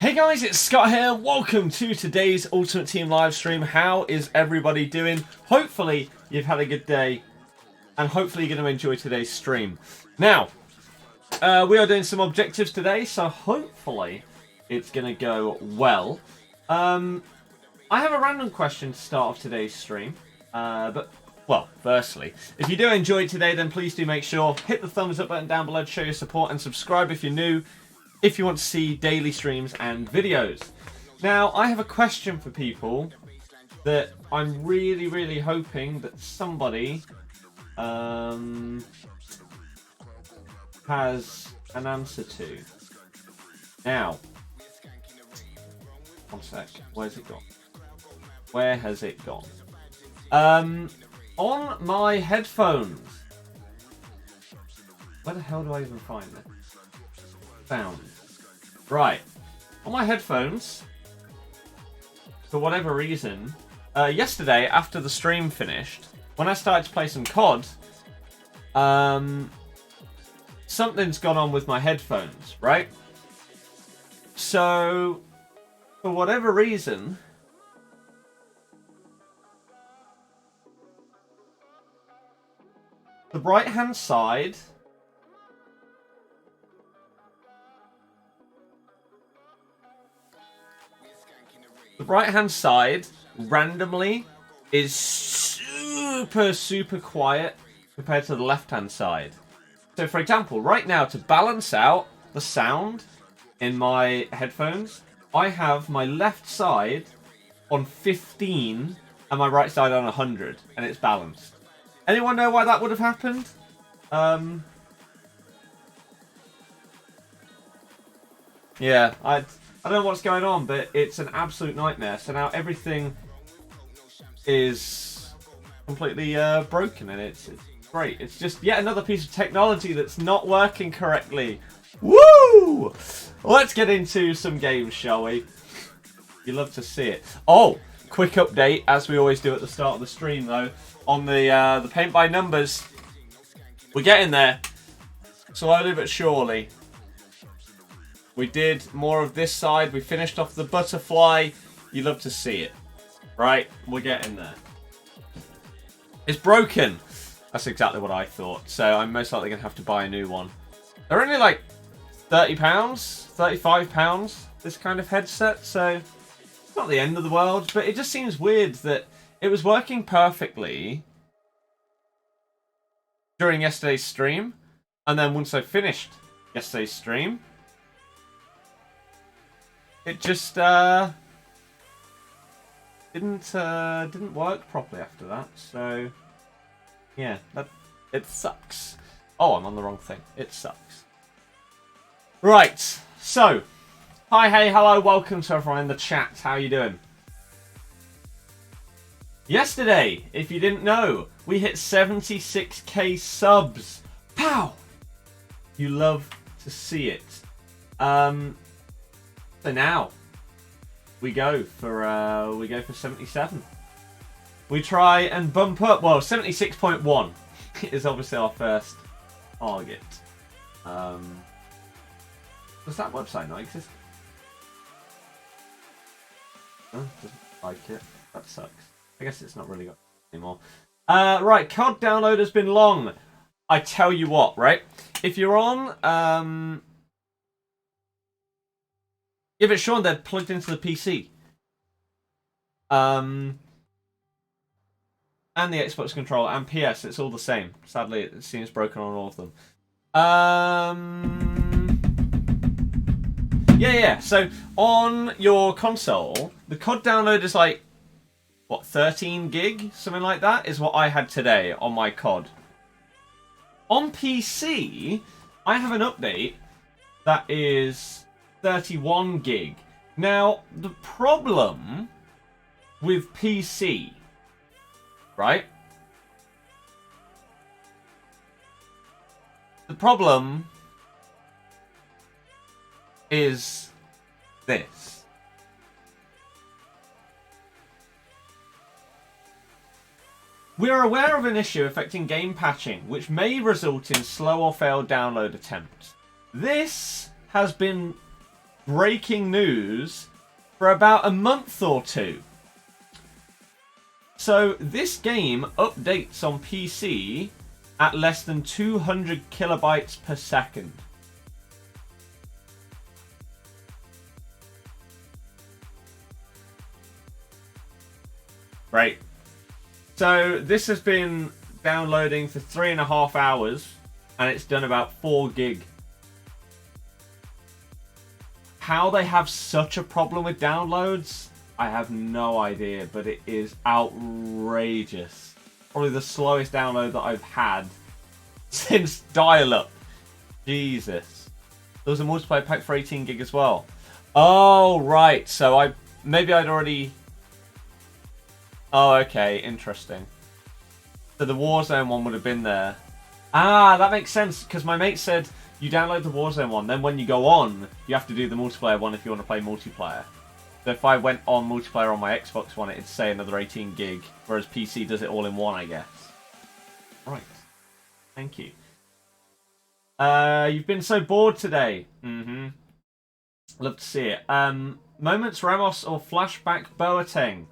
Hey guys, it's Scott here. Welcome to today's Ultimate Team live stream. How is everybody doing? Hopefully you've had a good day and hopefully you're going to enjoy today's stream. Now, we are doing some objectives today, so hopefully it's going to go well. I have a random question to start off today's stream. Well, firstly, if you do enjoy it today, then please do make sure hit the thumbs up button down below to show your support and subscribe if you're new, if you want to see daily streams and videos. Now, I have a question for people that I'm really hoping that somebody has an answer to. Now, one sec, where's it gone? Where has it gone? On my headphones. Where the hell do I even find it? Found. Right. On my headphones, for whatever reason, yesterday after the stream finished, when I started to play some COD, something's gone on with my headphones, right? So, for whatever reason, the right-hand side randomly is super quiet compared to the left-hand side. So for example, right now, to balance out the sound in my headphones, I have my left side on 15 and my right side on 100, and it's balanced. Anyone know why that would have happened? Yeah, I don't know what's going on, but it's an absolute nightmare. So now everything is completely broken, and it's great. It's just yet another piece of technology that's not working correctly. Woo! Let's get into some games, shall we? You love to see it. Oh, quick update, as we always do at the start of the stream, though, on the paint by numbers. We're getting there, slowly but surely. We did more of this side. We finished off the butterfly. You love to see it. Right? We're getting there. It's broken. That's exactly what I thought. So I'm most likely going to have to buy a new one. They're only like £30, £35, this kind of headset. So it's not the end of the world. But it just seems weird that it was working perfectly during yesterday's stream. And then once I finished yesterday's stream, it just didn't work properly after that. So yeah, it sucks. Oh, I'm on the wrong thing. It sucks. Right. So, hi, hey, hello, welcome to everyone in the chat. How you doing? Yesterday, if you didn't know, we hit 76k subs. Pow! You love to see it. So now we go for 77. We try and bump up. Well, 76.1 is obviously our first target. Does that website not exist? Oh, doesn't like it. That sucks. I guess it's not really got anymore. Right, COD download has been long. I tell you what, right? If you're on yeah, but Sean, they're plugged into the PC. And the Xbox controller and PS, it's all the same. Sadly, it seems broken on all of them. Yeah. So on your console, the COD download is like, what, 13 gig? Something like that is what I had today on my COD. On PC, I have an update that is 31 gig. Now, the problem with PC, right? The problem is this. We are aware of an issue affecting game patching, which may result in slow or failed download attempts. This has been breaking news for about a month or two. So this game updates on PC at less than 200 kilobytes per second. Right. So this has been downloading for 3.5 hours, and it's done about 4 gig. How they have such a problem with downloads, I have no idea, but it is outrageous. Probably the slowest download that I've had since dial-up. Jesus. There was a multiplayer pack for 18 gig as well. Oh, right. So maybe I'd already... Oh, okay. Interesting. So the Warzone one would have been there. Ah, that makes sense, because my mate said you download the Warzone one, then when you go on, you have to do the multiplayer one if you want to play multiplayer. So if I went on multiplayer on my Xbox One, it'd say another 18 gig, whereas PC does it all in one, I guess. Right. Thank you. You've been so bored today. Love to see it. Moments Ramos or Flashback Boateng?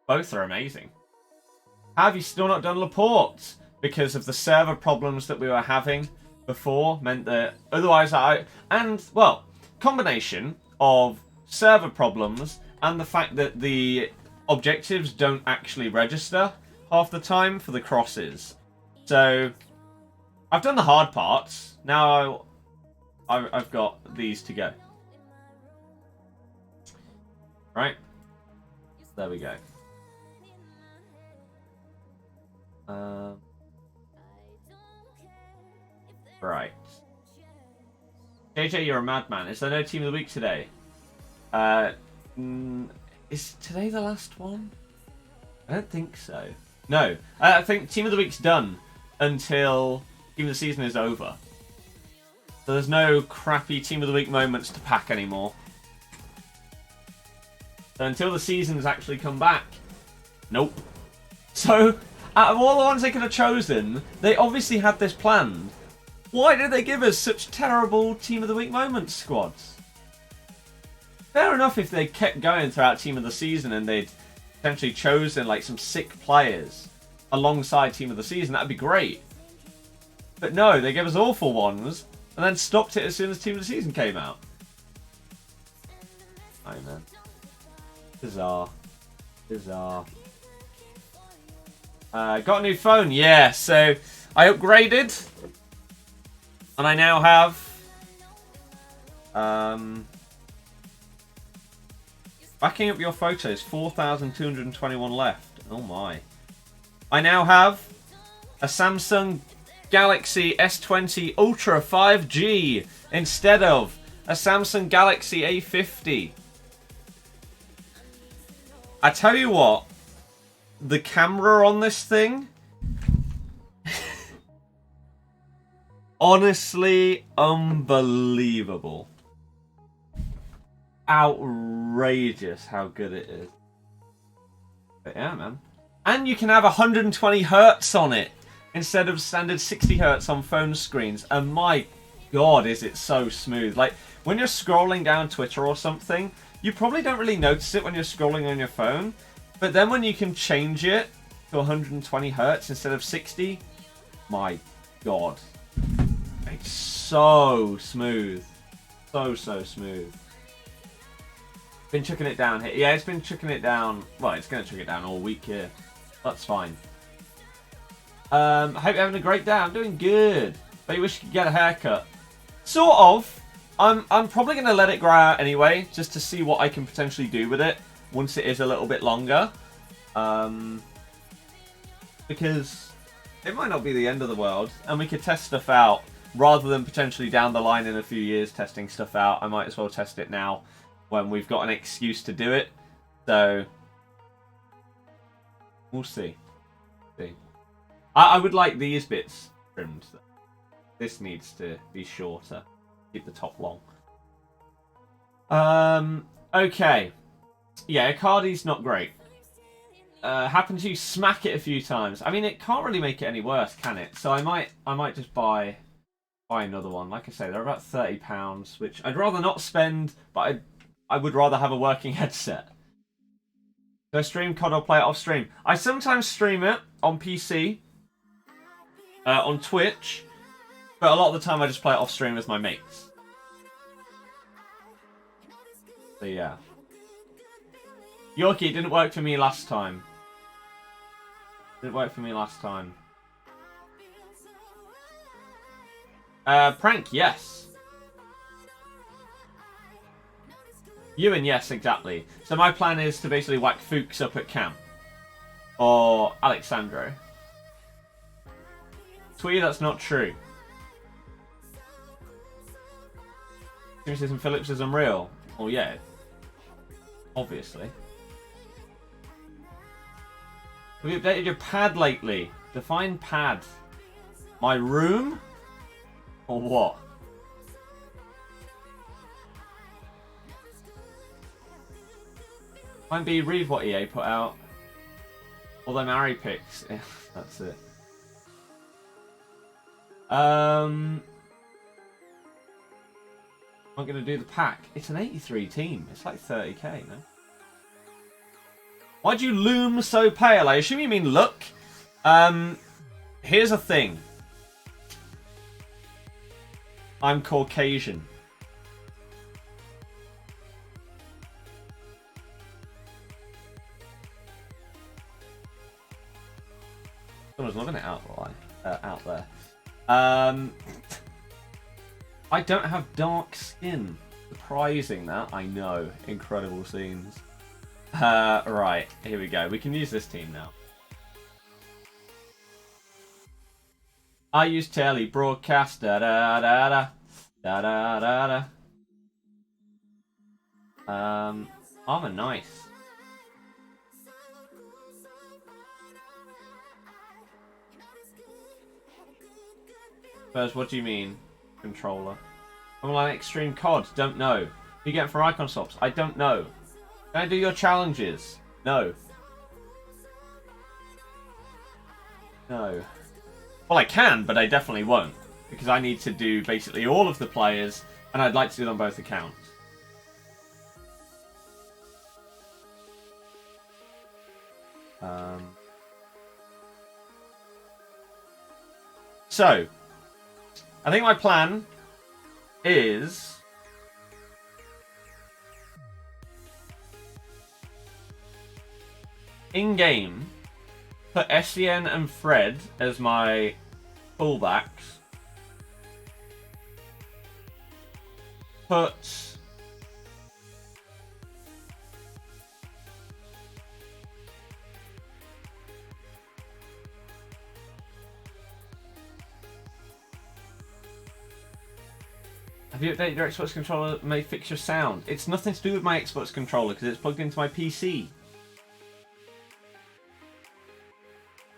Both are amazing. Have you still not done LAPORTE? Because of the server problems that we were having before, meant that otherwise combination of server problems and the fact that the objectives don't actually register half the time for the crosses. So I've done the hard parts. Now I've got these to go. Right. There we go. Right. JJ, you're a madman. Is there no Team of the Week today? Is today the last one? I don't think so. No. I think Team of the Week's done until Team of the Season is over. So there's no crappy Team of the Week moments to pack anymore. So until the seasons actually come back. Nope. So, out of all the ones they could have chosen, they obviously had this planned. Why did they give us such terrible Team of the Week moments squads? Fair enough if they kept going throughout Team of the Season and they'd potentially chosen like some sick players alongside Team of the Season, that'd be great. But no, they gave us awful ones and then stopped it as soon as Team of the Season came out. I know. Bizarre. Bizarre. Got a new phone, yeah, so I upgraded and I now have backing up your photos, 4,221 left. Oh my. I now have a Samsung Galaxy S20 Ultra 5G instead of a Samsung Galaxy A50. I tell you what, the camera on this thing, honestly unbelievable. Outrageous how good it is. But yeah, man. And you can have 120 hertz on it instead of standard 60 hertz on phone screens. And my god, is it so smooth. Like, when you're scrolling down Twitter or something, you probably don't really notice it when you're scrolling on your phone. But then when you can change it to 120 hertz instead of 60, my god. It's so smooth. So smooth. Been chucking it down here. Yeah, it's been chucking it down. Well, it's going to chuck it down all week here. That's fine. I hope you're having a great day. I'm doing good. But you wish you could get a haircut. Sort of. I'm probably going to let it grow out anyway, just to see what I can potentially do with it once it is a little bit longer. Because it might not be the end of the world, and we could test stuff out rather than potentially down the line in a few years testing stuff out. I might as well test it now when we've got an excuse to do it. So we'll see. I would like these bits trimmed. This needs to be shorter. Keep the top long. Okay. Yeah, Icardi's not great. Happened to smack it a few times. I mean, it can't really make it any worse, can it? So I might just buy buy another one. Like I say, they're about £30, which I'd rather not spend, but I would rather have a working headset. Do I stream COD or play it off stream? I sometimes stream it on PC, on Twitch, but a lot of the time I just play it off stream with my mates. So yeah. Yorkie, it didn't work for me last time. Didn't work for me last time. Prank, yes. Ewan, yes, exactly. So my plan is to basically whack Fuchs up at camp. Or Alexandro. Tweety, that's not true. Criticism Phillips is unreal. Oh yeah. Obviously. Have you updated your pad lately? Define pad. My room? Or what? Might be read what EA put out. All them Ari picks. Yeah, that's it. I'm gonna do the pack. It's an 83 team. It's like 30k, no? Why'd you loom so pale? I assume you mean look. Here's a thing. I'm Caucasian. Someone's loving it out there. I don't have dark skin. Surprising that, I know. Incredible scenes. Right, here we go. We can use this team now. I use telly broadcast. Da da da da. Da da da da. Armor nice. First, what do you mean? Controller. I'm like Extreme COD. Don't know. Who you get from Icon Swaps? I don't know. Can I do your challenges? No. No. Well, I can, but I definitely won't. Because I need to do basically all of the players, and I'd like to do it on both accounts. So, I think my plan is in-game, put SCN and Fred as my fullbacks. Put have you updated your Xbox controller may fix your sound? It's nothing to do with my Xbox controller because it's plugged into my PC.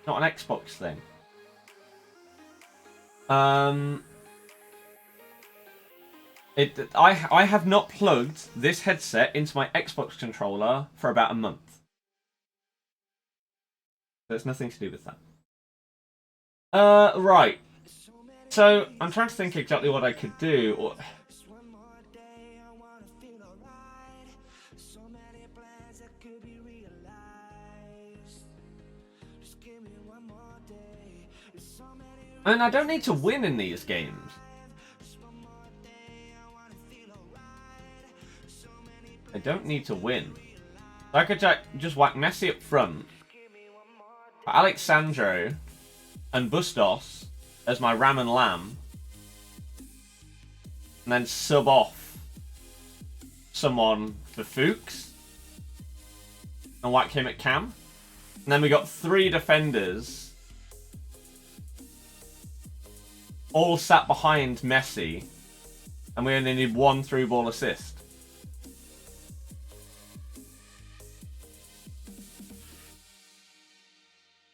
Not an Xbox thing. I have not plugged this headset into my Xbox controller for about a month. So it's nothing to do with that. Right. So I'm trying to think exactly what I could do. And I don't need to win in these games. I don't need to win. I could just whack Messi up front, Alexandro and Bustos as my Ram and Lamb, and then sub off someone for Fuchs and whack him at cam. And then we got 3 defenders all sat behind Messi, and we only need 1 through ball assist.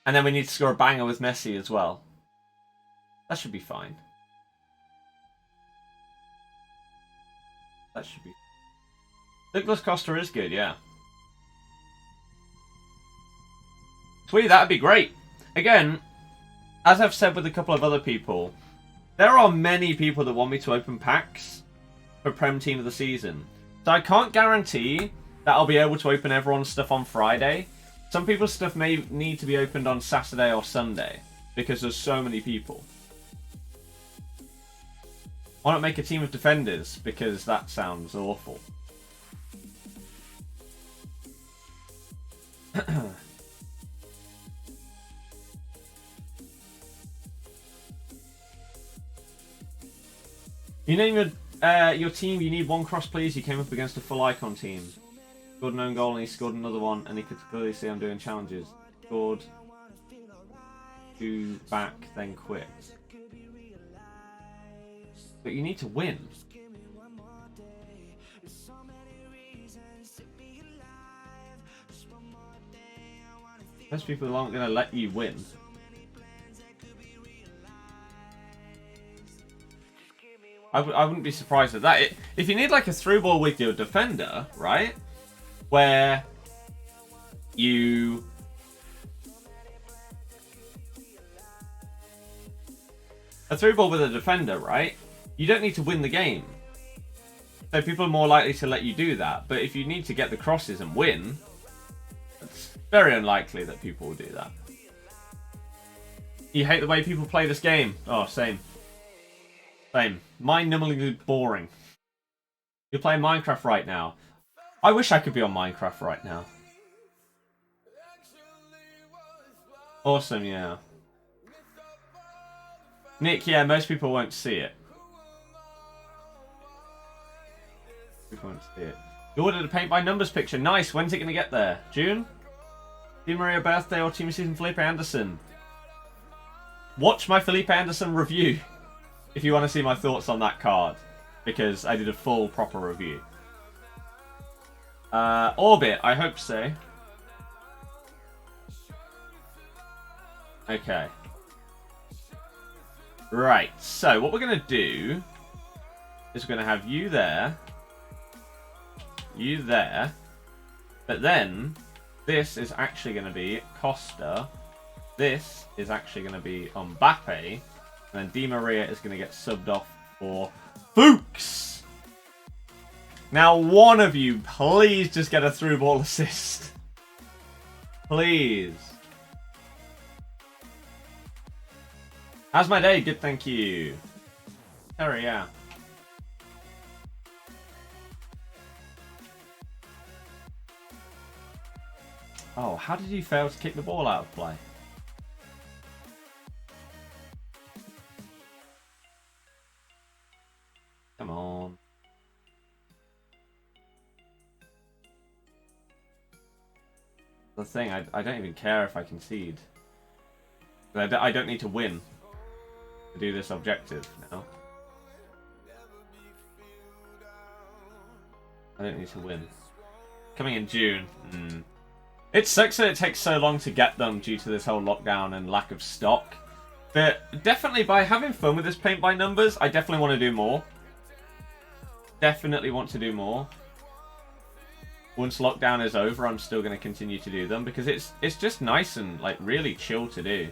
And then we need to score a banger with Messi as well. That should be fine. That should be... Douglas Costa is good, yeah. Sweet, that'd be great. Again, as I've said with a couple of other people, there are many people that want me to open packs for Prem Team of the Season. So I can't guarantee that I'll be able to open everyone's stuff on Friday. Some people's stuff may need to be opened on Saturday or Sunday because there's so many people. Why not make a team of defenders? Because that sounds awful. You name your team, you need one cross, please. You came up against a full icon team. Scored an own goal and he scored another one, and he could clearly see I'm doing challenges. Scored 2 back, then quit. But you need to win. Most people aren't going to let you win. I wouldn't be surprised at that. If you need like a through ball with your defender, right? Where you... A through ball with a defender, right? You don't need to win the game. So people are more likely to let you do that. But if you need to get the crosses and win, it's very unlikely that people will do that. You hate the way people play this game? Oh, same. Same. Mind-numbingly boring. You're playing Minecraft right now. I wish I could be on Minecraft right now. Awesome, yeah. Nick, yeah, most people won't see it. People won't see it. You ordered a paint by numbers picture. Nice. When's it going to get there? June? Di Maria birthday or team season Felipe Anderson? Watch my Felipe Anderson review if you want to see my thoughts on that card, because I did a full proper review. Orbit, I hope so. Okay. Right, so what we're going to do is we're going to have you there, but then this is actually going to be Costa, this is actually going to be Mbappe, and then Di Maria is going to get subbed off for Fuchs. Now, one of you, please just get a through ball assist. Please. How's my day? Good, thank you. Terry, yeah. Oh, how did you fail to kick the ball out of play? Come on. The thing, I don't even care if I concede. I don't need to win to do this objective now. I don't need to win. Coming in June. It sucks that it takes so long to get them due to this whole lockdown and lack of stock. But definitely by having fun with this paint by numbers, I definitely want to do more. Definitely want to do more. Once lockdown is over, I'm still going to continue to do them because it's just nice and like really chill to do.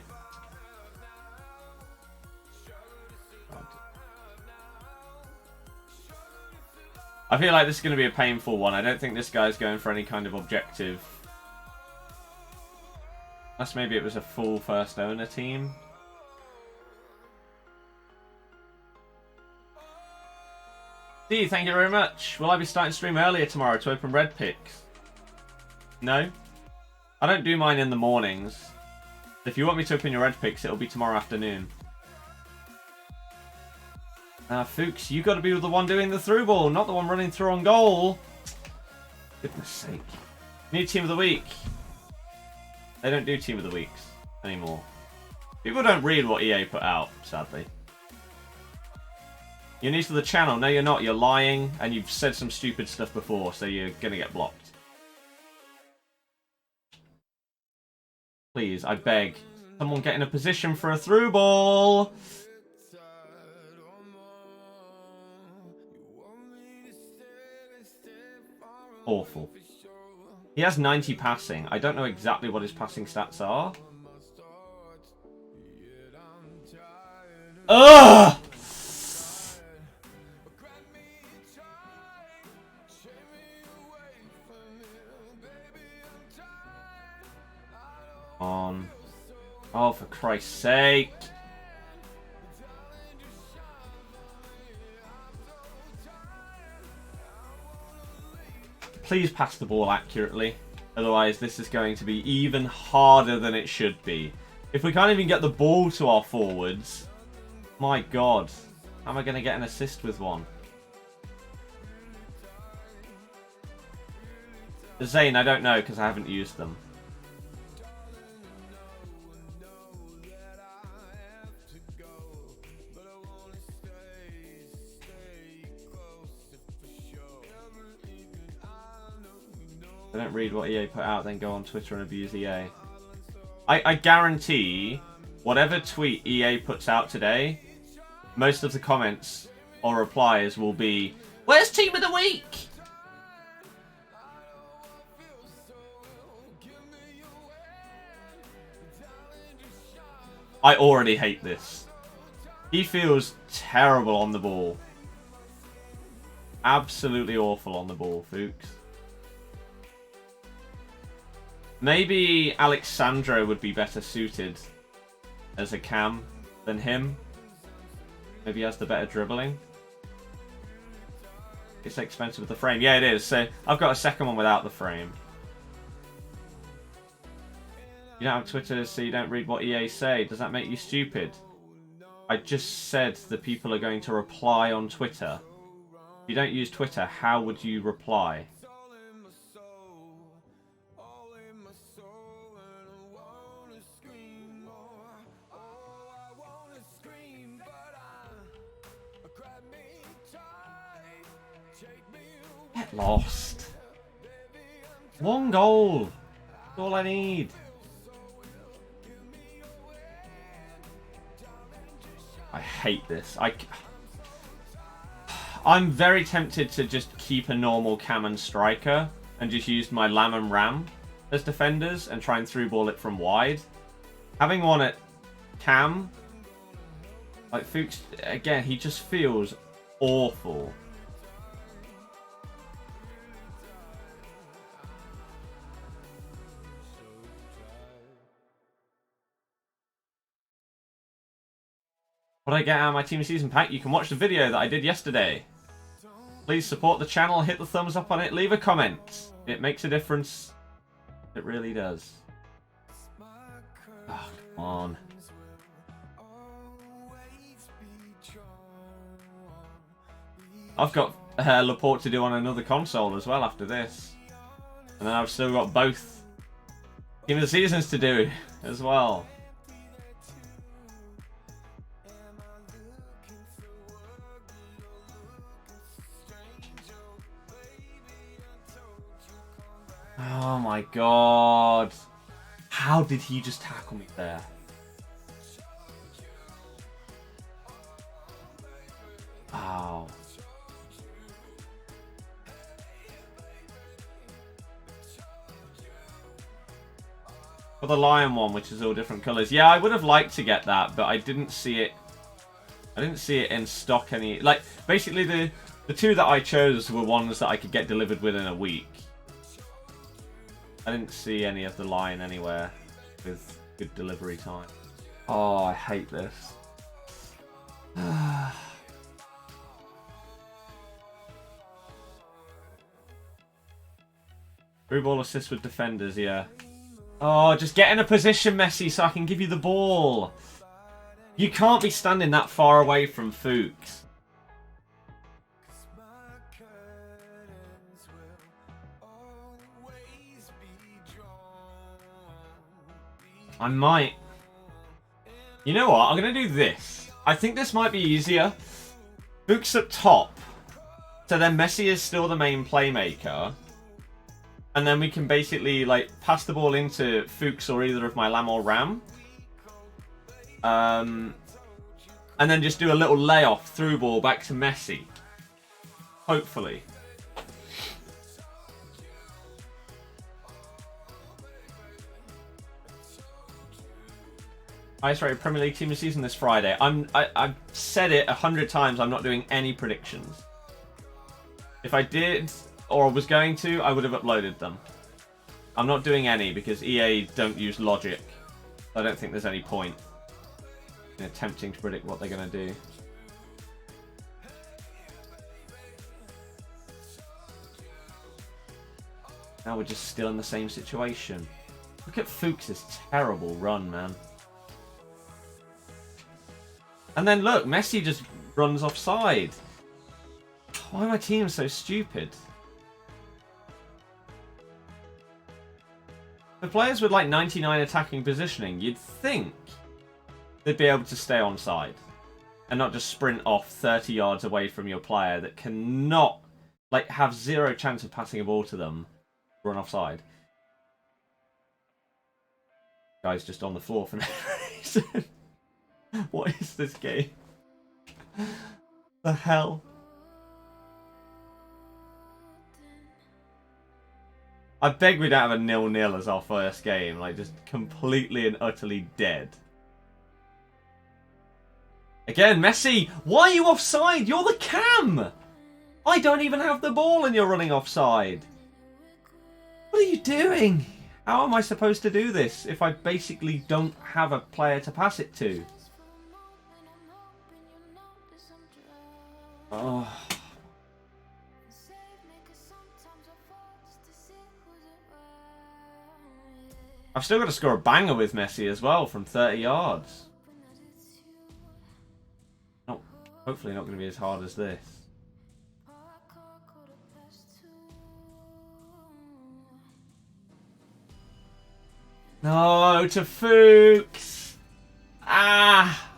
I feel like this is going to be a painful one. I don't think this guy's going for any kind of objective. Unless maybe it was a full first owner team. D, thank you very much. Will I be starting stream earlier tomorrow to open red picks? No. I don't do mine in the mornings. If you want me to open your red picks, it'll be tomorrow afternoon. Fuchs, you got to be the one doing the through ball, not the one running through on goal. Goodness sake. New team of the week. They don't do team of the weeks anymore. People don't read what EA put out, sadly. You're new to the channel. No, you're not. You're lying, and you've said some stupid stuff before, so you're going to get blocked. Please, I beg. Someone get in a position for a through ball. Awful. He has 90 passing. I don't know exactly what his passing stats are. Ugh! Christ's sake. Please pass the ball accurately. Otherwise, this is going to be even harder than it should be. If we can't even get the ball to our forwards, my God, how am I going to get an assist with one? Zane, I don't know because I haven't used them. I don't read what EA put out, then go on Twitter and abuse EA. I guarantee whatever tweet EA puts out today, most of the comments or replies will be, "Where's Team of the Week?" I already hate this. He feels terrible on the ball. Absolutely awful on the ball, Fuchs. Maybe Alexandro would be better suited as a cam than him. Maybe he has the better dribbling. It's expensive with the frame. Yeah, it is. So I've got a second one without the frame. You don't have Twitter, so you don't read what EA say. Does that make you stupid? I just said that people are going to reply on Twitter. If you don't use Twitter, how would you reply? Get lost. One goal. That's all I need. I hate this. I'm very tempted to just keep a normal cam and striker and just use my Lam and Ram as defenders and try and through ball it from wide. Having one at cam, like Fuchs, again, he just feels awful. What I get out of my Team Season Pack, you can watch the video that I did yesterday. Please support the channel, hit the thumbs up on it, leave a comment. It makes a difference. It really does. Oh, come on. I've got LAPORTE to do on another console as well after this. And then I've still got both Team of the Seasons to do as well. Oh my God. How did he just tackle me there? Wow. For the lion one, which is all different colours. Yeah, I would have liked to get that, but I didn't see it. I didn't see it in stock any. Like, basically the two that I chose were ones that I could get delivered within a week. I didn't see any of the line anywhere with good delivery time. Oh, I hate this. Through ball assist with defenders, yeah. Oh, just get in a position, Messi, so I can give you the ball. You can't be standing that far away from Fuchs. I might. You know what? I'm going to do this. I think this might be easier. Fuchs at top. So then Messi is still the main playmaker. And then we can basically like pass the ball into Fuchs or either of my Lam or Ram. And then just do a little layoff through ball back to Messi. Hopefully. Highest rated Premier League team of the season this Friday. I've said it 100 times. I'm not doing any predictions. If I did or was going to, I would have uploaded them. I'm not doing any because EA don't use logic. I don't think there's any point. attempting to predict what they're going to do. Now we're just still in the same situation. Look at Fuchs' terrible run, man. And then look, Messi just runs offside. Why are my team so stupid? For players with like 99 attacking positioning, you'd think they'd be able to stay onside and not just sprint off 30 yards away from your player that cannot, like, have zero chance of passing a ball to them, run offside. Guy's just on the floor for no reason. What is this game? The hell? I beg we don't have a 0-0 as our first game. Like, just completely and utterly dead. Again, Messi! Why are you offside? You're the cam! I don't even have the ball and you're running offside. What are you doing? How am I supposed to do this if I basically don't have a player to pass it to? Oh. I've still got to score a banger with Messi as well from 30 yards. Oh, hopefully not going to be as hard as this. No, to Fuchs! Ah!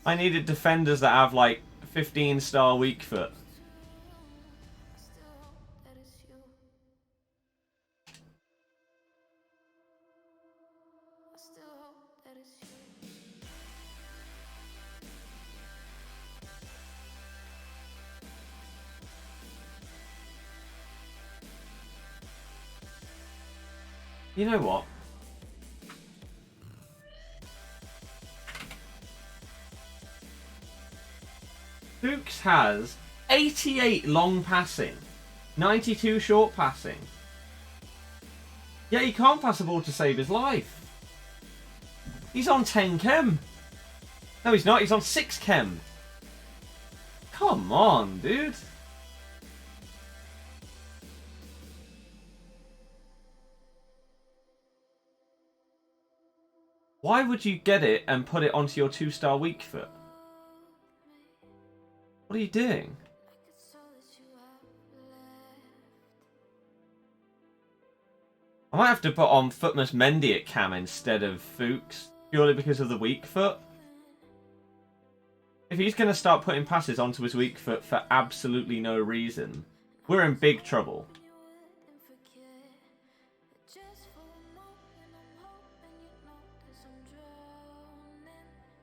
I needed defenders that have like 15-star weak foot. You know what? Fuchs has 88 long passing, 92 short passing. Yet he can't pass a ball to save his life. He's on 10 chem. No, he's not. He's on 6 chem. Come on, dude. Why would you get it and put it onto your 2-star weak foot? What are you doing? I might have to put on Footmas Mendy at cam instead of Fuchs, purely because of the weak foot. If he's going to start putting passes onto his weak foot for absolutely no reason, we're in big trouble.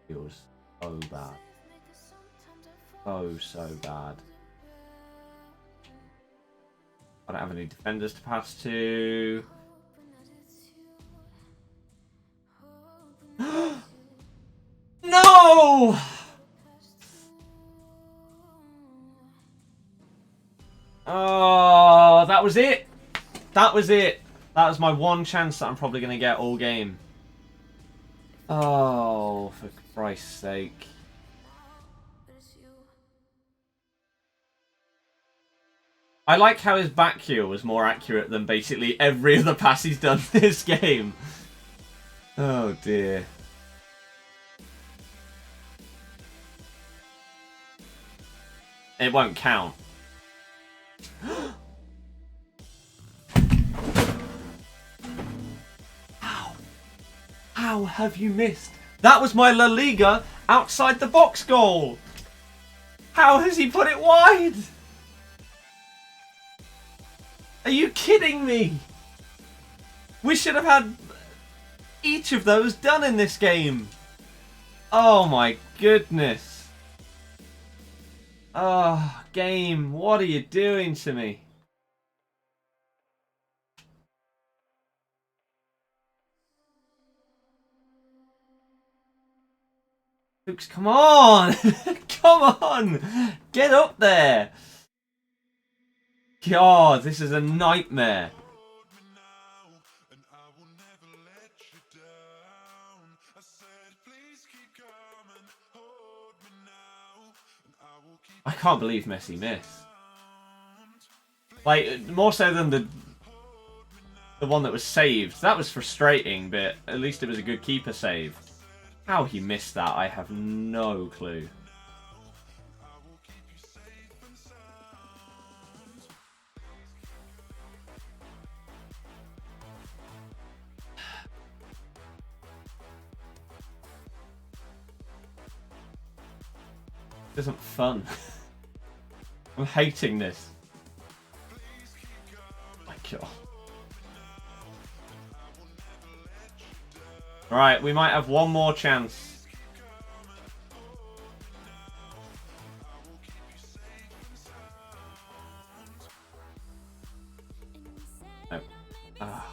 Feels so bad. Oh, so bad. I don't have any defenders to pass to. No! Oh, that was it. That was it. That was my one chance that I'm probably going to get all game. Oh, for Christ's sake. I like how his back heel was more accurate than basically every other pass he's done this game. Oh dear. It won't count. How have you missed? That was my La Liga outside the box goal. How has he put it wide? Are you kidding me? We should have had each of those done in this game. Oh my goodness. Oh, game, what are you doing to me? Fuchs, come on! Come on! Get up there! God, this is a nightmare. can't believe Messi missed. Like, more so than the one that was saved. That was frustrating, but at least it was a good keeper save. How he missed that, I have no clue. This isn't fun. I'm hating this. Oh my God. Right, we might have one more chance. No. Ah.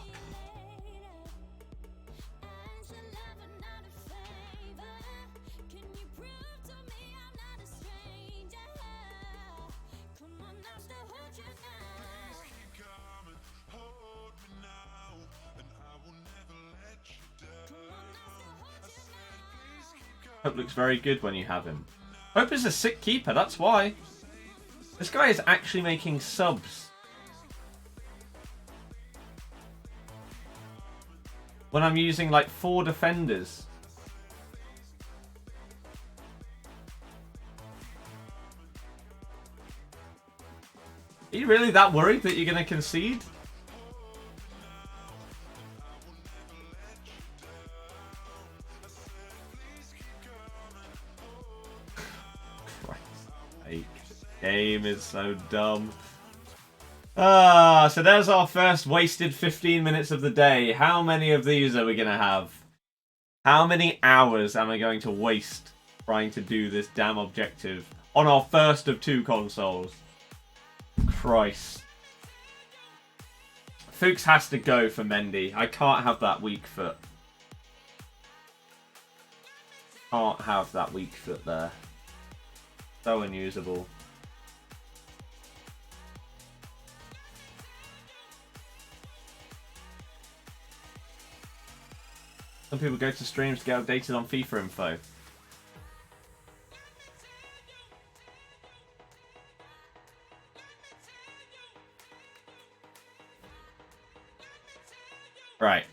Hope looks very good when you have him. Hope is a sick keeper, that's why. This guy is actually making subs. When I'm using like 4 defenders. Are you really that worried that you're going to concede? Game is so dumb. So there's our first wasted 15 minutes of the day. How many of these are we going to have? How many hours am I going to waste trying to do this damn objective on our first of 2 consoles? Christ. Fuchs has to go for Mendy. I can't have that weak foot. Can't have that weak foot there. So unusable. Some people go to streams to get updated on FIFA info. Right.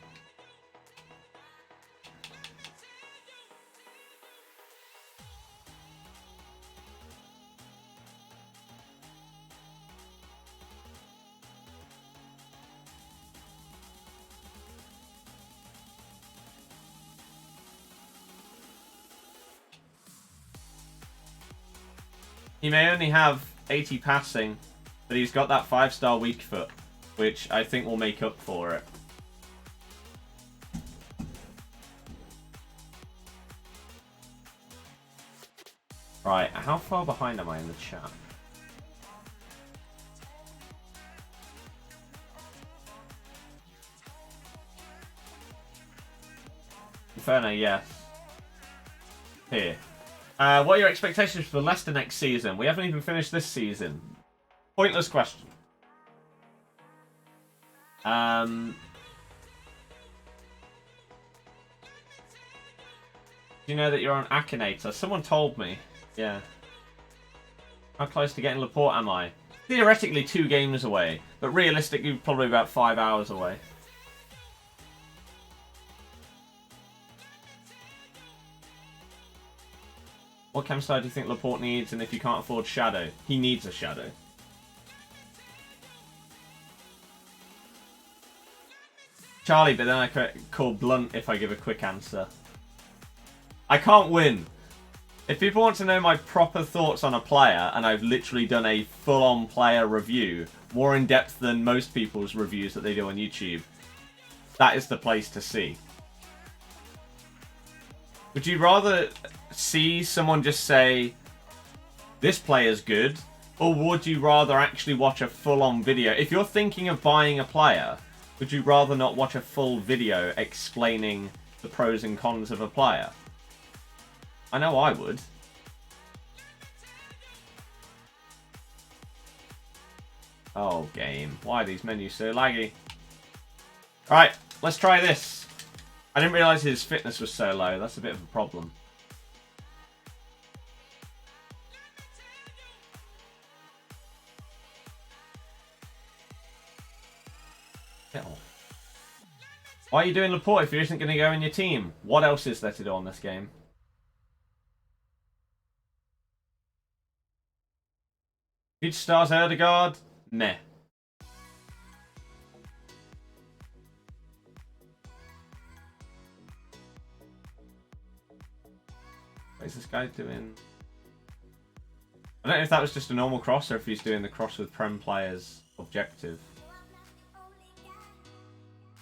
He may only have 80 passing, but he's got that 5-star weak foot, which I think will make up for it. Right, how far behind am I in the chat? Inferno, yes. Here. What are your expectations for Leicester next season? We haven't even finished this season. Pointless question. Do you know that you're on Akinator? Someone told me. Yeah. How close to getting LAPORTE am I? Theoretically 2 games away, but realistically probably about 5 hours away. What cam style do you think LAPORTE needs, and if you can't afford Shadow? He needs a Shadow. Charlie, but then I call blunt if I give a quick answer. I can't win. If people want to know my proper thoughts on a player, and I've literally done a full-on player review, more in-depth than most people's reviews that they do on YouTube, that is the place to see. Would you rather see someone just say, this player's good, or would you rather actually watch a full-on video? If you're thinking of buying a player, would you rather not watch a full video explaining the pros and cons of a player? I know I would. Oh, game. Why are these menus so laggy? Alright, let's try this. I didn't realise his fitness was so low. That's a bit of a problem. Why are you doing LAPORTE if he isn't going to go in your team? What else is there to do on this game? Future Stars Erdegaard? Meh. What is this guy doing? I don't know if that was just a normal cross or if he's doing the cross with Prem players objective.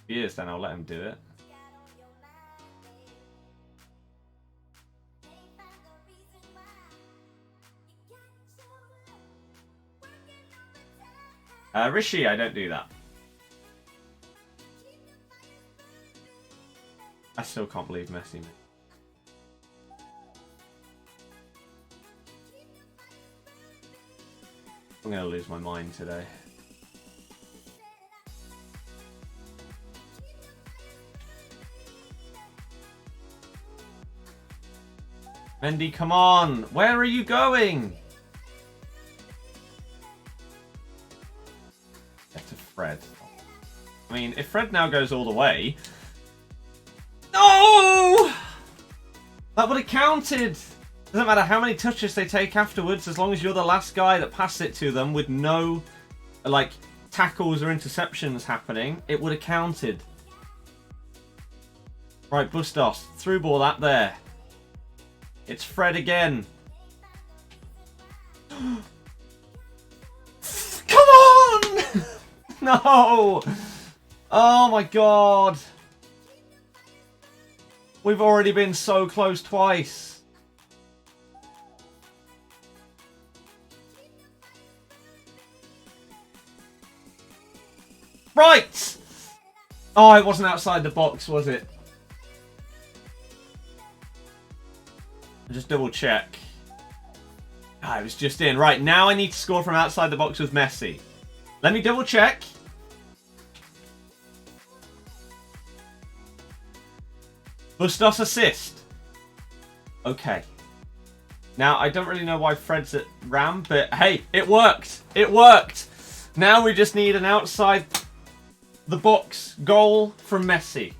If he is, then I'll let him do it. Rishi, I don't do that. I still can't believe Messi, man. I'm going to lose my mind today. Mendy, come on! Where are you going? Get to Fred. I mean, if Fred now goes all the way... No! That would have counted! Doesn't matter how many touches they take afterwards, as long as you're the last guy that passed it to them with no, like, tackles or interceptions happening, it would have counted. Right, Bustos, through ball that there. It's Fred again. Come on! No! Oh my god. We've already been so close twice. Right! Oh, it wasn't outside the box, was it? Just double check. Ah, it was just in. Right, now I need to score from outside the box with Messi. Let me double check. Bustos assist. Okay. Now, I don't really know why Fred's at Ram, but hey, it worked. It worked. Now we just need an outside the box goal from Messi.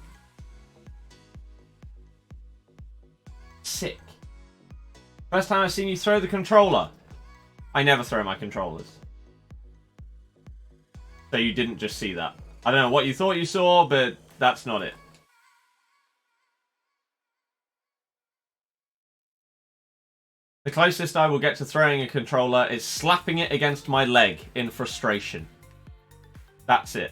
Sick. First time I've seen you throw the controller. I never throw my controllers. So you didn't just see that. I don't know what you thought you saw, but that's not it. The closest I will get to throwing a controller is slapping it against my leg in frustration. That's it.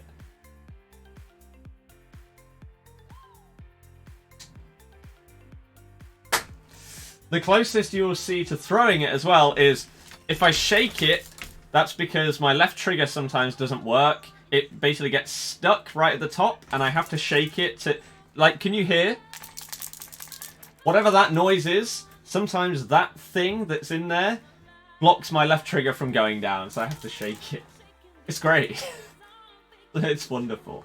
The closest you will see to throwing it as well is if I shake it, that's because my left trigger sometimes doesn't work. It basically gets stuck right at the top and I have to shake it to... Like, can you hear? Whatever that noise is, sometimes that thing that's in there blocks my left trigger from going down, so I have to shake it. It's great. It's wonderful.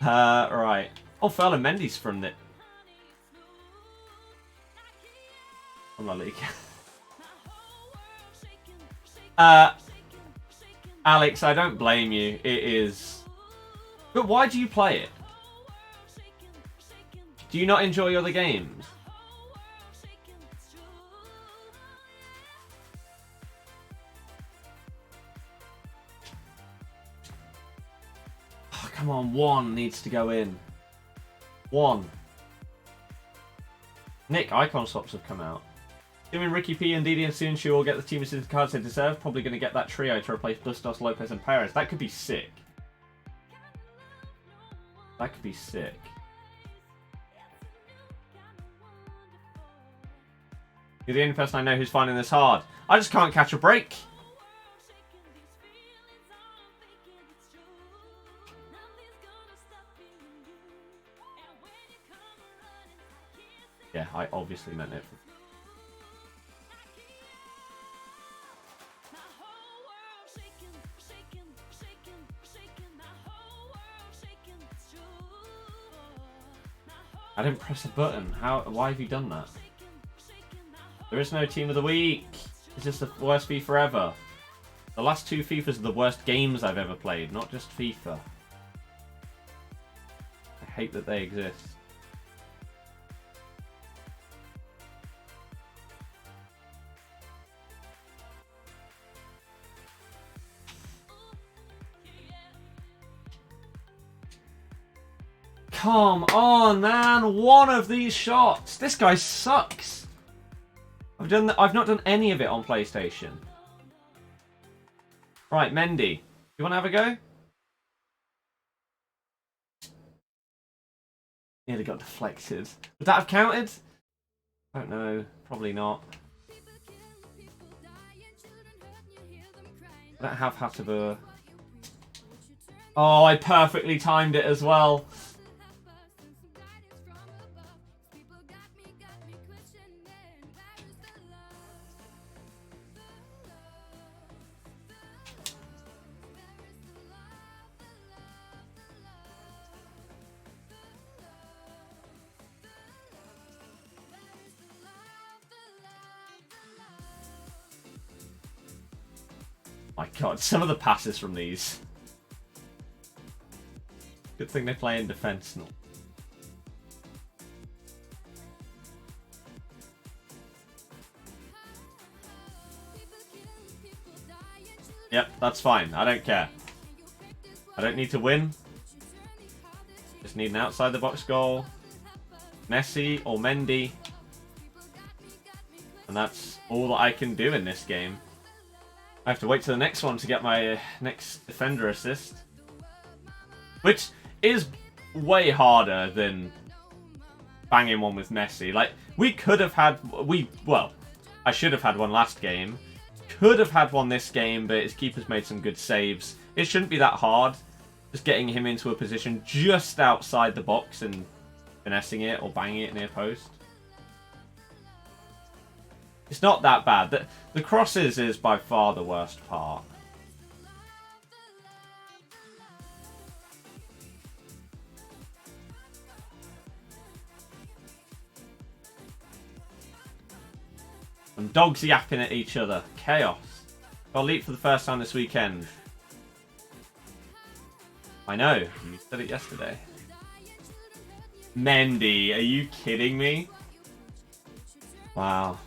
Right. Oh, Ferland Mendy's from the... From La Liga. Alex, I don't blame you. It is... But why do you play it? Do you not enjoy other games? Oh, come on, one needs to go in. One. Nick, icon swaps have come out. Assuming Ricky P and Didi and Sunshu will get the team assisted cards they deserve, probably going to get that trio to replace Bustos, Lopez and Perez. That could be sick. That could be sick. You're the only person I know who's finding this hard. I just can't catch a break. Yeah, I obviously meant it. I didn't press a button. Why have you done that? There is no team of the week. It's just the worst FIFA ever. The last two FIFAs are the worst games I've ever played, not just FIFA. I hate that they exist. Come on, man! One of these shots! This guy sucks! I've not done any of it on PlayStation. Right, Mendy. You want to have a go? Nearly got deflected. Would that have counted? I don't know. Probably not. I don't have Hatterber. Oh, I perfectly timed it as well. My god, some of the passes from these. Good thing they play in defense now. Yep, that's fine. I don't care. I don't need to win. Just need an outside the box goal. Messi or Mendy. And that's all that I can do in this game. I have to wait till the next one to get my next defender assist. Which is way harder than banging one with Messi. Like, we could have had... Well, I should have had one last game. Could have had one this game, but his keeper's made some good saves. It shouldn't be that hard. Just getting him into a position just outside the box and finessing it or banging it near post. It's not that bad. The crosses is by far the worst part. And dogs yapping at each other. Chaos. Got Leap for the first time this weekend. I know. You said it yesterday. Mendy, are you kidding me? Wow.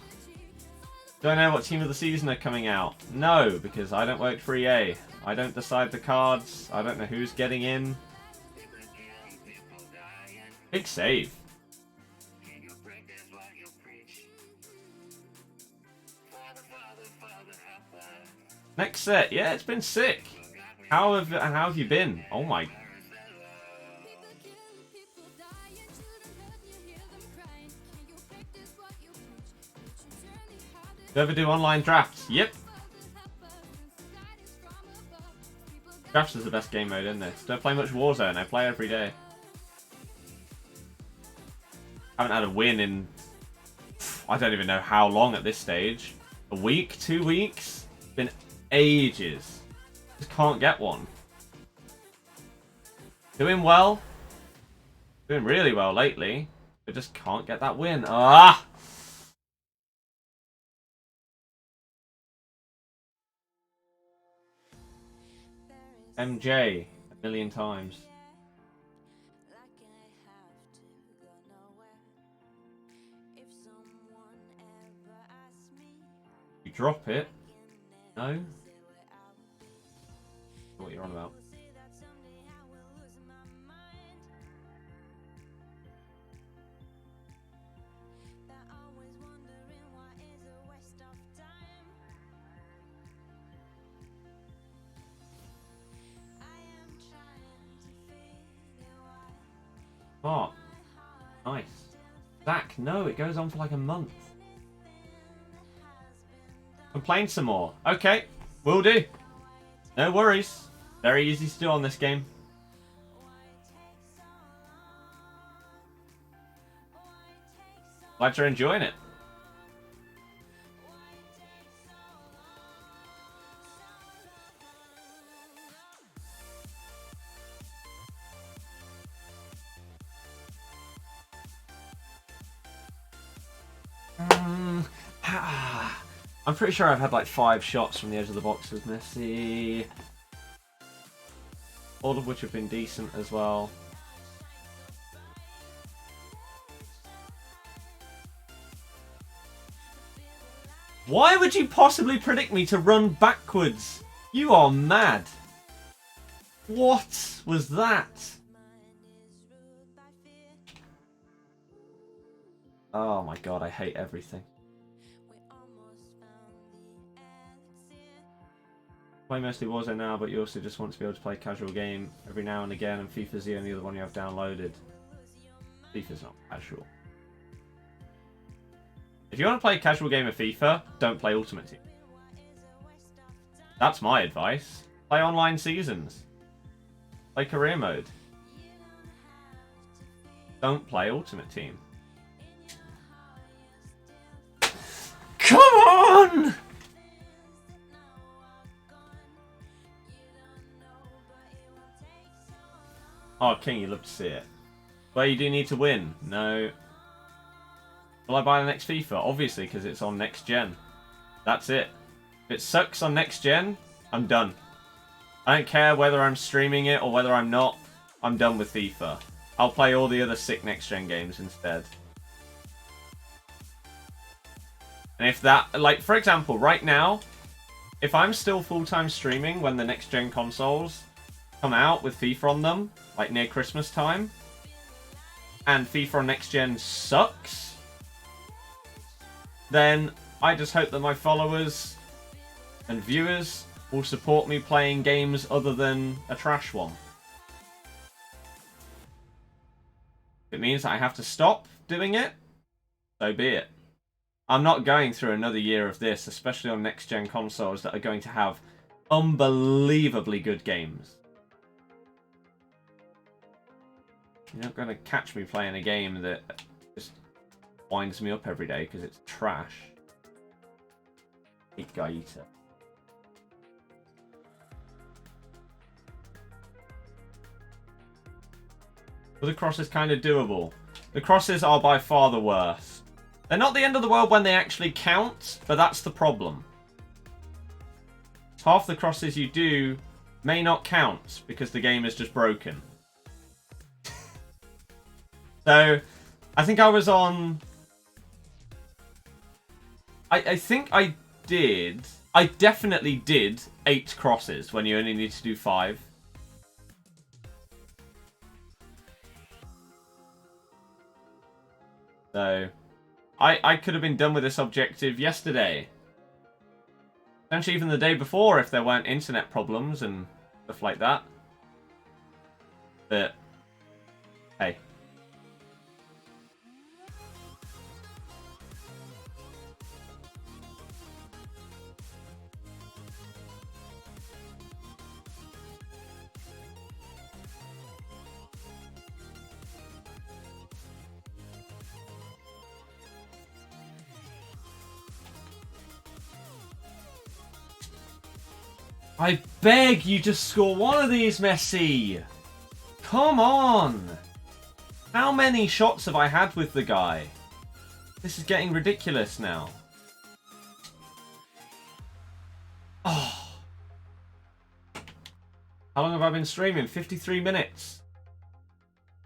Do I know what team of the season are coming out? No, because I don't work for EA. I don't decide the cards. I don't know who's getting in. Big save. Next set. Yeah, it's been sick. How have you been? Oh my. Do you ever do online drafts? Yep. Drafts is the best game mode in this. Don't play much Warzone. I play every day. Haven't had a win in... I don't even know how long at this stage. A week? 2 weeks? It's been ages. Just can't get one. Doing well. Doing really well lately. But just can't get that win. Ah! MJ. A million times. You drop it. No? What you're on about. Oh, nice. Zach, no, it goes on for like a month. Complain some more. Okay, will do. No worries. Very easy to do on this game. Glad you're enjoying it. I'm pretty sure I've had like 5 shots from the edge of the box with Messi. All of which have been decent as well. Why would you possibly predict me to run backwards? You are mad. What was that? Oh my god, I hate everything. Play mostly Warzone now, but you also just want to be able to play a casual game every now and again, and FIFA's the only other one you have downloaded. FIFA's not casual. If you want to play a casual game of FIFA, don't play Ultimate Team. That's my advice. Play online seasons. Play career mode. Don't play Ultimate Team. Come on! Oh, King, you love to see it. Well, you do need to win. No. Will I buy the next FIFA? Obviously, because it's on next gen. That's it. If it sucks on next gen, I'm done. I don't care whether I'm streaming it or whether I'm not. I'm done with FIFA. I'll play all the other sick next gen games instead. And if that, like, for example, right now, if I'm still full-time streaming when the next gen consoles come out with FIFA on them, like near Christmas time, and FIFA on next gen sucks, then I just hope that my followers and viewers will support me playing games other than a trash one. If it means that I have to stop doing it, so be it. I'm not going through another year of this, especially on next-gen consoles that are going to have unbelievably good games. You're not going to catch me playing a game that just winds me up every day because it's trash. Hate Gaeta. But the cross is kind of doable. The crosses are by far the worst. They're not the end of the world when they actually count, but that's the problem. Half the crosses you do may not count because the game is just broken. So, I think I was on... I think I did... I definitely did 8 crosses when you only need to do 5. So, I could have been done with this objective yesterday. Potentially even the day before if there weren't internet problems and stuff like that. But, hey. I beg you just score one of these, Messi! Come on! How many shots have I had with the guy? This is getting ridiculous now. Oh. How long have I been streaming? 53 minutes.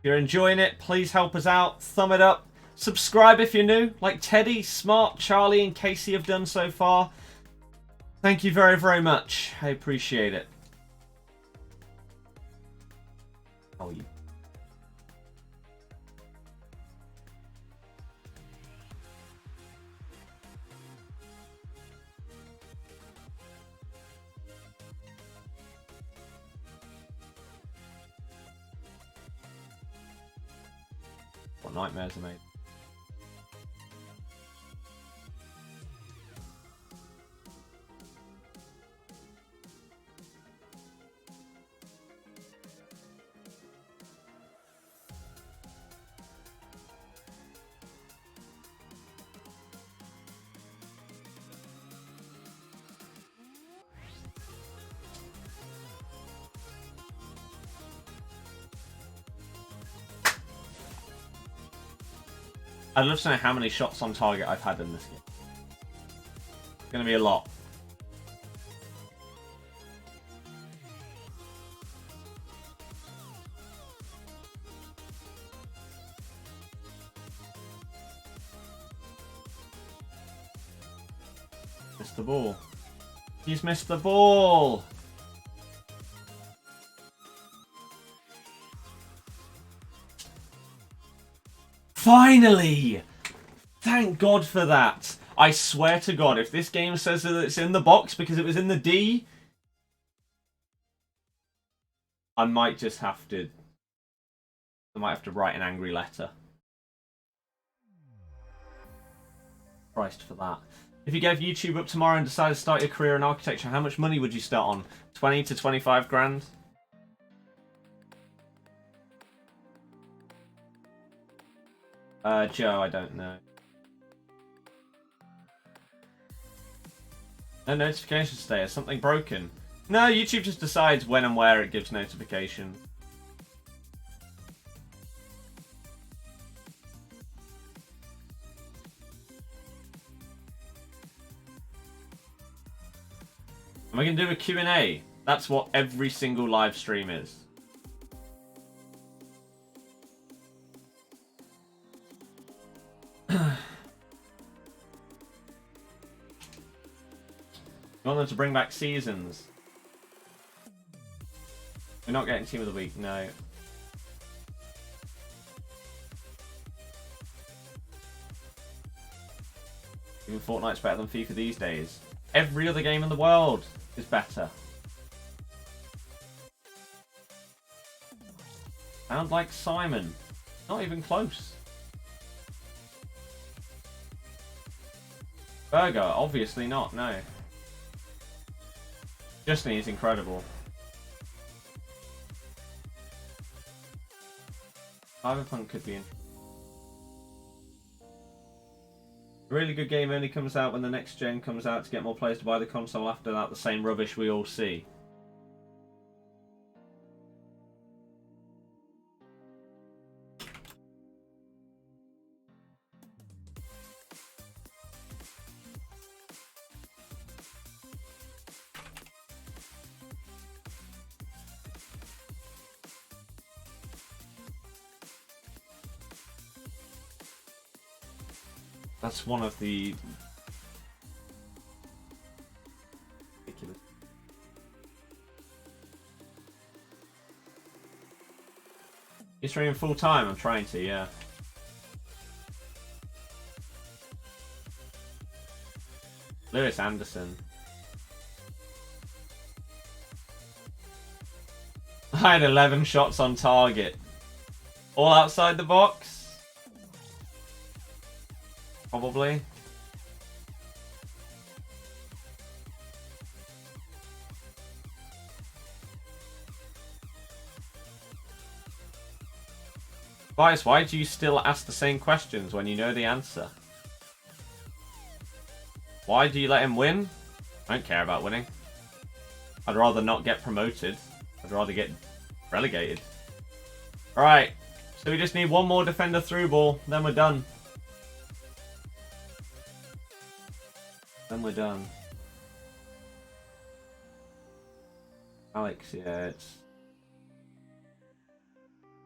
If you're enjoying it, please help us out. Thumb it up. Subscribe if you're new, like Teddy, Smart, Charlie, and Casey have done so far. Thank you very, very much. I appreciate it. How are you? What nightmares are made? I'd love to know how many shots on target I've had in this game. going to be a lot. Missed the ball. He's missed the ball. Finally! Thank God for that. I swear to God, if this game says that it's in the box because it was in the D, I might just have to... I might have to write an angry letter. Christ for that. If you gave YouTube up tomorrow and decided to start your career in architecture, how much money would you start on? 20 to 25 grand? Joe, I don't know. No notifications today. Is something broken? No, YouTube just decides when and where it gives notifications. Am I going to do a Q&A? That's what every single live stream is. You want them to bring back seasons? We're not getting Team of the Week, no. Even Fortnite's better than FIFA these days. Every other game in the world is better. Sound like Simon. Not even close. Burger, obviously not, no. Justin is incredible. Cyberpunk could be in. A really good game only comes out when the next gen comes out to get more players to buy the console. After that, the same rubbish we all see. That's one of the ridiculous. You're streaming full time? I'm trying to, yeah. Lewis Anderson. I had 11 shots on target. All outside the box? Probably. Vice, why do you still ask the same questions when you know the answer? Why do you let him win? I don't care about winning. I'd rather not get promoted. I'd rather get relegated. Alright, so we just need one more defender through ball, then we're done. Then we're done. Alex, yeah, it's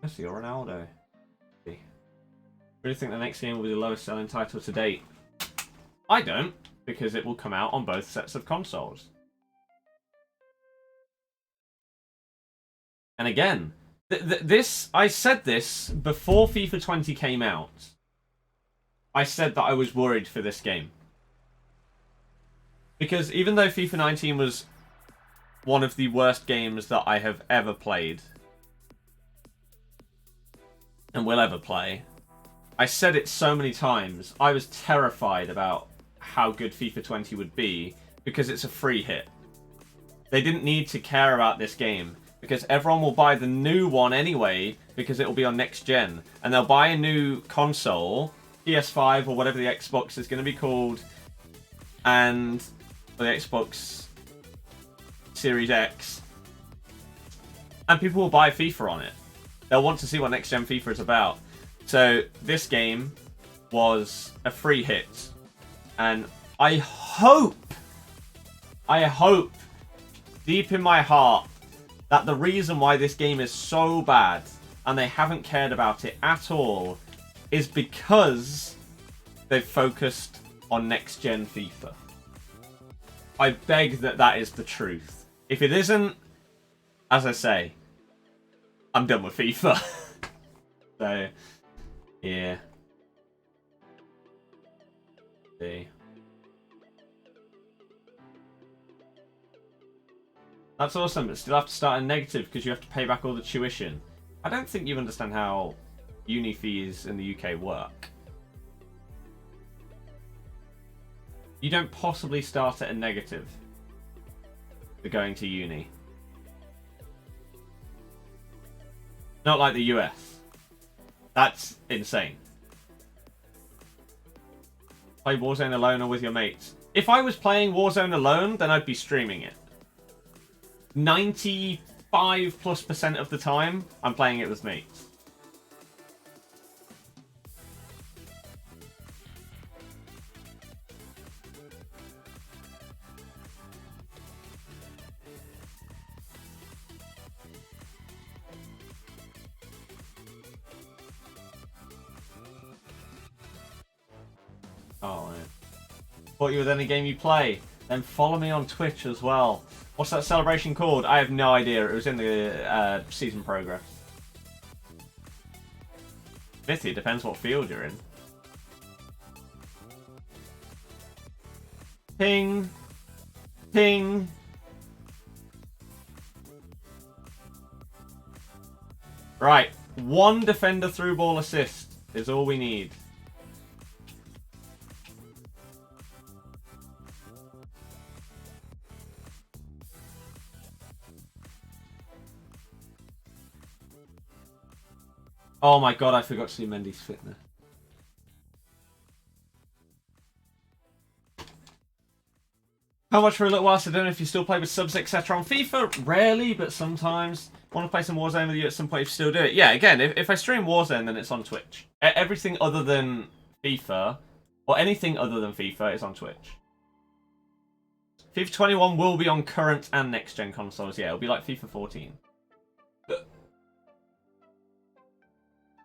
Messi or Ronaldo. Really think the next game will be the lowest selling title to date? I don't, because it will come out on both sets of consoles. And again, I said this before FIFA 20 came out. I said that I was worried for this game. Because even though FIFA 19 was one of the worst games that I have ever played, and will ever play, I said it so many times, I was terrified about how good FIFA 20 would be, because it's a free hit. They didn't need to care about this game, because everyone will buy the new one anyway, because it will be on next gen. And they'll buy a new console, PS5 or whatever the Xbox is going to be called, and the Xbox Series X, and people will buy FIFA on it. They'll want to see what next gen FIFA is about. So this game was a free hit, and I hope deep in my heart that the reason why this game is so bad and they haven't cared about it at all is because they've focused on next-gen FIFA. I beg that that is the truth. If it isn't, as I say, I'm done with FIFA. So, yeah. See. That's awesome, but still have to start in negative because you have to pay back all the tuition. I don't think you understand how uni fees in the UK work. You don't possibly start at a negative for going to uni. Not like the US. That's insane. Play Warzone alone or with your mates. If I was playing Warzone alone, then I'd be streaming it. 95+% of the time, I'm playing it with mates. Oh, yeah. Thought you were then a game you play. Then follow me on Twitch as well. What's that celebration called? I have no idea. It was in the season progress. Smithy, depends what field you're in. Ping. Ping. Right. One defender through ball assist is all we need. Oh my god, I forgot to see Mendy's fitness. How much for a little while? So I don't know if you still play with subs, etc. on FIFA. Rarely, but sometimes. Want to play some Warzone with you at some point if you still do it. Yeah, again, if I stream Warzone, then it's on Twitch. Everything other than FIFA, or anything other than FIFA, is on Twitch. FIFA 21 will be on current and next-gen consoles. Yeah, it'll be like FIFA 14.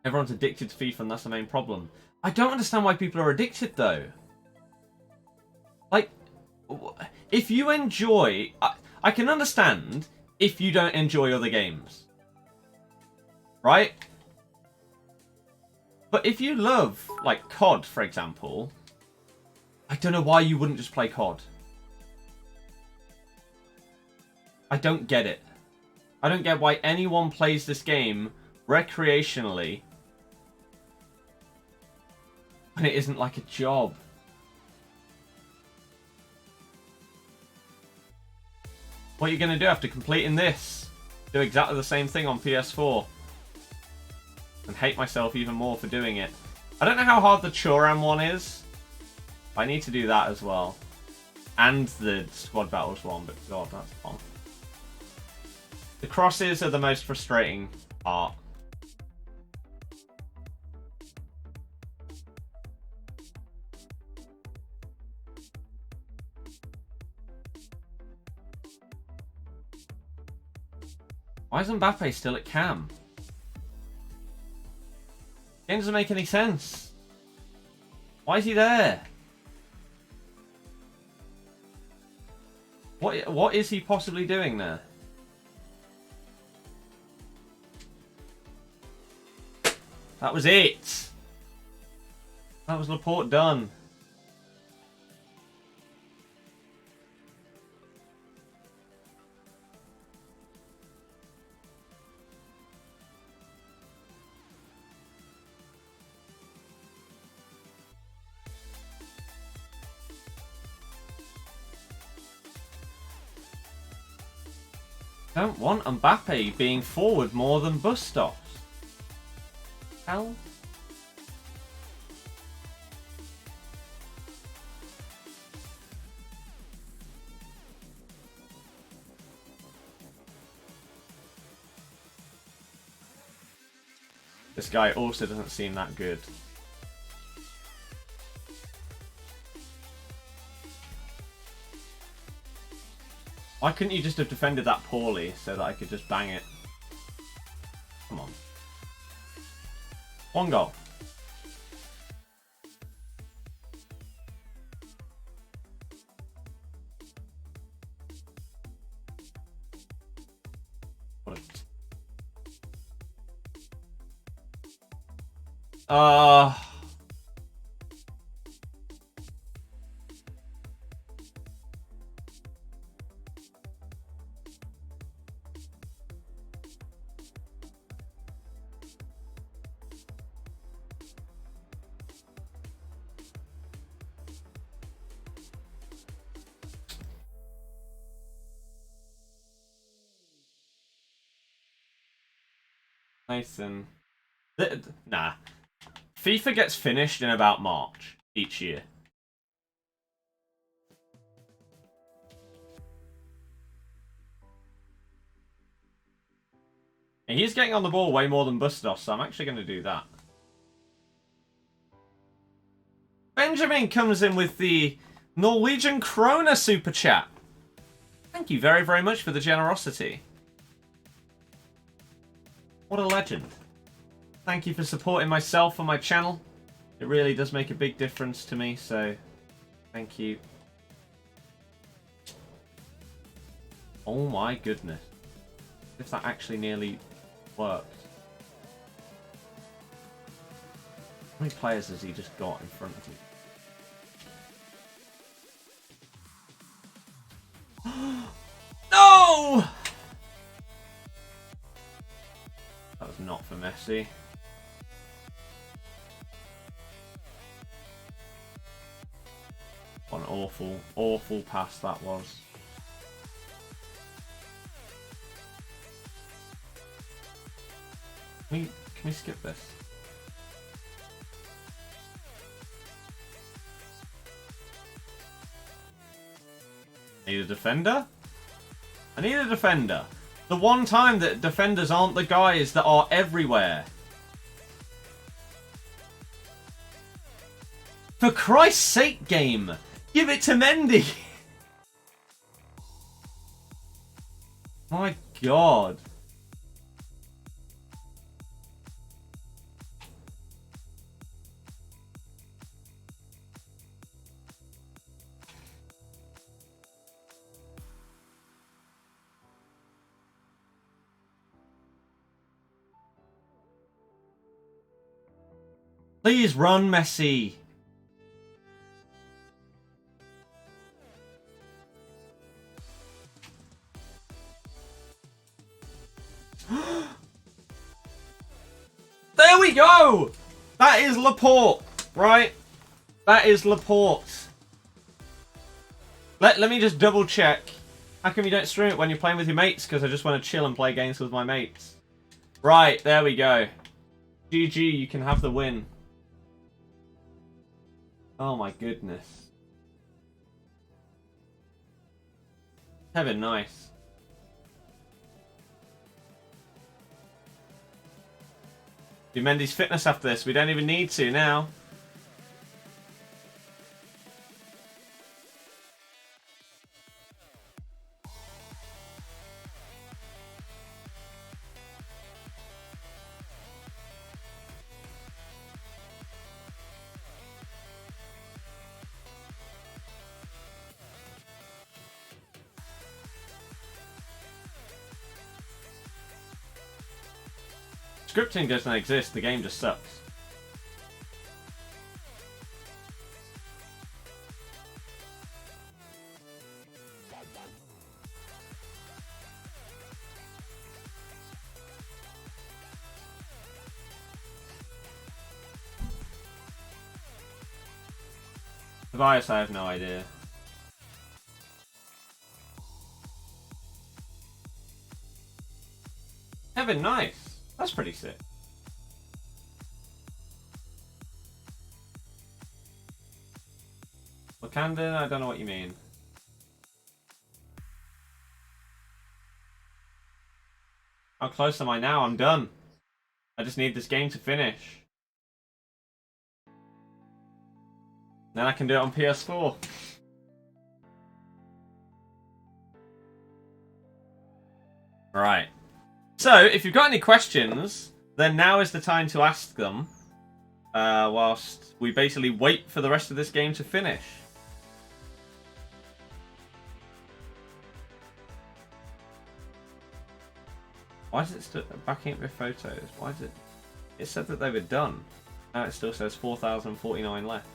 Everyone's addicted to FIFA, and that's the main problem. I don't understand why people are addicted, though. Like, if you enjoy... I can understand if you don't enjoy other games. Right? But if you love, like, COD, for example, I don't know why you wouldn't just play COD. I don't get it. I don't get why anyone plays this game recreationally when it isn't like a job. What are you going to do after completing this? Do exactly the same thing on PS4. And hate myself even more for doing it. I don't know how hard the Choram one is. I need to do that as well. And the Squad Battles one, but god, that's fun. The crosses are the most frustrating part. Why is Mbappe still at cam? Game doesn't make any sense. Why is he there? What is he possibly doing there? That was it. That was Laporte done. Don't want Mbappe being forward more than bus stops. Hell. This guy also doesn't seem that good. Why couldn't you just have defended that poorly so that I could just bang it? Come on. 1 goal. Nice and... Nah. FIFA gets finished in about March each year. And he's getting on the ball way more than Bustos, so I'm actually going to do that. Benjamin comes in with the Norwegian Krona Super Chat. Thank you very, very much for the generosity. What a legend. Thank you for supporting myself and my channel. It really does make a big difference to me, so thank you. Oh my goodness. If that actually nearly worked. How many players has he just got in front of you? No! That was not for Messi. What an awful, awful pass that was. Can we skip this? Need a defender? I need a defender. The one time that defenders aren't the guys that are everywhere. For Christ's sake, game! Give it to Mendy! My God. Please run, Messi. There we go! That is LAPORTE, right? That is LAPORTE. Let me just double check. How come you don't stream it when you're playing with your mates? Because I just want to chill and play games with my mates. Right, there we go. GG, you can have the win. Oh my goodness. Kevin, nice. Do Mendy's fitness after this. We don't even need to now. Scripting doesn't exist, the game just sucks. Tobias, I have no idea. Kevin, nice. That's pretty sick. Wakanda, I don't know what you mean. How close am I now? I'm done. I just need this game to finish. Then I can do it on PS4. Right. So, if you've got any questions, then now is the time to ask them. Whilst we basically wait for the rest of this game to finish. Why is it still backing up with photos? Why is it? It said that they were done. Now it still says 4,049 left.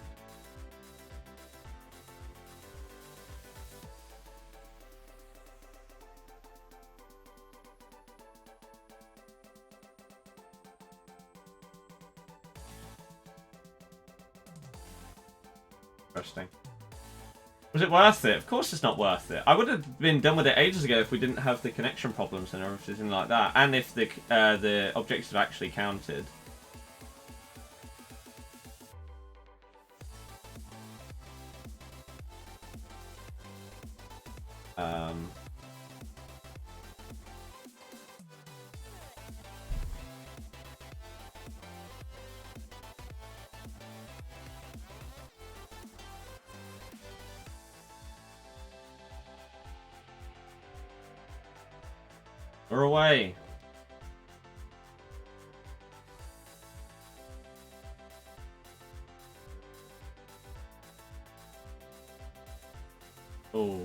Interesting. Was it worth it? Of course it's not worth it. I would have been done with it ages ago if we didn't have the connection problems and everything like that. And if the objectives actually counted. We're away. Oh.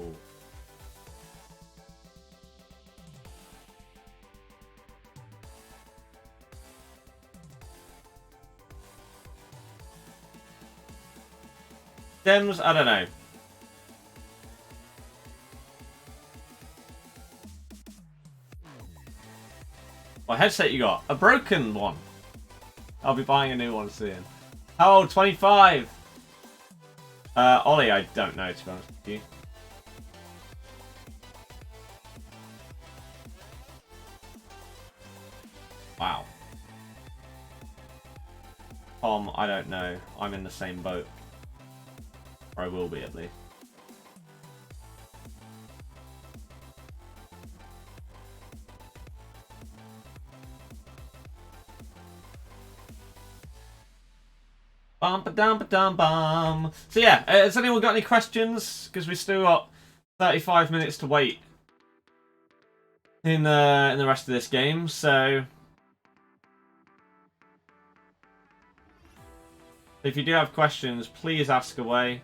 Stems, I don't know. What headset you got? A broken one. I'll be buying a new one soon. How old? 25. Ollie, I don't know, to be honest with you. Wow. Tom, I don't know. I'm in the same boat. Or I will be, at least. Bum-ba-dum-ba-dum-bum. So yeah, has anyone got any questions? Because we still got 35 minutes to wait in the rest of this game. So if you do have questions, please ask away.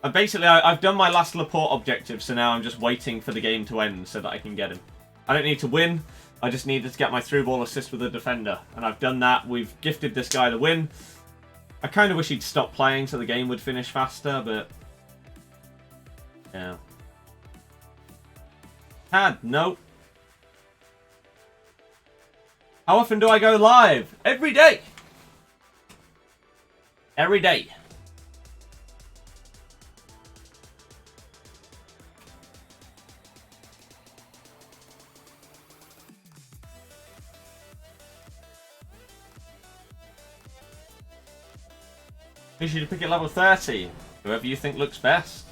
And basically, I've done my last Laporte objective, so now I'm just waiting for the game to end so that I can get him. I don't need to win. I just needed to get my through ball assist with the defender. And I've done that. We've gifted this guy the win. I kind of wish he'd stop playing so the game would finish faster, but... yeah. No. How often do I go live? Every day. Every day. Who should you pick at level 30? Whoever you think looks best.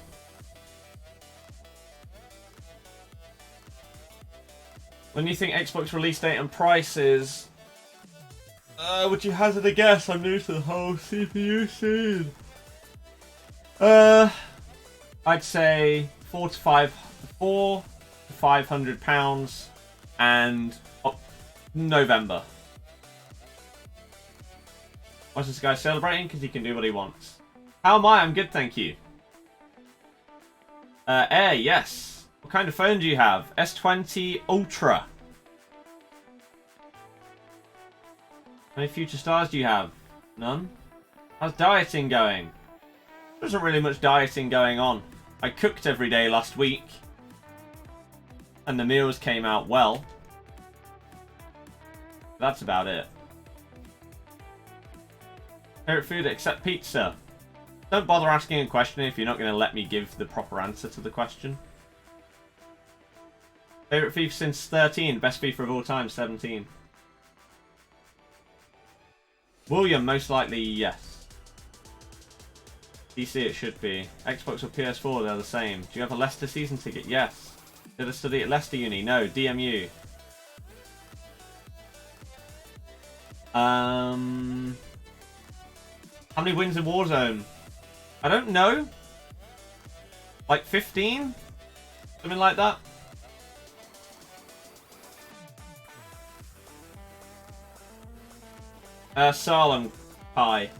When you think Xbox release date and price is... would you hazard a guess? I'm new to the whole CPU scene. I'd say £400 to £500 and November. Why's this guy celebrating? Because he can do what he wants. How am I? I'm good, thank you. Air, yes. What kind of phone do you have? S20 Ultra. How many future stars do you have? None? How's dieting going? There isn't really much dieting going on. I cooked every day last week. And the meals came out well. That's about it. Favorite food except pizza? Don't bother asking a question if you're not going to let me give the proper answer to the question. Favorite FIFA since 13. Best FIFA of all time, 17. William, most likely, yes. PC, it should be. Xbox or PS4, they're the same. Do you have a Leicester season ticket? Yes. Did I study at Leicester Uni? No. DMU. How many wins in Warzone? I don't know. Like 15? Something like that. Salem Pie.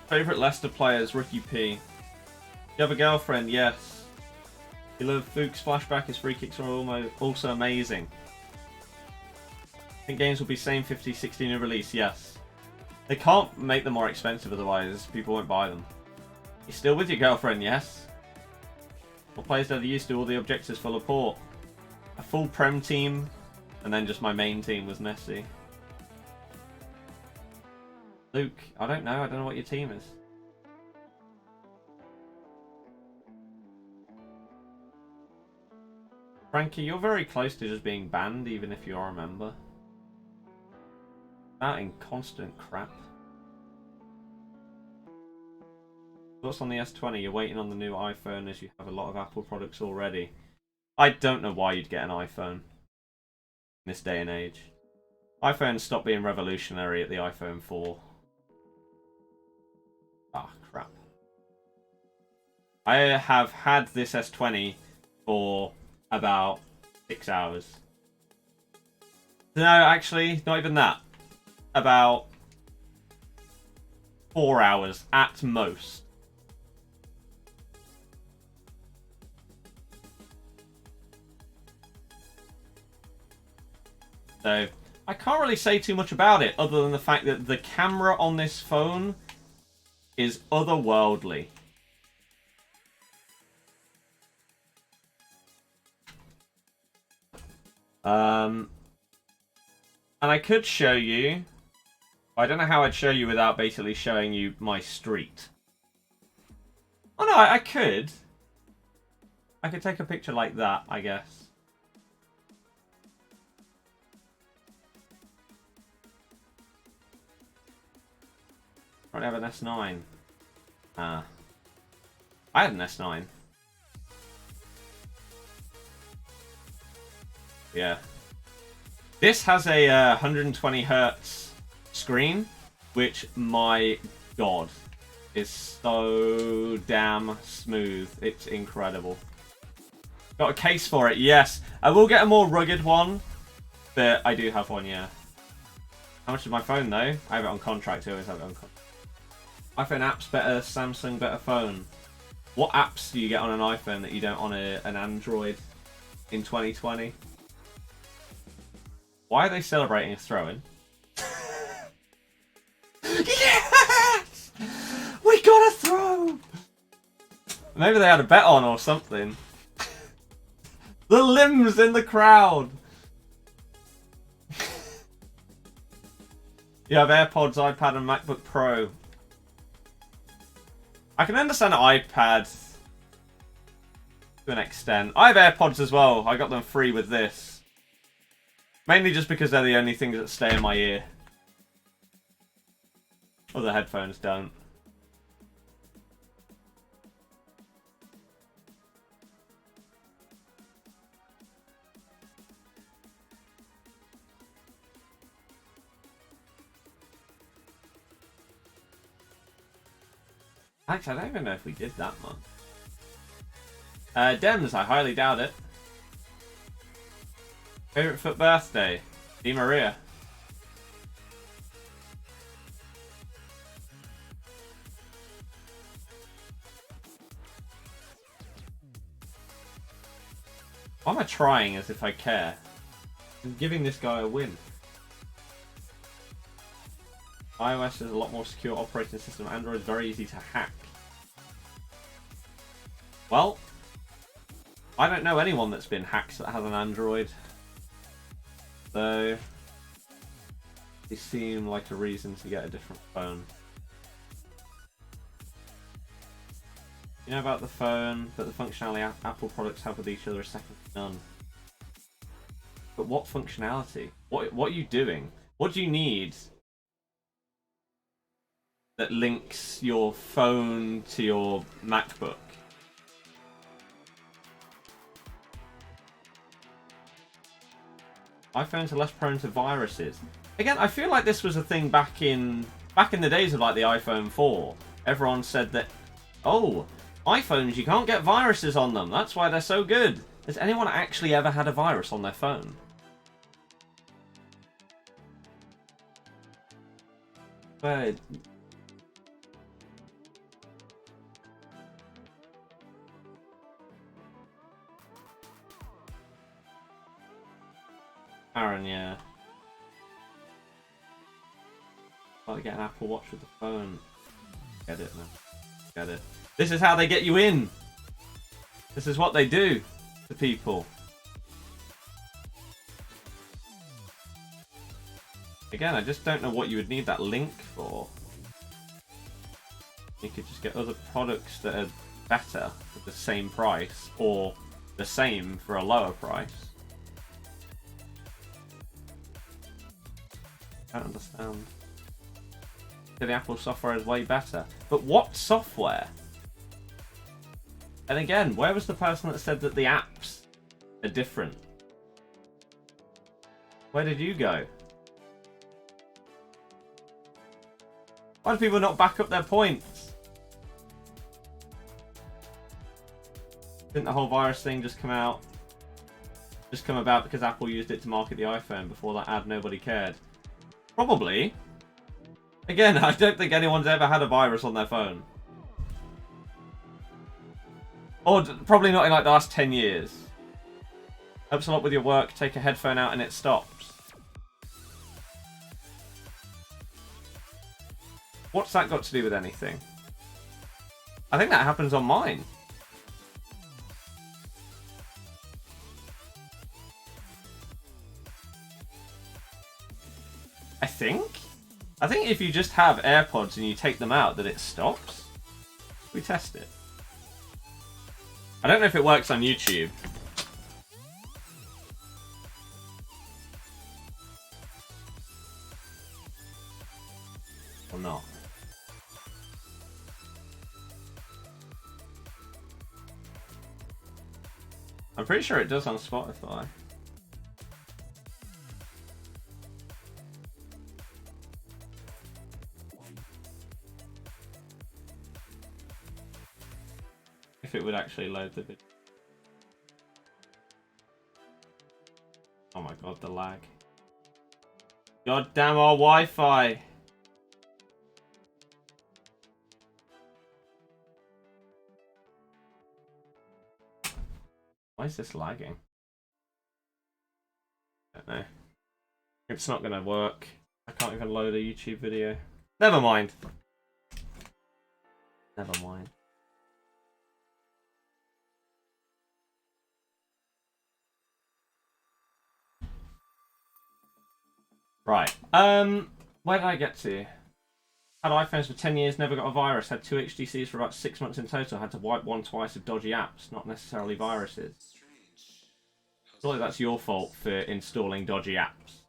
Favorite Leicester players, Ricky P. You have a girlfriend? Yes. You love Fuchs flashback. His free kicks are also amazing. I think games will be same 50, 60 new release. Yes. They can't make them more expensive, otherwise people won't buy them. You're still with your girlfriend? Yes. What players did I use to do all the objectives for LAPORTE? A full Prem team, and then just my main team was Messi. Luke, I don't know what your team is. Frankie, you're very close to just being banned, even if you're a member. That inconstant crap. Thoughts on the S20? You're waiting on the new iPhone as you have a lot of Apple products already. I don't know why you'd get an iPhone in this day and age. iPhone stopped being revolutionary at the iPhone 4. Ah, crap. I have had this S20 for about 6 hours. No, actually, not even that. About 4 hours at most. So, I can't really say too much about it, other than the fact that the camera on this phone is otherworldly. And I could show you. I don't know how I'd show you without basically showing you my street. Oh no, I could. I could take a picture like that, I guess. I have an S9. Ah. I had an S9. Yeah. This has a 120 Hertz screen, which, my god, is so damn smooth. It's incredible. Got a case for it, yes. I will get a more rugged one, but I do have one, yeah. How much is my phone, though? I have it on contract. I always have it on contract. iPhone apps better, Samsung better phone. What apps do you get on an iPhone that you don't on an Android in 2020? Why are they celebrating a throw-in? Yes! We got a throw! Maybe they had a bet on or something. The limbs in the crowd! You have AirPods, iPad and MacBook Pro. I can understand an iPad to an extent. I have AirPods as well. I got them free with this. Mainly just because they're the only things that stay in my ear. Other headphones don't. Actually, I don't even know if we did that much. Dems, I highly doubt it. Favorite FUT birthday? Di Maria. Why am I trying as if I care? I'm giving this guy a win. iOS is a lot more secure operating system. Android is very easy to hack. Well, I don't know anyone that's been hacked that has an Android. So, they seem like a reason to get a different phone. You know about the phone, but the functionality Apple products have with each other is second to none. But what functionality? What are you doing? What do you need that links your phone to your MacBook? iPhones are less prone to viruses. Again, I feel like this was a thing back in the days of like the iPhone 4. Everyone said that, oh, iPhones, you can't get viruses on them. That's why they're so good. Has anyone actually ever had a virus on their phone? But Aaron, yeah. Got to get an Apple Watch with the phone. Get it, man. Get it. This is how they get you in. This is what they do to people. Again, I just don't know what you would need that link for. You could just get other products that are better at the same price, or the same for a lower price. I don't understand. The Apple software is way better. But what software? And again, where was the person that said that the apps are different? Where did you go? Why do people not back up their points? Didn't the whole virus thing just come out? Just come about because Apple used it to market the iPhone. Before that ad, nobody cared. Probably. Again, I don't think anyone's ever had a virus on their phone. Or probably not in like the last 10 years. Helps a lot with your work. Take a headphone out and it stops. What's that got to do with anything? I think that happens on mine. I think if you just have AirPods and you take them out, that it stops. We test it. I don't know if it works on YouTube. Or not. I'm pretty sure it does on Spotify. If it would actually load the video. Oh my god, the lag. God damn our Wi-Fi. Why is this lagging? I don't know. It's not gonna work. I can't even load a YouTube video. Never mind. Never mind. Right. Where did I get to? Had iPhones for 10 years, never got a virus. Had 2 HTCs for about 6 months in total. Had to wipe one twice with dodgy apps, not necessarily viruses. Surely that's your fault for installing dodgy apps.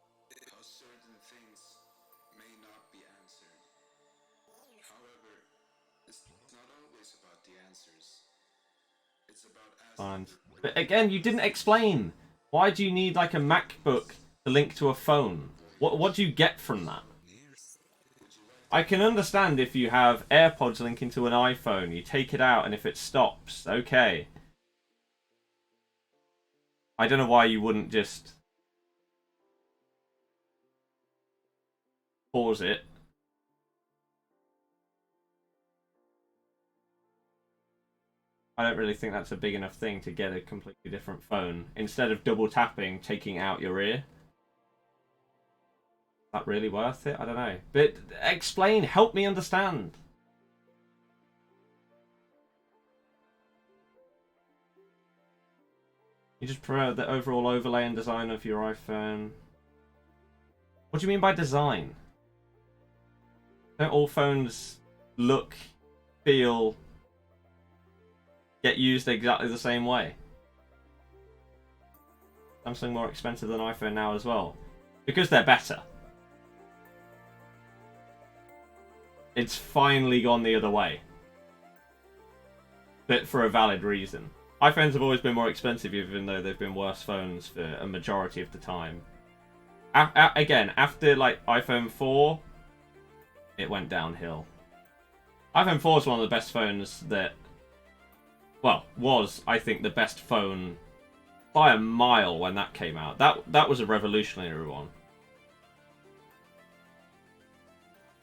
Fine. But again, you didn't explain. Why do you need like a MacBook to link to a phone? What do you get from that? I can understand if you have AirPods linking to an iPhone, you take it out and if it stops, okay. I don't know why you wouldn't just pause it. I don't really think that's a big enough thing to get a completely different phone. Instead of double tapping, taking out your ear. That really worth it? I don't know. But explain, help me understand. You just prefer the overall overlay and design of your iPhone. What do you mean by design? Don't all phones look, feel, get used exactly the same way? Samsung more expensive than iPhone now as well. Because they're better. It's finally gone the other way. But for a valid reason. iPhones have always been more expensive, even though they've been worse phones for a majority of the time. Again, after like iPhone 4, it went downhill. iPhone 4 is one of the best phones that well, was, I think, the best phone by a mile when that came out. That was a revolutionary one.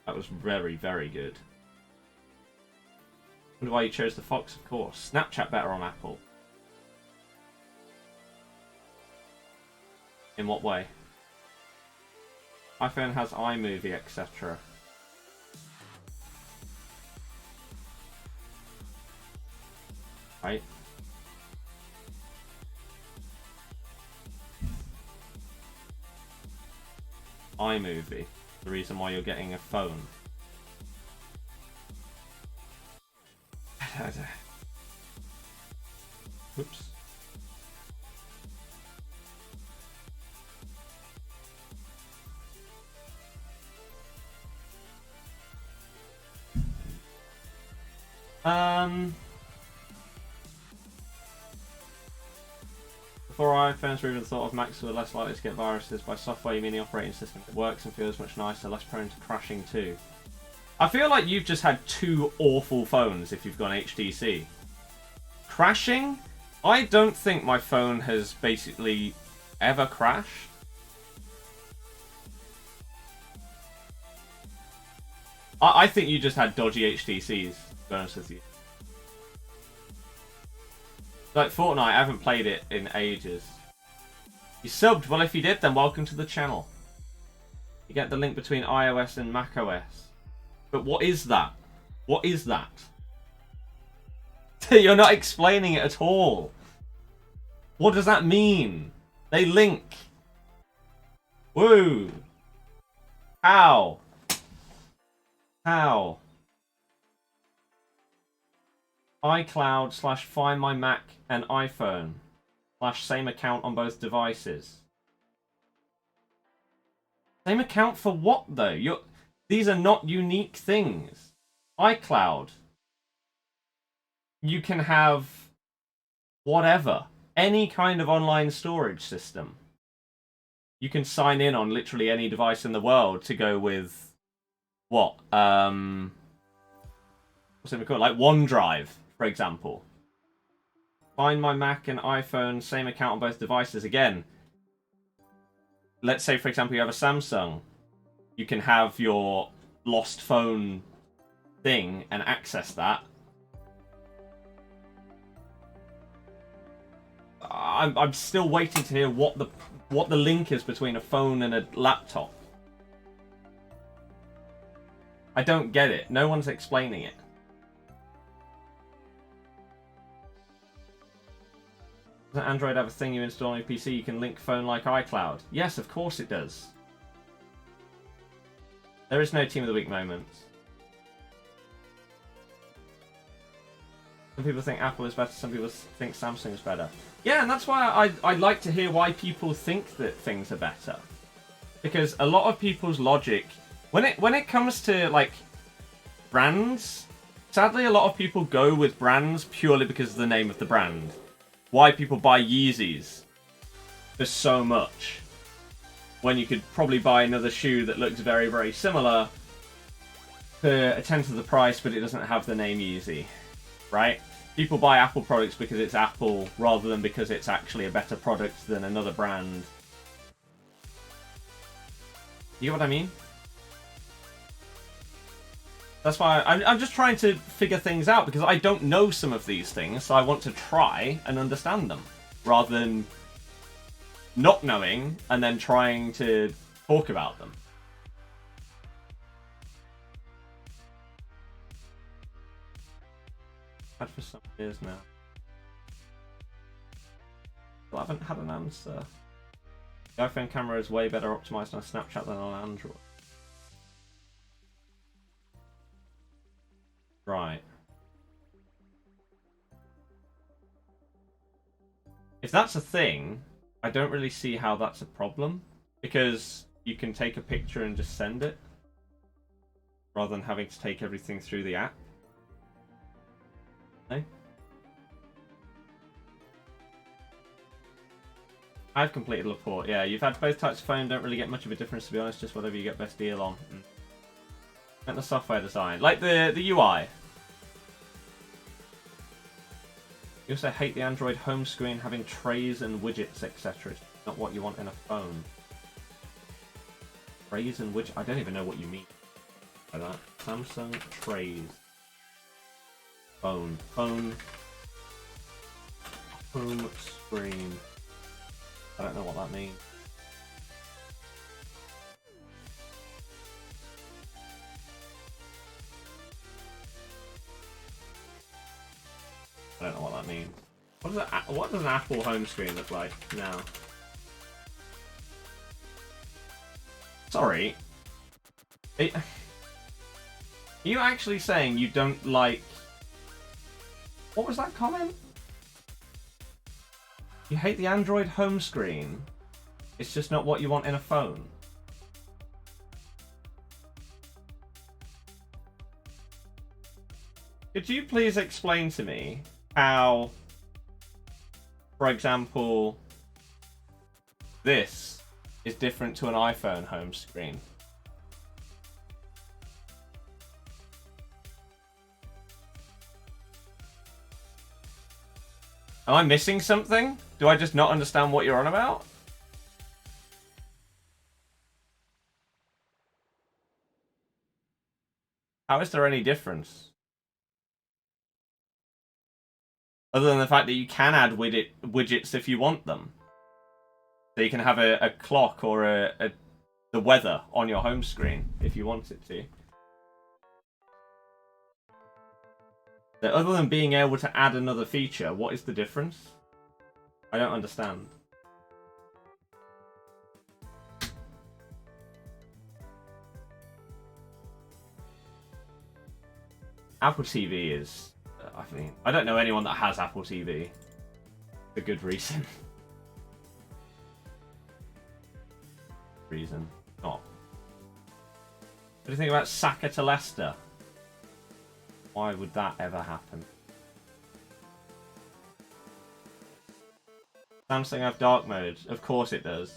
That was very, very good. I wonder why you chose the Fox, of course. Snapchat better on Apple. In what way? iPhone has iMovie, etc. Right? iMovie. The reason why you're getting a phone. Oops. Before iPhones were even thought of, Macs were less likely to get viruses. By software, you mean the operating system. It works and feels much nicer, less prone to crashing too. I feel like you've just had two awful phones if you've gone HTC. Crashing? I don't think my phone has basically ever crashed. I think you just had dodgy HTCs, to be honest with you. Like Fortnite, I haven't played it in ages. You subbed? Well, if you did, then welcome to the channel. You get the link between iOS and macOS. But what is that? What is that? You're not explaining it at all. What does that mean? They link. Woo. How? How? iCloud / Find My Mac and iPhone / same account on both devices. Same account for what though? These are not unique things. iCloud. You can have whatever. Any kind of online storage system. You can sign in on literally any device in the world to go with what? What's it called? Like OneDrive, for example. Find My Mac and iPhone, same account on both devices. Again, let's say, for example, you have a Samsung. You can have your lost phone thing and access that. I'm still waiting to hear what the link is between a phone and a laptop. I don't get it. No one's explaining it. Does Android have a thing you install on your PC you can link phone like iCloud? Yes, of course it does. There is no Team of the Week moment. Some people think Apple is better, some people think Samsung is better. Yeah, and that's why I like to hear why people think that things are better. Because a lot of people's logic, when it comes to like brands, sadly a lot of people go with brands purely because of the name of the brand. Why people buy Yeezys for so much when you could probably buy another shoe that looks very, very similar for a tenth of the price, but it doesn't have the name Yeezy, right? People buy Apple products because it's Apple rather than because it's actually a better product than another brand. You know what I mean? That's why I'm just trying to figure things out, because I don't know some of these things, so I want to try and understand them, rather than not knowing and then trying to talk about them. Had for some years now. I haven't had an answer. The iPhone camera is way better optimized on Snapchat than on Android. Right. If that's a thing, I don't really see how that's a problem, because you can take a picture and just send it rather than having to take everything through the app. No? I've completed LAPORTE. Yeah, you've had both types of phone, don't really get much of a difference, to be honest, just whatever you get best deal on. And the software design. Like the UI. You also hate the Android home screen having trays and widgets, etc. It's not what you want in a phone. Trays and widgets? I don't even know what you mean by that. Samsung trays. Phone. Phone. Home screen. I don't know what that means. I don't know what that means. What does an Apple home screen look like now? Sorry. Are you actually saying you don't like... What was that comment? You hate the Android home screen. It's just not what you want in a phone. Could you please explain to me how, for example, this is different to an iPhone home screen? Am I missing something? Do I just not understand what you're on about? How is there any difference? Other than the fact that you can add widgets if you want them. So you can have a clock or the weather on your home screen if you want it to. So other than being able to add another feature, what is the difference? I don't understand. Apple TV is... I mean, I don't know anyone that has Apple TV. For good reason. Not. What do you think about Saka to Leicester? Why would that ever happen? Samsung have dark mode. Of course it does.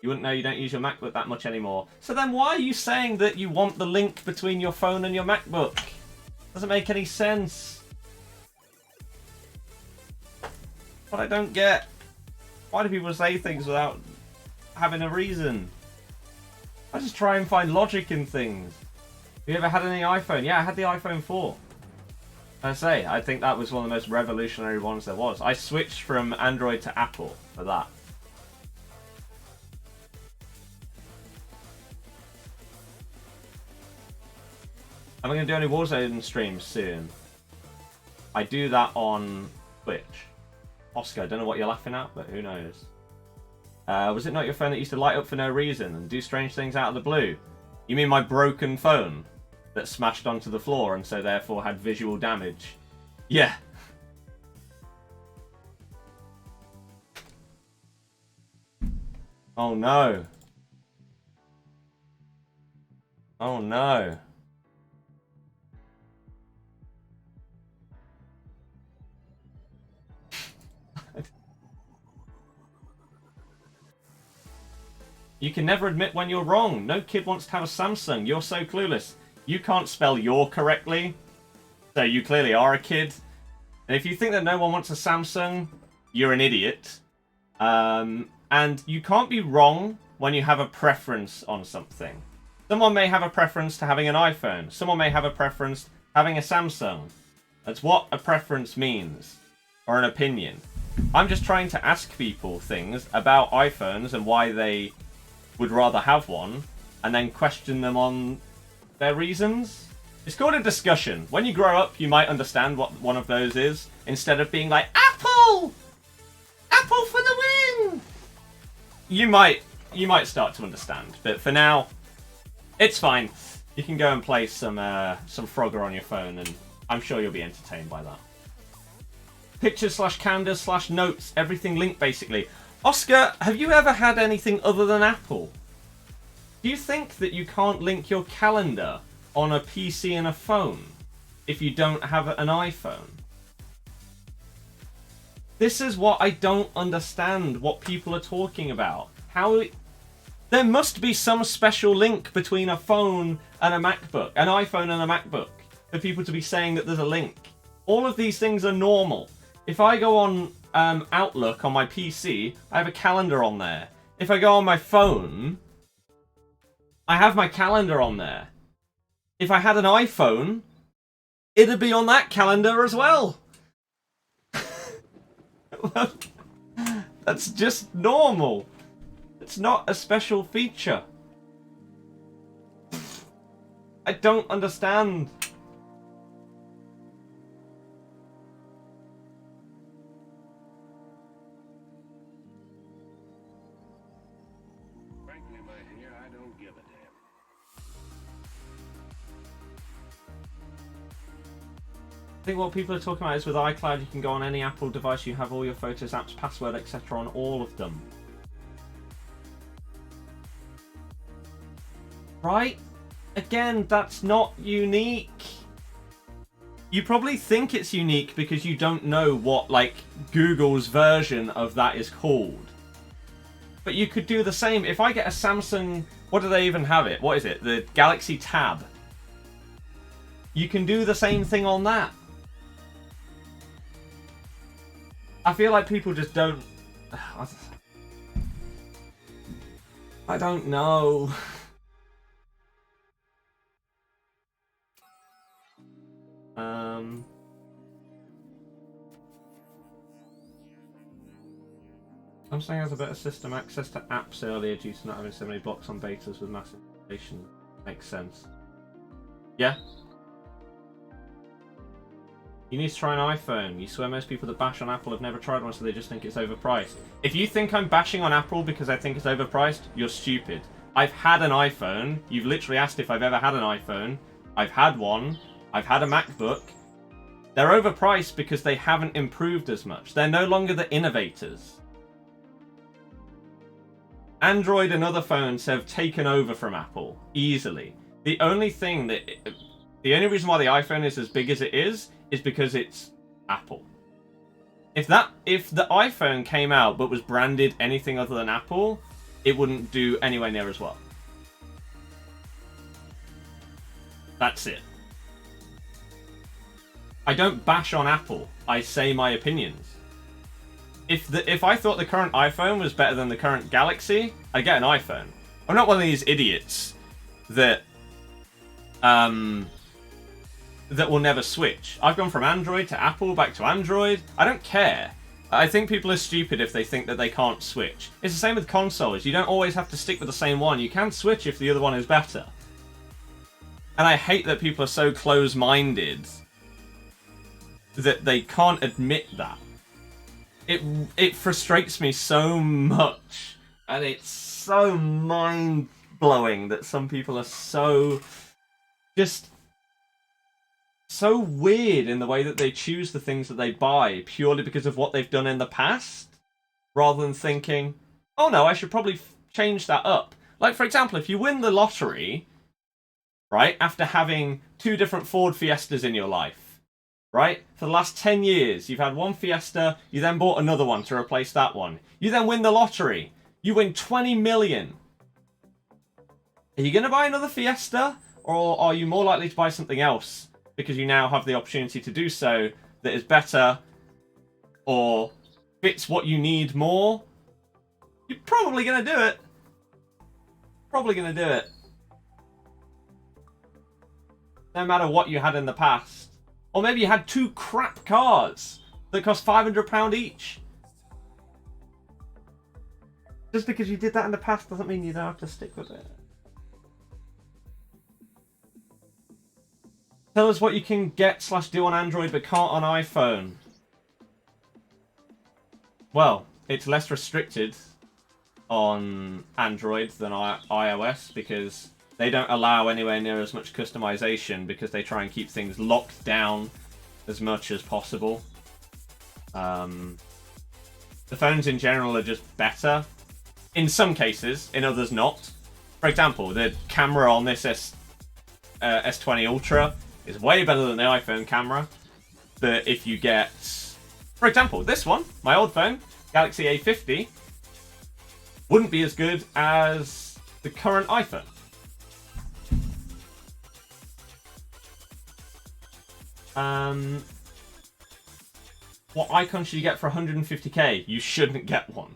You wouldn't know you don't use your MacBook that much anymore. So then why are you saying that you want the link between your phone and your MacBook? Doesn't make any sense. What I don't get. Why do people say things without having a reason? I just try and find logic in things. Have you ever had any iPhone? Yeah, I had the iPhone 4. I say, I think that was one of the most revolutionary ones there was. I switched from Android to Apple for that. Am I going to do any Warzone streams soon? I do that on Twitch. Oscar, I don't know what you're laughing at, but who knows. Was it not your phone that used to light up for no reason and do strange things out of the blue? You mean my broken phone that smashed onto the floor and so therefore had visual damage? Yeah. Oh no. Oh no. You can never admit when you're wrong. No kid wants to have a Samsung. You're so clueless. You can't spell your correctly. So you clearly are a kid. And if you think that no one wants a Samsung, you're an idiot. And you can't be wrong when you have a preference on something. Someone may have a preference to having an iPhone. Someone may have a preference having a Samsung. That's what a preference means. Or an opinion. I'm just trying to ask people things about iPhones and why they would rather have one, and then question them on their reasons. It's called a discussion. When you grow up, you might understand what one of those is, instead of being like, Apple! Apple for the win! You might start to understand, but for now, it's fine. You can go and play some Frogger on your phone, and I'm sure you'll be entertained by that. Pictures / calendars / notes, everything linked basically. Oscar, have you ever had anything other than Apple? Do you think that you can't link your calendar on a PC and a phone if you don't have an iPhone? This is what I don't understand what people are talking about. There must be some special link between a phone and a MacBook, an iPhone and a MacBook, for people to be saying that there's a link. All of these things are normal. If I go on Outlook on my PC, I have a calendar on there. If I go on my phone, I have my calendar on there. If I had an iPhone, it'd be on that calendar as well. That's just normal. It's not a special feature. I don't understand. Frankly, my dear, I don't give a damn. I think what people are talking about is with iCloud, you can go on any Apple device, you have all your photos, apps, password, etc. on all of them. Right? Again, that's not unique. You probably think it's unique because you don't know what, like, Google's version of that is called. But you could do the same. If I get a Samsung, what do they even have it? What is it? The Galaxy Tab. You can do the same thing on that. I feel like people just don't... I don't know. Samsung has a better system access to apps earlier due to not having so many blocks on betas with massive information. Makes sense. Yeah. You need to try an iPhone. You swear most people that bash on Apple have never tried one, so they just think it's overpriced. If you think I'm bashing on Apple because I think it's overpriced, you're stupid. I've had an iPhone. You've literally asked if I've ever had an iPhone. I've had one. I've had a MacBook. They're overpriced because they haven't improved as much. They're no longer the innovators. Android and other phones have taken over from Apple easily. The only reason why the iPhone is as big as it is because it's Apple. If the iPhone came out but was branded anything other than Apple, it wouldn't do anywhere near as well. That's it. I don't bash on Apple. I say my opinions. If I thought the current iPhone was better than the current Galaxy, I'd get an iPhone. I'm not one of these idiots that will never switch. I've gone from Android to Apple, back to Android. I don't care. I think people are stupid if they think that they can't switch. It's the same with consoles. You don't always have to stick with the same one. You can switch if the other one is better. And I hate that people are so close-minded that they can't admit that. It frustrates me so much, and it's so mind-blowing that some people are so weird in the way that they choose the things that they buy purely because of what they've done in the past, rather than thinking, oh no, I should probably change that up. Like, for example, if you win the lottery, right, after having 2 different Ford Fiestas in your life, right? For the last 10 years, you've had one Fiesta, you then bought another one to replace that one. You then win the lottery. You win 20 million. Are you going to buy another Fiesta? Or are you more likely to buy something else because you now have the opportunity to do so that is better or fits what you need more? You're probably going to do it. Probably going to do it. No matter what you had in the past. Or maybe you had 2 crap cars that cost £500 each. Just because you did that in the past doesn't mean you don't have to stick with it. Tell us what you can get/do on Android but can't on iPhone. Well, it's less restricted on Android than iOS because they don't allow anywhere near as much customization because they try and keep things locked down as much as possible. The phones in general are just better. In some cases, in others not. For example, the camera on this S20 Ultra is way better than the iPhone camera. But if you get, for example, this one, my old phone, Galaxy A50, wouldn't be as good as the current iPhone. what icon should you get for 150k? You shouldn't get one.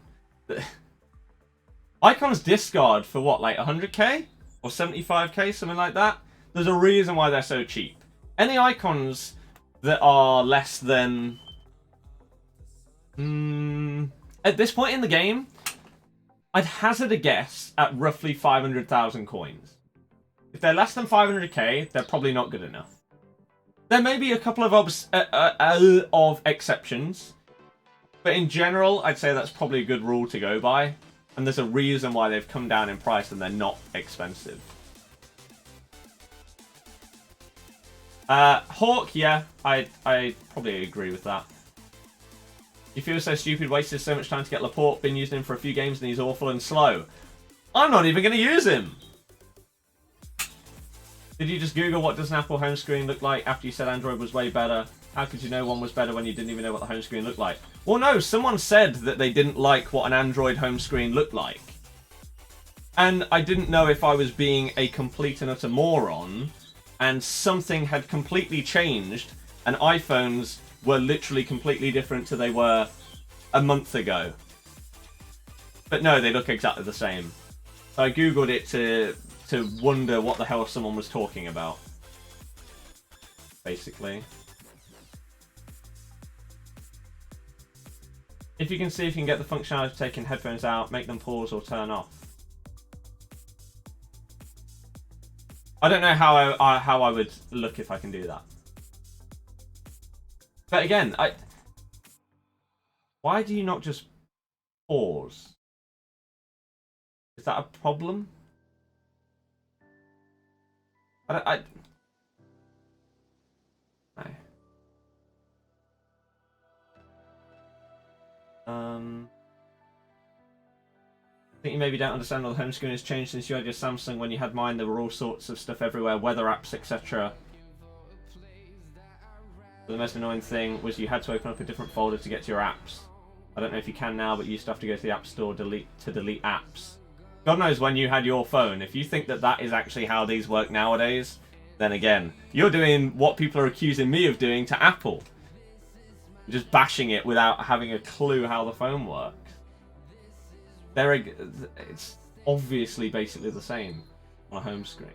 Icons discard for what, like 100k? Or 75k, something like that? There's a reason why they're so cheap. Any icons that are less than... at this point in the game, I'd hazard a guess at roughly 500,000 coins. If they're less than 500k, they're probably not good enough. There may be a couple of exceptions, but in general, I'd say that's probably a good rule to go by. And there's a reason why they've come down in price and they're not expensive. Hawk, yeah, I probably agree with that. You feel so stupid, wasted so much time to get Laporte, been using him for a few games and he's awful and slow. I'm not even going to use him! Did you just Google what does an Apple home screen look like after you said Android was way better? How could you know one was better when you didn't even know what the home screen looked like? Well, no, someone said that they didn't like what an Android home screen looked like. And I didn't know if I was being a complete and utter moron, and something had completely changed, and iPhones were literally completely different to they were a month ago. But no, they look exactly the same. So I googled it to wonder what the hell someone was talking about. Basically. If you can see if you can get the functionality of taking headphones out, make them pause or turn off. I don't know how I would look if I can do that. But again, why do you not just pause? Is that a problem? No. I think you maybe don't understand how the home screen has changed since you had your Samsung. When you had mine, there were all sorts of stuff everywhere, weather apps, etc. The most annoying thing was you had to open up a different folder to get to your apps. I don't know if you can now, but you used to have to go to the App Store to delete apps. God knows when you had your phone. If you think that that is actually how these work nowadays, then again, you're doing what people are accusing me of doing to Apple. Just bashing it without having a clue how the phone works. It's obviously basically the same on a home screen.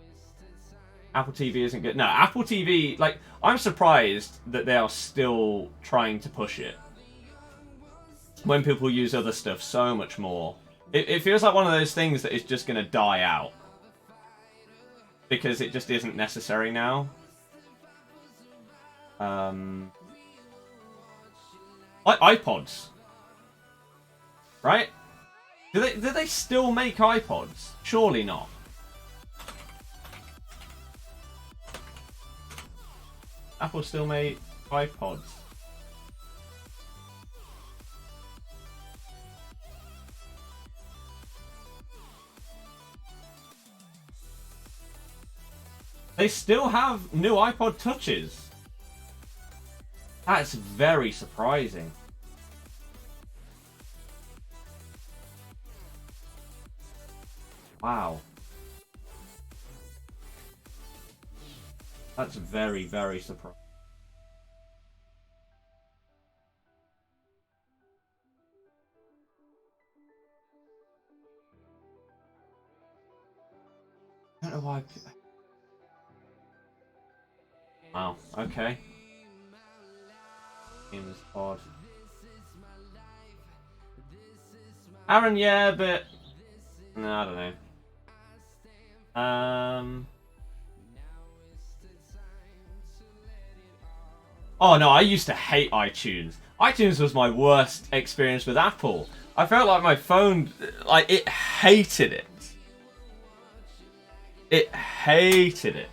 Apple TV isn't good. No, Apple TV, like, I'm surprised that they are still trying to push it. When people use other stuff so much more. It feels like one of those things that is just going to die out. Because it just isn't necessary now. Like iPods. Right? Do they still make iPods? Surely not. Apple still made iPods. They still have new iPod Touches. That's very surprising. Wow. That's very, very surprising. I don't know why. Wow, okay. Seems odd. Aaron, yeah, but... No, I don't know. Oh no, I used to hate iTunes. iTunes was my worst experience with Apple. I felt like my phone, like, it hated it. It hated it.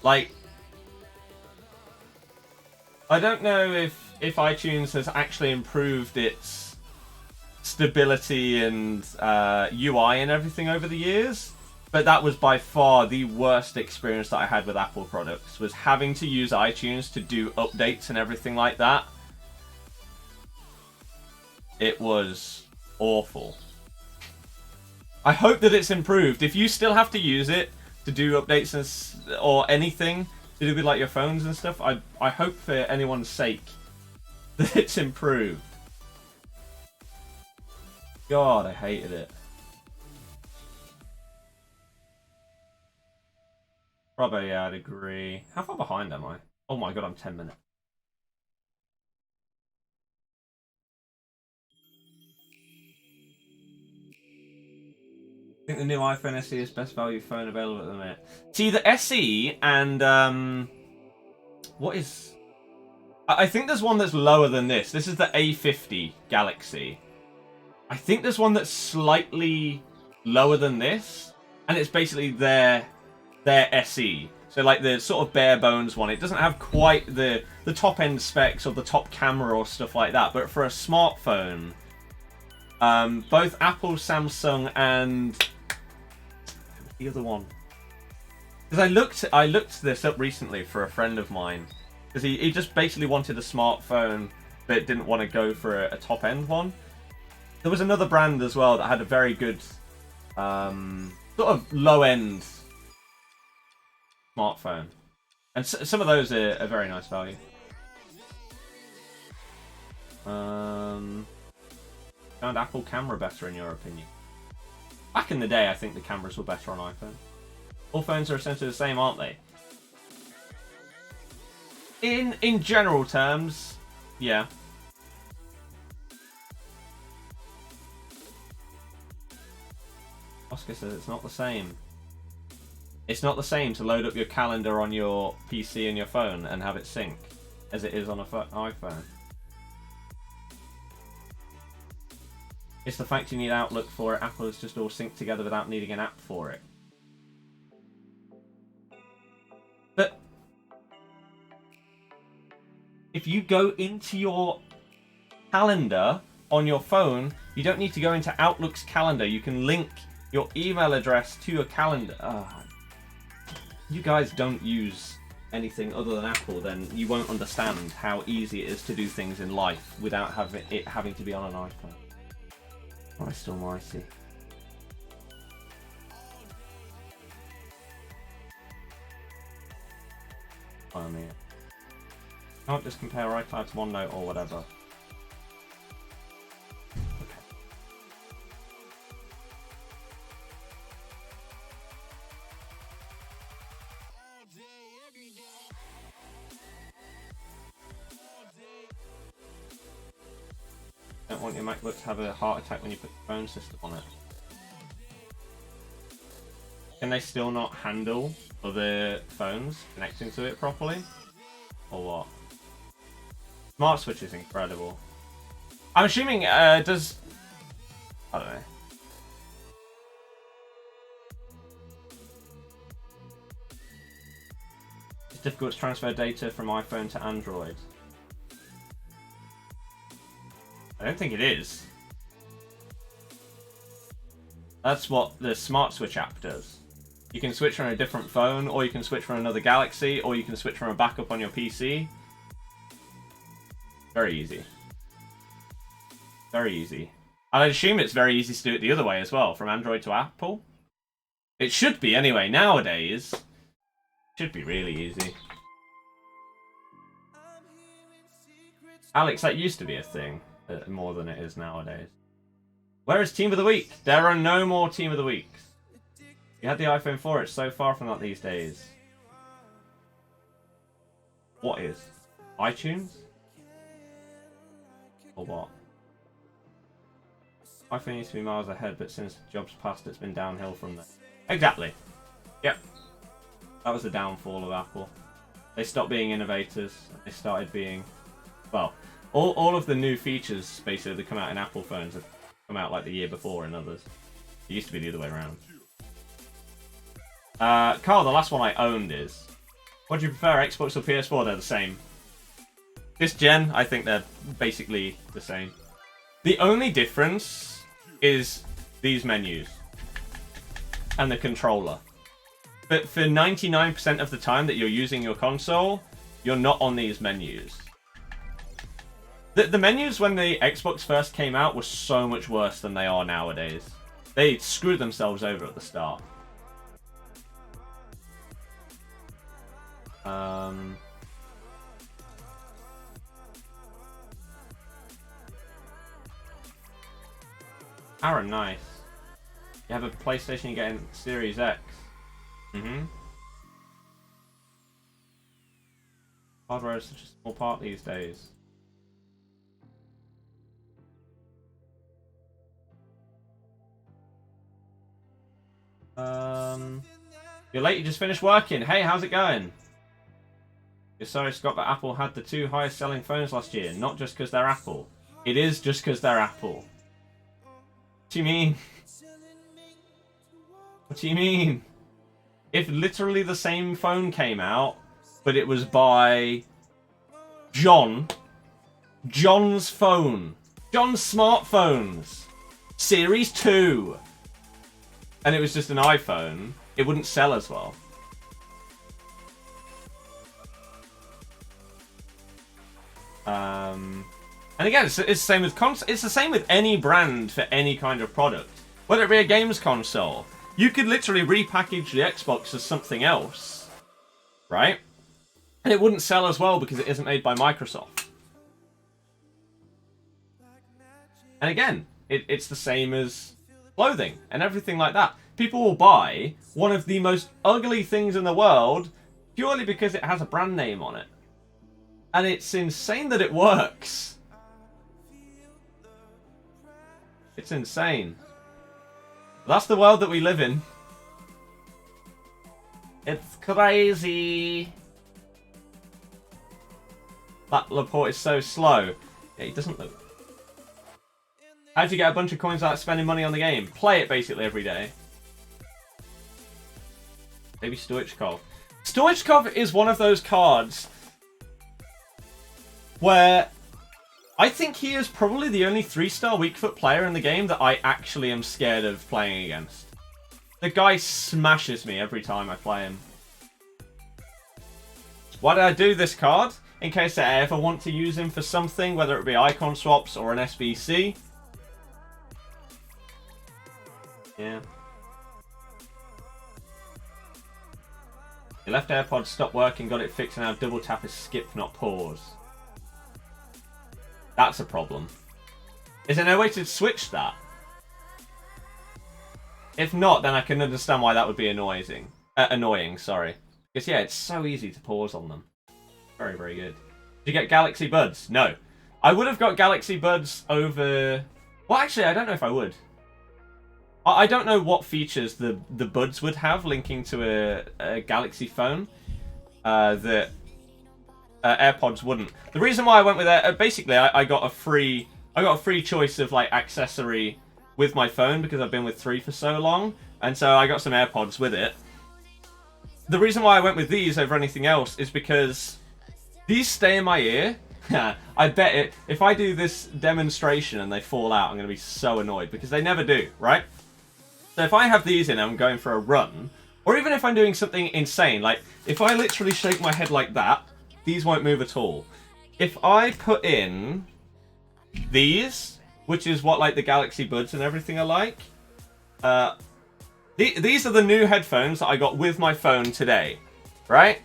Like, I don't know if iTunes has actually improved its stability and UI and everything over the years, but that was by far the worst experience that I had with Apple products, was having to use iTunes to do updates and everything like that. It was awful. I hope that it's improved. If you still have to use it, to do updates or anything to do with like your phones and stuff, I hope for anyone's sake that it's improved. God, I hated it. Probably, yeah, I'd agree. How far behind am I? Oh my god, I'm 10 minutes. I think the new iPhone SE is best value phone available at the minute. See, the SE and what is? I think there's one that's lower than this. This is the A50 Galaxy. I think there's one that's slightly lower than this, and it's basically their SE. So like the sort of bare bones one. It doesn't have quite the top end specs or the top camera or stuff like that. But for a smartphone, both Apple, Samsung, and the other one. Because I looked this up recently for a friend of mine. Because he just basically wanted a smartphone but didn't want to go for a top end one. There was another brand as well that had a very good sort of low end smartphone. And some of those are very nice value. Found Apple camera better in your opinion? Back in the day, I think the cameras were better on iPhone. All phones are essentially the same, aren't they? In general terms, yeah. Oscar says it's not the same. It's not the same to load up your calendar on your PC and your phone and have it sync as it is on an iPhone. It's the fact you need Outlook for it. Apple is just all synced together without needing an app for it. But if you go into your calendar on your phone, you don't need to go into Outlook's calendar. You can link your email address to your calendar. You guys don't use anything other than Apple, then you won't understand how easy it is to do things in life without it having to be on an iPhone. Christ almighty. I mean, can't just compare iCloud to OneNote or whatever. Don't want your MacBook to have a heart attack when you put the phone system on it. Can they still not handle other phones connecting to it properly? Or what? Smart Switch is incredible. I'm assuming, does... I don't know. It's difficult to transfer data from iPhone to Android. I don't think it is. That's what the Smart Switch app does. You can switch from a different phone, or you can switch from another Galaxy, or you can switch from a backup on your PC. Very easy. Very easy. And I assume it's very easy to do it the other way as well, from Android to Apple. It should be anyway, nowadays. It should be really easy. Alex, that used to be a thing. More than it is nowadays. Where is Team of the Week? There are no more Team of the Weeks. You had the iPhone 4, it's so far from that these days. What is? iTunes? Or what? iPhone used to be miles ahead, but since Jobs passed, it's been downhill from there. Exactly. Yep. That was the downfall of Apple. They stopped being innovators. They started being... Well... All of the new features, basically, that come out in Apple phones have come out like the year before in others. It used to be the other way around. Carl, the last one I owned is... What do you prefer, Xbox or PS4? They're the same. This gen, I think they're basically the same. The only difference is these menus. And the controller. But for 99% of the time that you're using your console, you're not on these menus. The menus when the Xbox first came out were so much worse than they are nowadays. They screwed themselves over at the start. Aaron, nice. You have a PlayStation, you get in Series X. Hardware is such a small part these days. You're late, you just finished working. Hey, how's it going? You're sorry, Scott, but Apple had the 2 highest selling phones last year. Not just because they're Apple. It is just because they're Apple. What do you mean? What do you mean? If literally the same phone came out, but it was by John's phone. John's smartphones. Series 2. And it was just an iPhone, it wouldn't sell as well. And again, it's the same with it's the same with any brand for any kind of product. Whether it be a games console, you could literally repackage the Xbox as something else, right? And it wouldn't sell as well because it isn't made by Microsoft. And again, it's the same as clothing and everything like that. People will buy one of the most ugly things in the world purely because it has a brand name on it. And it's insane that it works. It's insane. That's the world that we live in. It's crazy. That LAPORTE is so slow. Yeah, he doesn't look... How do you get a bunch of coins without spending money on the game? Play it basically every day. Maybe Stoichkov. Stoichkov is one of those cards where I think he is probably the only 3-star weak foot player in the game that I actually am scared of playing against. The guy smashes me every time I play him. Why did I do this card? In case I ever want to use him for something, whether it be icon swaps or an SBC. Yeah. Your left AirPod stopped working, got it fixed, and now double tap is skip, not pause. That's a problem. Is there no way to switch that? If not, then I can understand why that would be annoying. Sorry. Because yeah, it's so easy to pause on them. Very, very good. Did you get Galaxy Buds? No. I would have got Galaxy Buds over... Well, actually, I don't know if I would. I don't know what features the Buds would have linking to a Galaxy phone that AirPods wouldn't. The reason why I went with basically I got a free choice of like accessory with my phone because I've been with 3 for so long, and so I got some AirPods with it. The reason why I went with these over anything else is because these stay in my ear. I bet it. If I do this demonstration and they fall out, I'm going to be so annoyed because they never do, right? So if I have these in, I'm going for a run, or even if I'm doing something insane, like if I literally shake my head like that, these won't move at all. If I put in these, which is what like the Galaxy Buds and everything are like, these are the new headphones that I got with my phone today, right?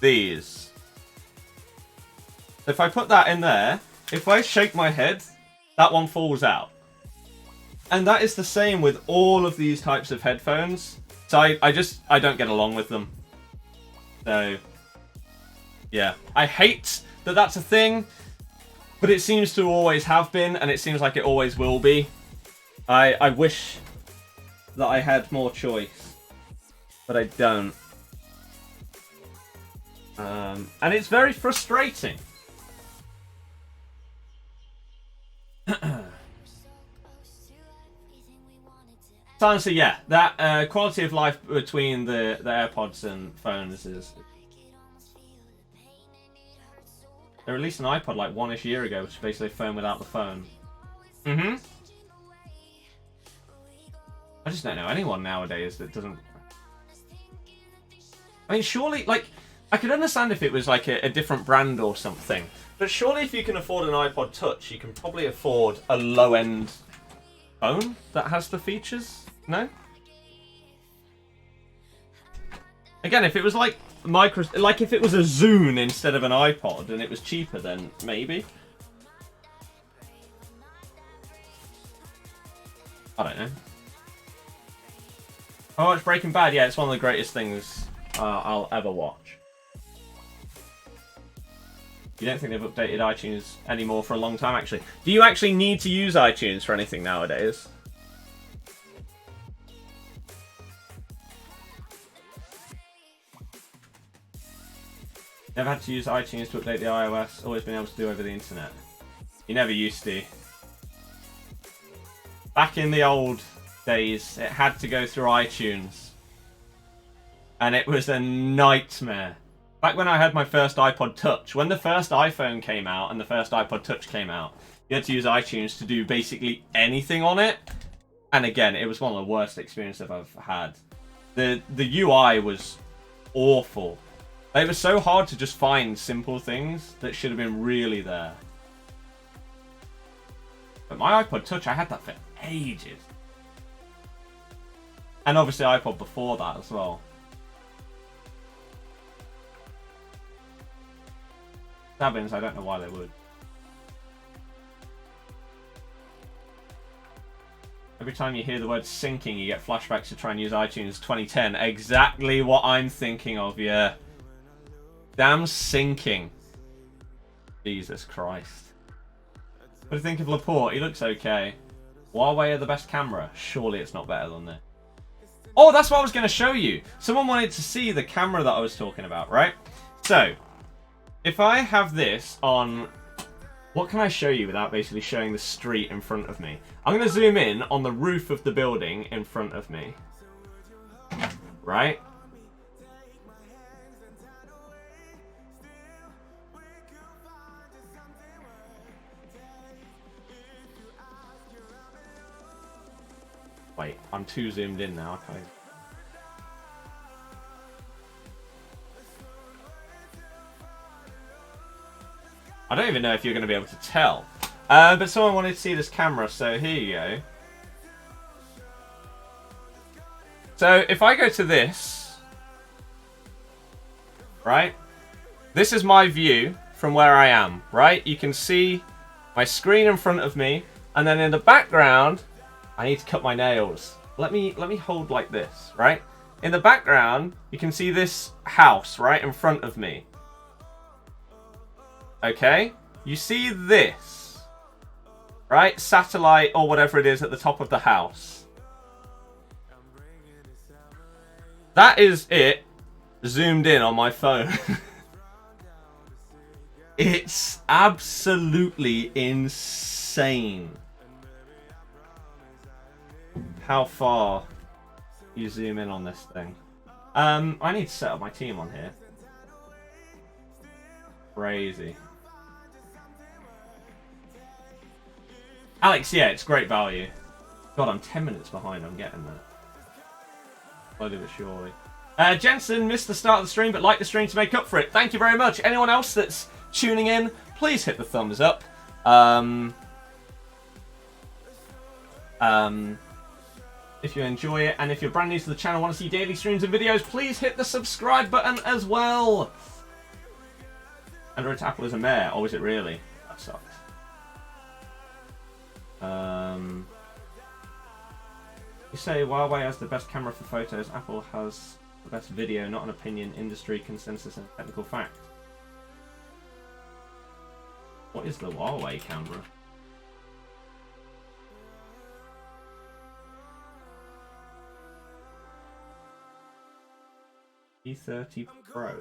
These. If I put that in there, if I shake my head, that one falls out. And that is the same with all of these types of headphones. So I don't get along with them. So, yeah. I hate that that's a thing, but it seems to always have been, and it seems like it always will be. I wish that I had more choice, but I don't. And it's very frustrating. So honestly, yeah, that quality of life between the AirPods and phones is... They released an iPod like 1-ish year ago, which is basically a phone without the phone. I just don't know anyone nowadays that doesn't... I mean, surely, like, I could understand if it was like a different brand or something, but surely if you can afford an iPod Touch, you can probably afford a low-end phone that has the features. No? Again, if it was like like if it was a Zune instead of an iPod and it was cheaper, then maybe. I don't know. I watched Breaking Bad. Yeah, it's one of the greatest things I'll ever watch. You don't think they've updated iTunes anymore for a long time, actually? Do you actually need to use iTunes for anything nowadays? Never had to use iTunes to update the iOS. Always been able to do over the internet. You never used to. Back in the old days, it had to go through iTunes. And it was a nightmare. Back when I had my first iPod Touch, when the first iPhone came out and the first iPod Touch came out, you had to use iTunes to do basically anything on it. And again, it was one of the worst experiences I've had. The UI was awful. It was so hard to just find simple things that should have been really there. But my iPod Touch, I had that for ages. And obviously iPod before that as well. Stabbins, I don't know why they would. Every time you hear the word syncing, you get flashbacks to try and use iTunes 2010. Exactly what I'm thinking of, yeah. Damn syncing. Jesus Christ. What do you think of LAPORTE? He looks okay. Huawei are the best camera. Surely it's not better than this. Oh, that's what I was going to show you. Someone wanted to see the camera that I was talking about, right? So, if I have this on... What can I show you without basically showing the street in front of me? I'm going to zoom in on the roof of the building in front of me. Right? Wait, I'm too zoomed in now. Okay. I don't even know if you're going to be able to tell. But someone wanted to see this camera, so here you go. So if I go to this, right? This is my view from where I am, right? You can see my screen in front of me, and then in the background, I need to cut my nails. Let me hold like this, right? In the background, you can see this house right in front of me. Okay? You see this, right? Satellite or whatever it is at the top of the house. That is it zoomed in on my phone. It's absolutely insane how far you zoom in on this thing. I need to set up my team on here. Crazy. Alex, yeah, it's great value. God, I'm 10 minutes behind. I'm getting there. Slowly but surely. Jensen missed the start of the stream, but liked the stream to make up for it. Thank you very much. Anyone else that's tuning in, please hit the thumbs up. If you enjoy it, and if you're brand new to the channel, want to see daily streams and videos, please hit the subscribe button as well. Android to Apple is a mare, or is it really? That sucks. You say Huawei has the best camera for photos, Apple has the best video, not an opinion, industry consensus and technical fact. What is the Huawei camera? P30 Pro.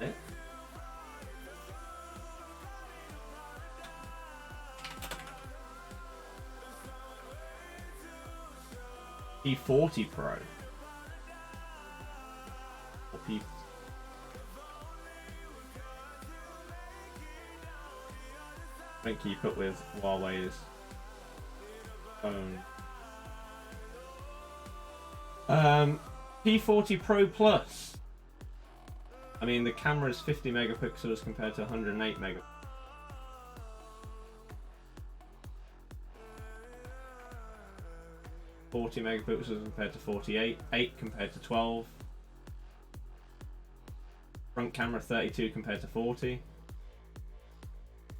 Eh? P40 Pro. Or P. Don't keep up with Huawei's phone. P40 Pro Plus. I mean, the camera is 50 megapixels compared to 108 megapixels. 40 megapixels compared to 48. 8 compared to 12. Front camera 32 compared to 40.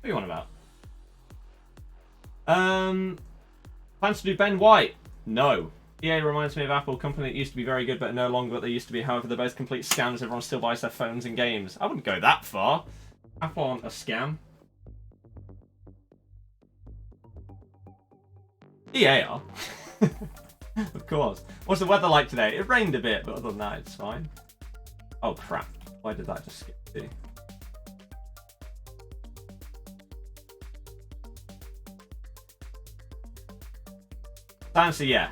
What are you on about? Plans to do Ben White? No. EA reminds me of Apple, company that used to be very good but no longer what they used to be. However, they're both complete scams. Everyone still buys their phones and games. I wouldn't go that far. Apple aren't a scam. EA are. Of course. What's the weather like today? It rained a bit, but other than that, it's fine. Oh crap. Why did that just skip to? Fancy, yeah.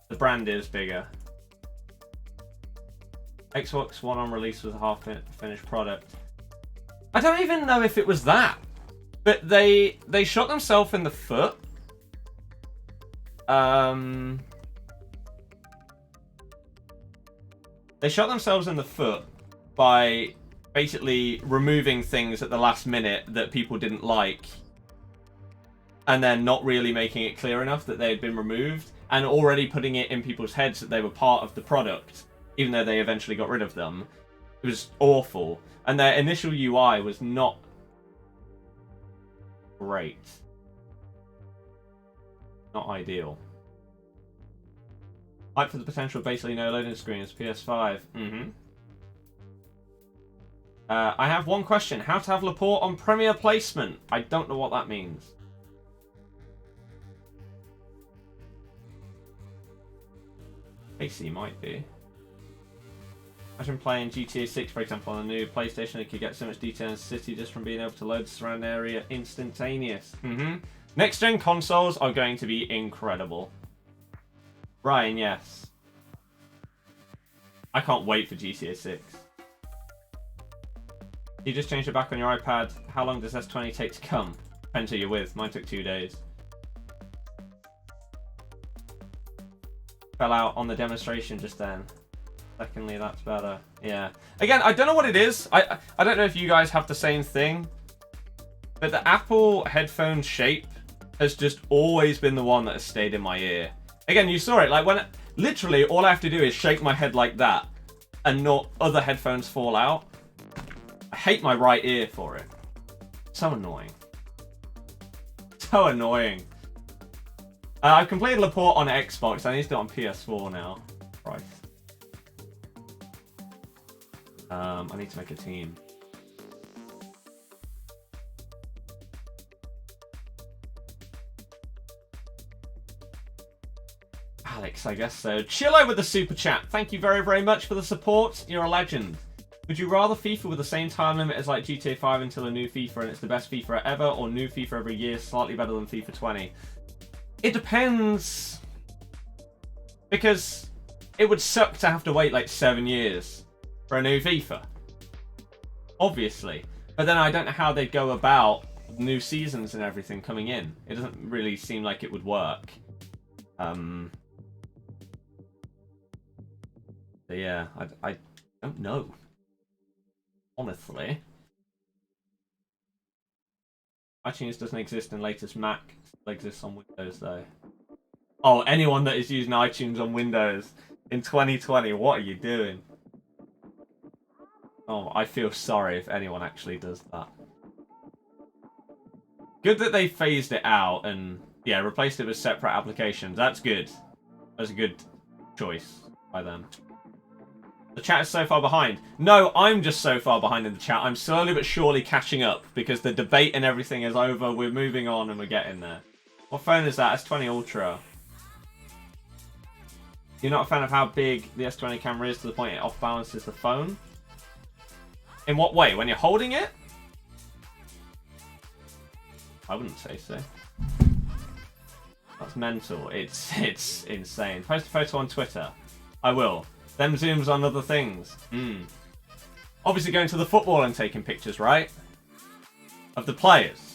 The brand is bigger. Xbox One on release was a half-finished product. I don't even know if it was that. But they shot themselves in the foot. They shot themselves in the foot by basically removing things at the last minute that people didn't like, and then not really making it clear enough that they had been removed, and already putting it in people's heads that they were part of the product, even though they eventually got rid of them. It was awful. And their initial UI was not great. Not ideal. Hype for the potential of basically no loading screens, PS5. I have one question. How to have Laporte on Premier placement? I don't know what that means. PC might be. Imagine playing GTA 6, for example, on a new PlayStation. It could get so much detail in the city just from being able to load the surrounding area instantaneous. Next gen consoles are going to be incredible. Ryan, yes. I can't wait for GTA 6. You just changed it back on your iPad. How long does S20 take to come? Depends who you're with. Mine took 2 days. Fell out on the demonstration just then. Secondly, that's better. Yeah. Again, I don't know what it is. I don't know if you guys have the same thing. But the Apple headphone shape has just always been the one that has stayed in my ear. Again, you saw it. Like when literally all I have to do is shake my head like that and not other headphones fall out. I hate my right ear for it. So annoying. So annoying. I've completed Laporte on Xbox. I need to do it on PS4 now. Christ. I need to make a team. Alex, I guess so. Chillo with the super chat. Thank you very, very much for the support. You're a legend. Would you rather FIFA with the same time limit as like GTA 5 until a new FIFA and it's the best FIFA ever, or new FIFA every year, slightly better than FIFA 20? It depends. Because it would suck to have to wait like 7 years for a new FIFA. Obviously. But then I don't know how they'd go about new seasons and everything coming in. It doesn't really seem like it would work. So yeah, I don't know. Honestly. iTunes doesn't exist in latest Mac. Still exists on Windows though. Oh, anyone that is using iTunes on Windows in 2020, what are you doing? Oh, I feel sorry if anyone actually does that. Good that they phased it out and, yeah, replaced it with separate applications. That's good. That's a good choice by them. The chat is so far behind. No, I'm just so far behind in the chat. I'm slowly but surely catching up because the debate and everything is over. We're moving on and we're getting there. What phone is that? S20 Ultra. You're not a fan of how big the S20 camera is to the point it off-balances the phone? In what way? When you're holding it? I wouldn't say so. That's mental. It's insane. Post a photo on Twitter. I will. Them zooms on other things. Obviously going to the football and taking pictures, right? Of the players.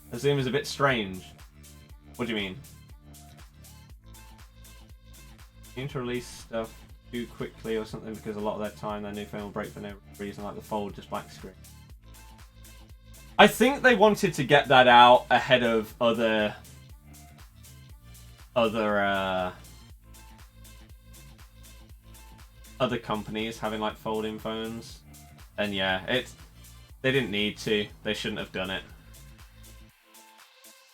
The zoom is a bit strange. What do you mean? Seem to release stuff too quickly or something because a lot of their time their new phone will break for no reason, like the fold, just black screen. I think they wanted to get that out ahead of other companies having like folding phones. And yeah, they didn't need to. They shouldn't have done it.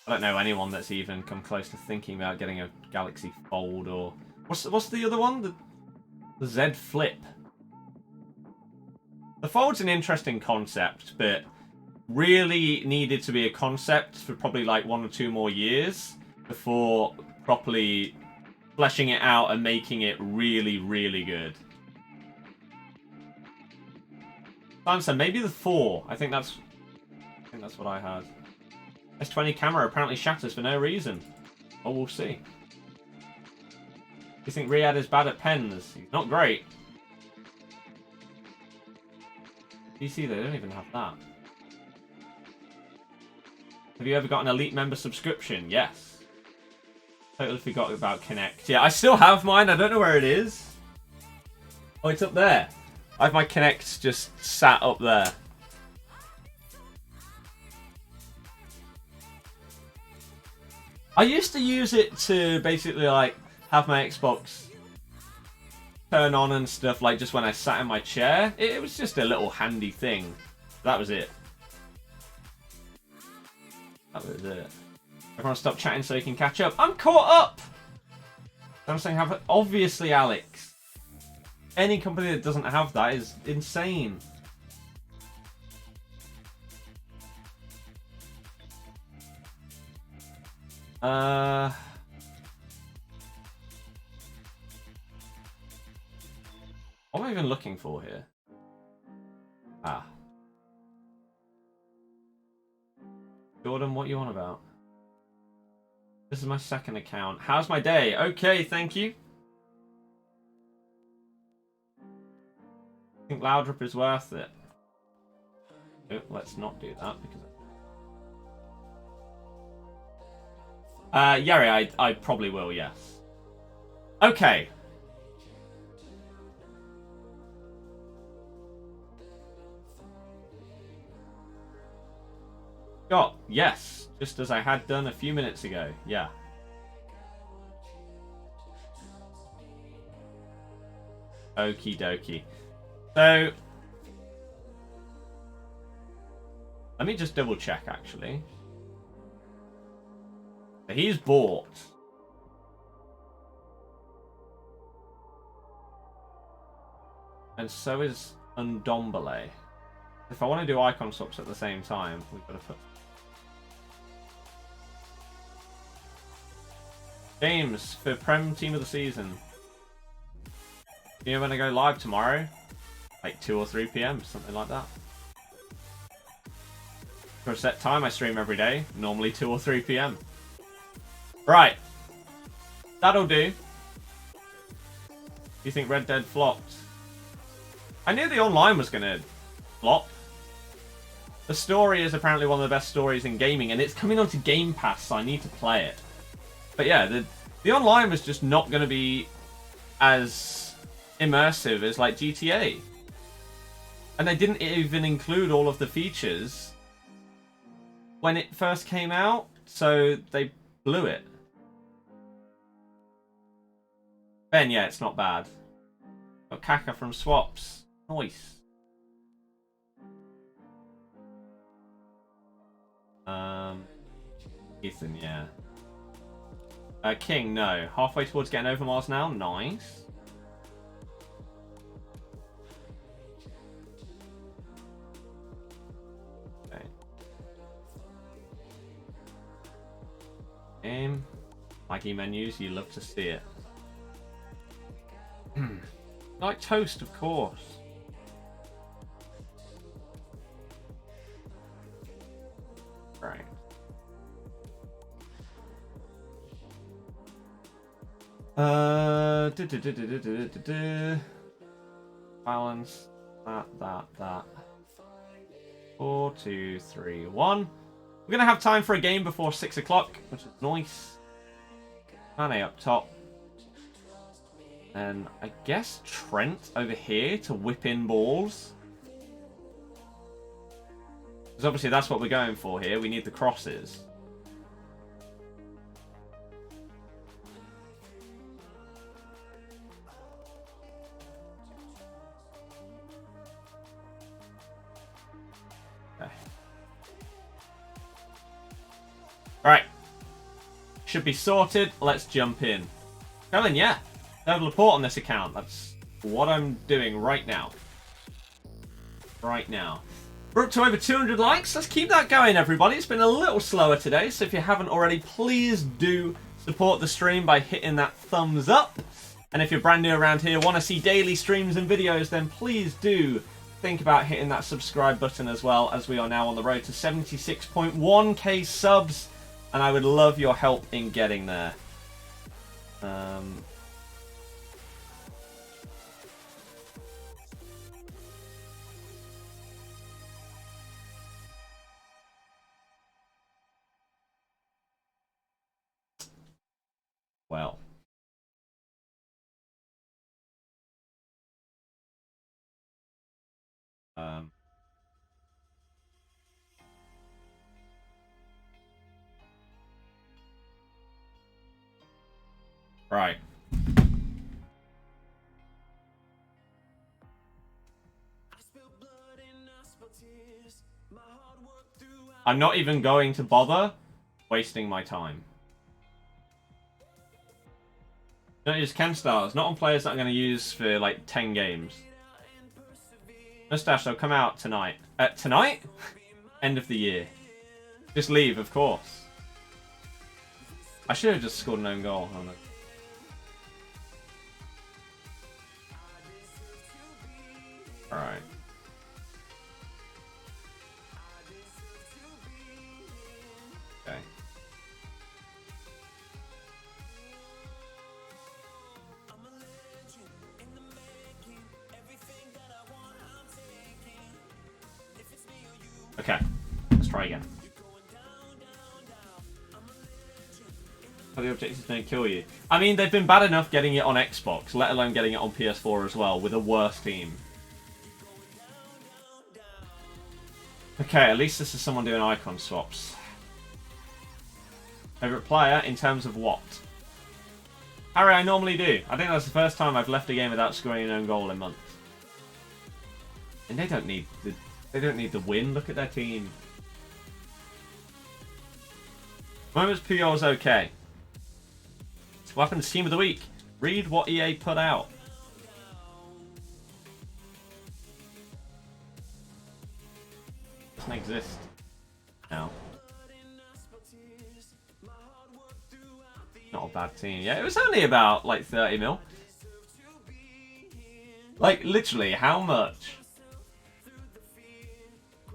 I don't know anyone that's even come close to thinking about getting a Galaxy Fold or what's the other one? The Z Flip. The Fold's an interesting concept, but really needed to be a concept for probably like 1 or 2 more years before properly fleshing it out and making it really, really good. Answer, maybe the 4. I think that's what I had. S20 camera apparently shatters for no reason. Oh, we'll see. You think Riyadh is bad at pens? He's not great. DC, they don't even have that. Have you ever got an Elite member subscription? Yes. Totally forgot about Connect. Yeah, I still have mine. I don't know where it is. Oh, it's up there. I have my Connect just sat up there. I used to use it to basically like have my Xbox turn on and stuff, like just when I sat in my chair. It was just a little handy thing. That was it. That was it. Everyone stop chatting so you can catch up. I'm caught up! I'm saying have it. Obviously, Alex. Any company that doesn't have that is insane. What am I even looking for here? Ah. Jordan, what you on about? This is my second account. How's my day? Okay, thank you. I think Loudrip is worth it. Oh, let's not do that because... yeah, I probably will, yes. Okay. Got, yes. Just as I had done a few minutes ago. Yeah. Okie dokie. So... let me just double check, actually. He's bought. And so is Undombele. If I want to do icon swaps at the same time, we've got to put... James, for Prem Team of the Season. You know when I go live tomorrow? Like 2 or 3 PM, something like that. For a set time, I stream every day. Normally 2 or 3 PM. Right. That'll do. You think Red Dead flopped? I knew the online was going to flop. The story is apparently one of the best stories in gaming, and it's coming onto Game Pass, so I need to play it. But yeah, the online was just not going to be as immersive as like GTA. And they didn't even include all of the features when it first came out, so they blew it. Ben, yeah, it's not bad. Got Kaka from Swaps. Nice. Ethan, yeah. King, no. Halfway towards getting over Mars now. Nice. Okay. Maggie menus, you love to see it. Like toast, of course. Right. Balance. That. 4, 2, 3, 1. We're gonna have time for a game before 6 o'clock, which is nice. Mane up top. And I guess Trent over here to whip in balls. Because obviously that's what we're going for here. We need the crosses. Okay. Alright. Should be sorted. Let's jump in. Kevin, yeah. I have LAPORTE on this account. That's what I'm doing right now. Right now. We're up to over 200 likes. Let's keep that going, everybody. It's been a little slower today, so if you haven't already, please do support the stream by hitting that thumbs up. And if you're brand new around here, want to see daily streams and videos, then please do think about hitting that subscribe button as well, as we are now on the road to 76.1k subs, and I would love your help in getting there. Well. Right. I'm not even going to bother wasting my time. Don't use chem stars, not on players that I'm going to use for like 10 games. Mustache, they'll come out tonight. Tonight? End of the year. Just leave, of course. I should have just scored an own goal. I don't know. Alright. Okay. Okay. Let's try again. The objectives don't kill you. I mean, they've been bad enough getting it on Xbox, let alone getting it on PS4 as well, with a worse team. Okay, at least this is someone doing icon swaps. Favorite player in terms of what? Harry, I normally do. I think that's the first time I've left a game without scoring an own goal in months. And they don't need the win. Look at their team. Moments Puyol's okay. What happened to Team of the Week? Read what EA put out. Doesn't exist now. Not a bad team. Yeah, it was only about like 30 mil. Like literally, how much?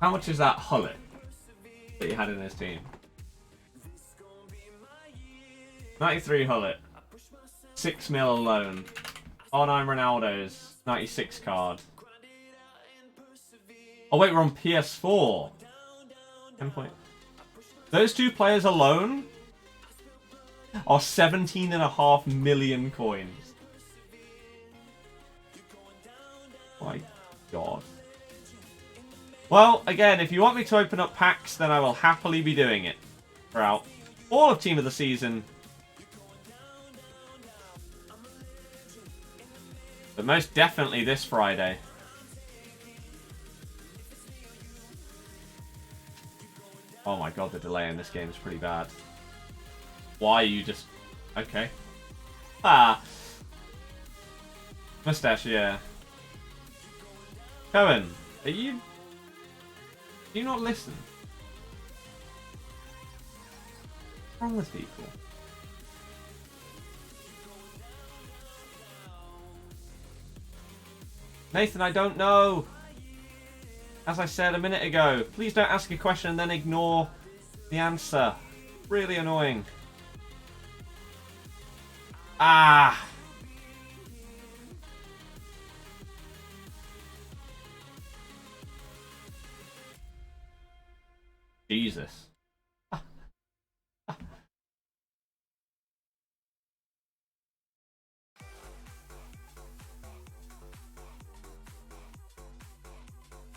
How much is that Hullet that he had in his team? 93 Hullet. 6 mil alone. Oh, I'm Ronaldo's 96 card. Oh wait, we're on PS4. 10 point. Those two players alone are 17.5 million coins. My God. Well, again, if you want me to open up packs, then I will happily be doing it throughout all of Team of the Season. But most definitely this Friday. Oh my God, the delay in this game is pretty bad. Why are you just... Okay. Ah. Mustache, yeah. Cohen, are you... Do you not listen? What's wrong with people? Nathan, I don't know. As I said a minute ago, please don't ask a question and then ignore the answer. Really annoying. Ah. Jesus.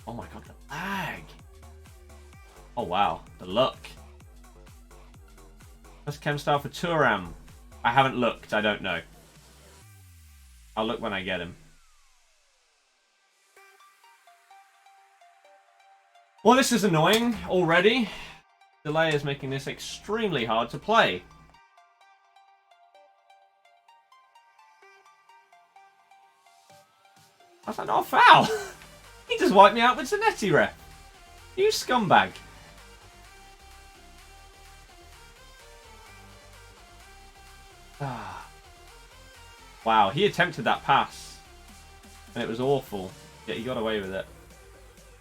Oh my God, the lag. Oh, wow. The luck. First chem style for Turam. I haven't looked. I don't know. I'll look when I get him. Well, this is annoying already. Delay is making this extremely hard to play. How's that not a foul? He just wiped me out with Zanetti, ref. You scumbag. Wow, he attempted that pass. And it was awful. Yet he got away with it.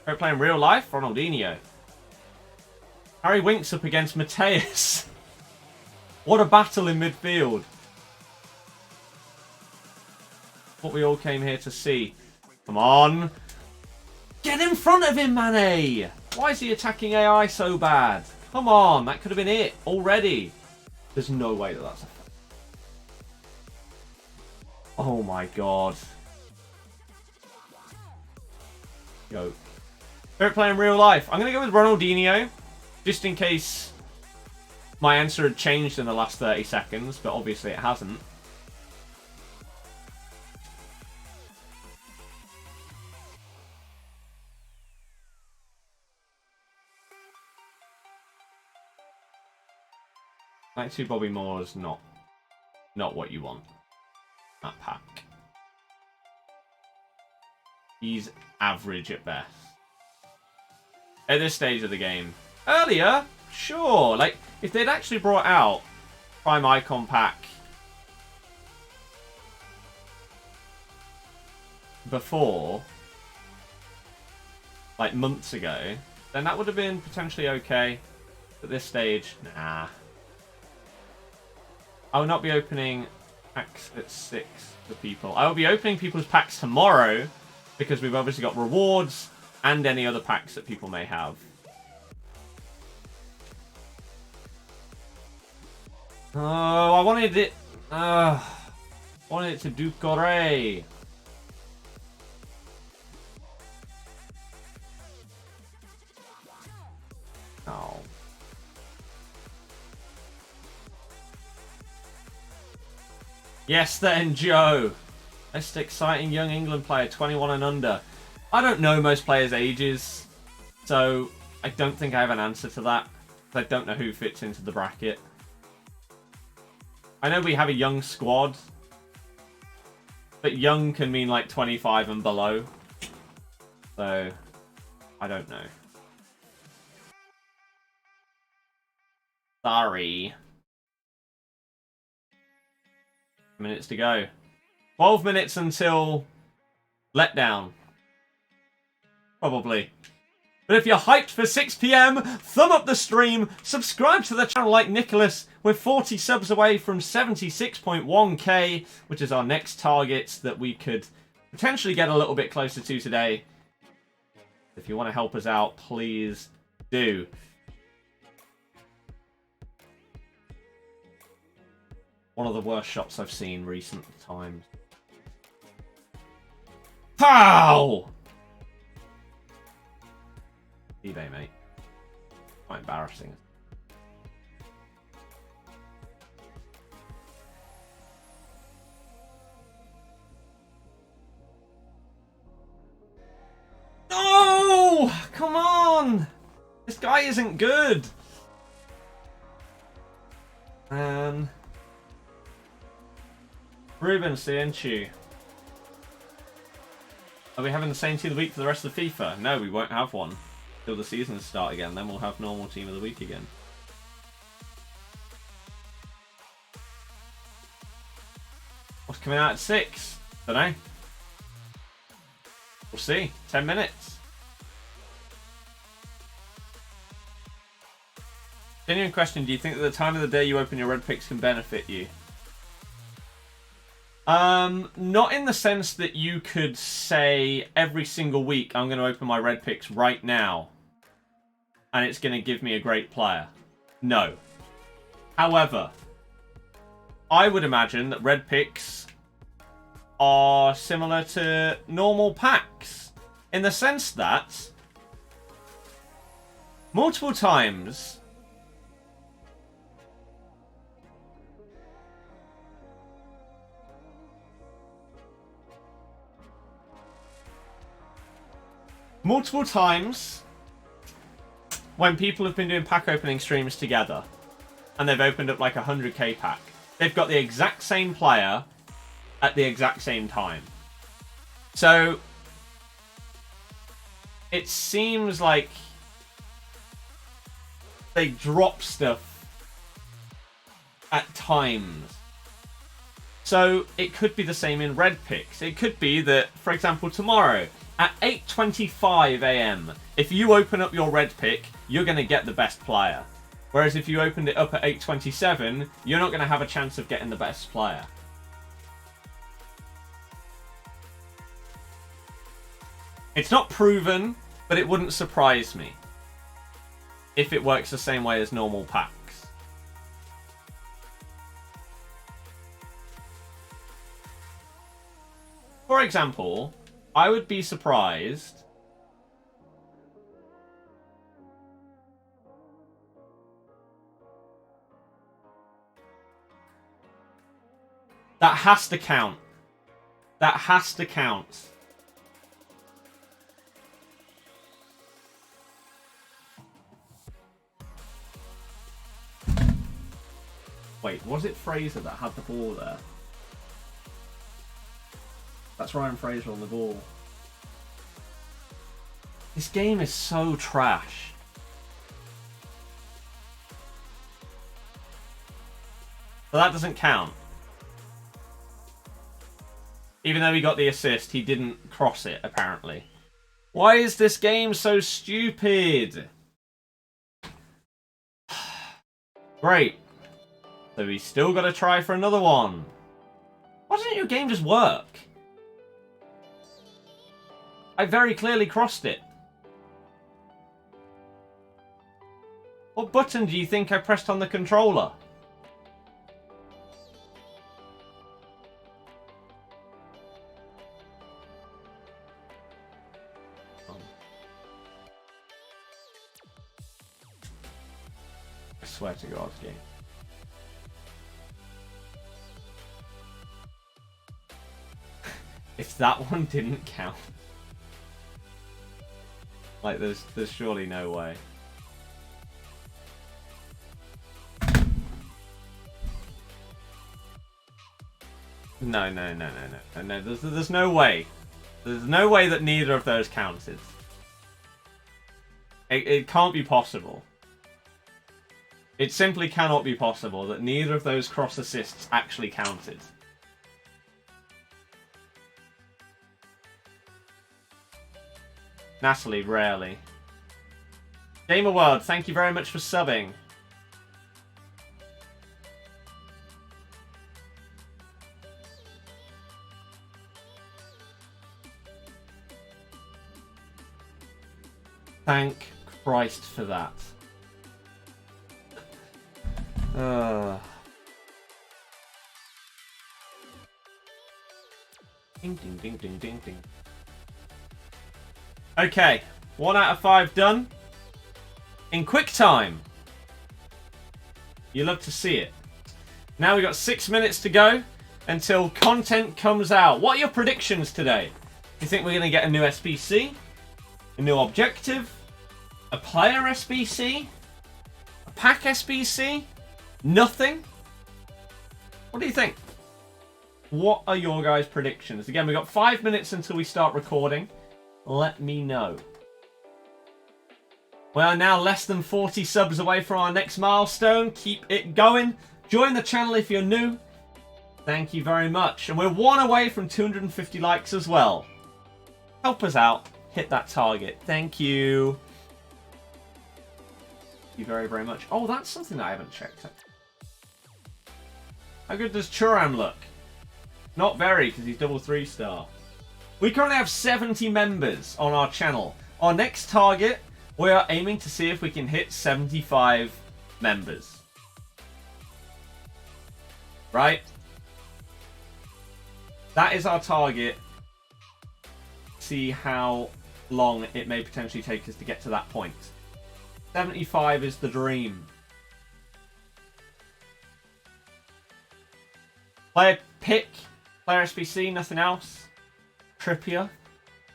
We're playing real life, Ronaldinho. Harry Winks up against Mateus. What a battle in midfield. What we all came here to see. Come on. Get in front of him, Mane. Why is he attacking AI so bad? Come on, that could have been it already. There's no way that that's a... Oh my god. Go. We're playing real life. I'm going to go with Ronaldinho. Just in case my answer had changed in the last 30 seconds. But obviously it hasn't. Like 2 Bobby Moore is not what you want. That pack. He's average at best. At this stage of the game. Earlier, sure. Like, if they'd actually brought out Prime Icon Pack before, like months ago, then that would have been potentially okay. At this stage, nah. I will not be opening packs at 6 for people. I will be opening people's packs tomorrow because we've obviously got rewards and any other packs that people may have. Oh, I wanted it. Wanted it to do Corre. Oh. Yes, then, Joe. Most exciting young England player, 21 and under. I don't know most players' ages, so I don't think I have an answer to that. I don't know who fits into the bracket. I know we have a young squad, but young can mean like 25 and below. So, I don't know. Sorry. Minutes to go. 12 minutes until letdown. Probably. But if you're hyped for 6 PM, thumb up the stream, subscribe to the channel like Nicholas. We're 40 subs away from 76.1k, which is our next target that we could potentially get a little bit closer to today. If you want to help us out, please do. One of the worst shots I've seen recent times. Pow! eBay, mate. Quite embarrassing. No! Come on! This guy isn't good. And Ruben Cienci. Are we having the same team of the week for the rest of the FIFA? No, we won't have one till the seasons start again. Then we'll have normal team of the week again. What's coming out at 6? Don't know. We'll see. 10 minutes. Genuine question, do you think that the time of the day you open your red picks can benefit you? Not in the sense that you could say every single week I'm going to open my red picks right now and it's going to give me a great player. No. However, I would imagine that red picks are similar to normal packs in the sense that multiple times. Multiple times when people have been doing pack opening streams together and they've opened up like a 100k pack, they've got the exact same player at the exact same time. So it seems like they drop stuff at times. So it could be the same in red picks. It could be that, for example, tomorrow at 8:25 AM, if you open up your red pick, you're going to get the best player. Whereas if you opened it up at 8:27, you're not going to have a chance of getting the best player. It's not proven, but it wouldn't surprise me if it works the same way as normal packs. For example, I would be surprised that has to count. That has to count. Wait, was it Fraser that had the ball there? That's Ryan Fraser on the ball. This game is so trash. So that doesn't count. Even though he got the assist, he didn't cross it, apparently. Why is this game so stupid? Great. So we still got to try for another one. Why doesn't your game just work? I very clearly crossed it. What button do you think I pressed on the controller? I swear to God, game. If that one didn't count. Like, there's surely no way. No. There's no way. There's no way that neither of those counted. It can't be possible. It simply cannot be possible that neither of those cross assists actually counted. Natalie, rarely. Gamer World, thank you very much for subbing. Thank Christ for that. Ding, ding, ding, ding, ding, ding. Okay, 1 out of 5 done. In quick time. You love to see it. Now we've got 6 minutes to go until content comes out. What are your predictions today? Do you think we're going to get a new SBC? A new objective? A player SBC? A pack SBC? Nothing? What do you think? What are your guys' predictions? Again, we've got 5 minutes until we start recording. Let me know. We are now less than 40 subs away from our next milestone. Keep it going. Join the channel if you're new. Thank you very much. And we're 1 away from 250 likes as well. Help us out. Hit that target. Thank you. Thank you very, very much. Oh, that's something that I haven't checked. How good does Churam look? Not very, because he's double 3-star. We currently have 70 members on our channel. Our next target, we are aiming to see if we can hit 75 members. Right? That is our target. See how long it may potentially take us to get to that point. 75 is the dream. Player pick, player SBC, nothing else. Trippier.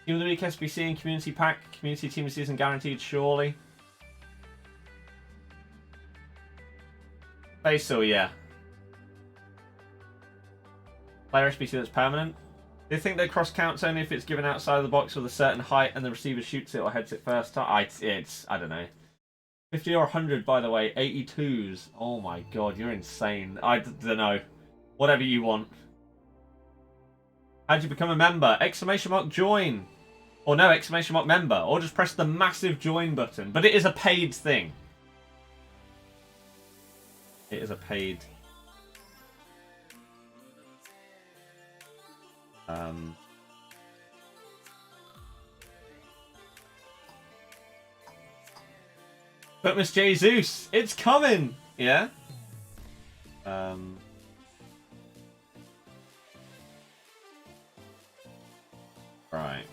Team of the week SBC and community pack. Community team of the season guaranteed, surely. Faisal, yeah. Player SBC that's permanent. Do you think that cross counts only if it's given outside of the box with a certain height and the receiver shoots it or heads it first? I don't know. 50 or 100, by the way. 82s. Oh my god, you're insane. I don't know. Whatever you want. How'd you become a member? Exclamation mark join. Or no, exclamation mark member. Or just press the massive join button. But it is a paid thing. It is a paid. But Miss Jesus, it's coming! Yeah? Right.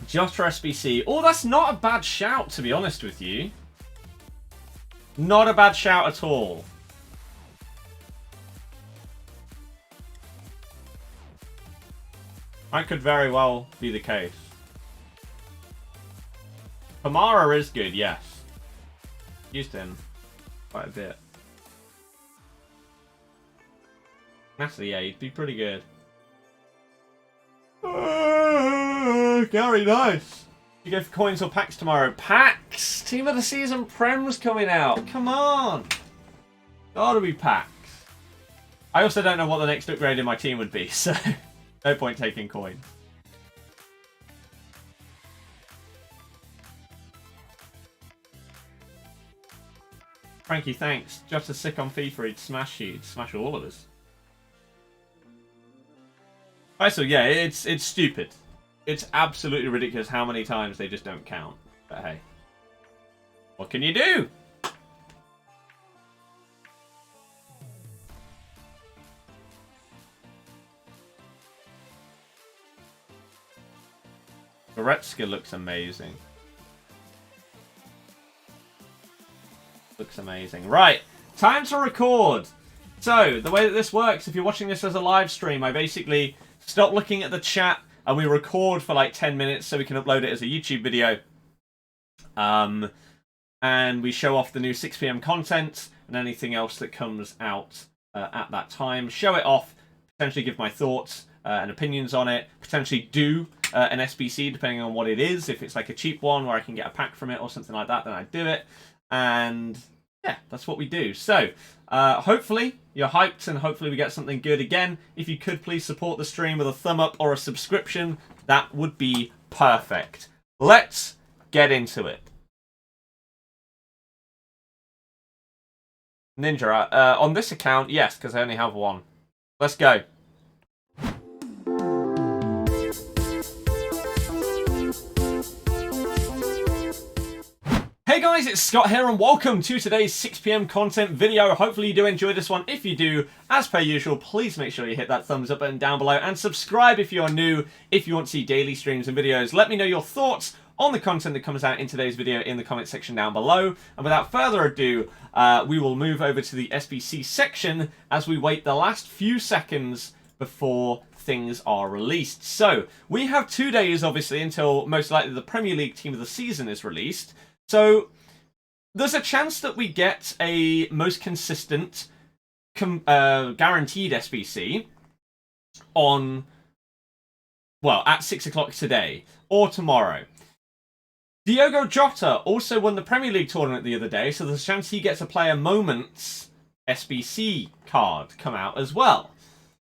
Jota SBC. Oh, that's not a bad shout, to be honest with you. Not a bad shout at all. That could very well be the case. Kamara is good, yes. Used him quite a bit. Actually, yeah, he'd be pretty good. Gary, nice. You go for coins or packs tomorrow? Packs! Team of the season Prem's coming out. Come on. Gotta be packs. I also don't know what the next upgrade in my team would be, so no point taking coin. Frankie, thanks. Just as sick on FIFA, he'd smash you. He'd smash all of us. Right, so yeah, it's stupid. It's absolutely ridiculous how many times they just don't count. But hey, what can you do? Goretzka looks amazing. Looks amazing. Right, time to record. So, the way that this works, if you're watching this as a live stream, I basically stop looking at the chat and we record for like 10 minutes so we can upload it as a YouTube video. And we show off the new 6 PM content and anything else that comes out at that time. Show it off, potentially give my thoughts and opinions on it, potentially do an SBC depending on what it is. If it's like a cheap one where I can get a pack from it or something like that, then I do it. And yeah, that's what we do. So hopefully you're hyped and hopefully we get something good again. If you could please support the stream with a thumb up or a subscription, that would be perfect. Let's get into it. Ninja, on this account, yes, because I only have one. Let's go. Hey guys, it's Scott here and welcome to today's 6 PM content video. Hopefully you do enjoy this one. If you do, as per usual, please make sure you hit that thumbs up button down below and subscribe if you're new, if you want to see daily streams and videos. Let me know your thoughts on the content that comes out in today's video in the comment section down below. And without further ado, we will move over to the SBC section as we wait the last few seconds before things are released. So, we have 2 days, obviously, until most likely the Premier League team of the season is released. So, there's a chance that we get a most consistent guaranteed SBC on, well, at 6 o'clock today or tomorrow. Diogo Jota also won the Premier League tournament the other day, so there's a chance he gets a Player Moments SBC card come out as well.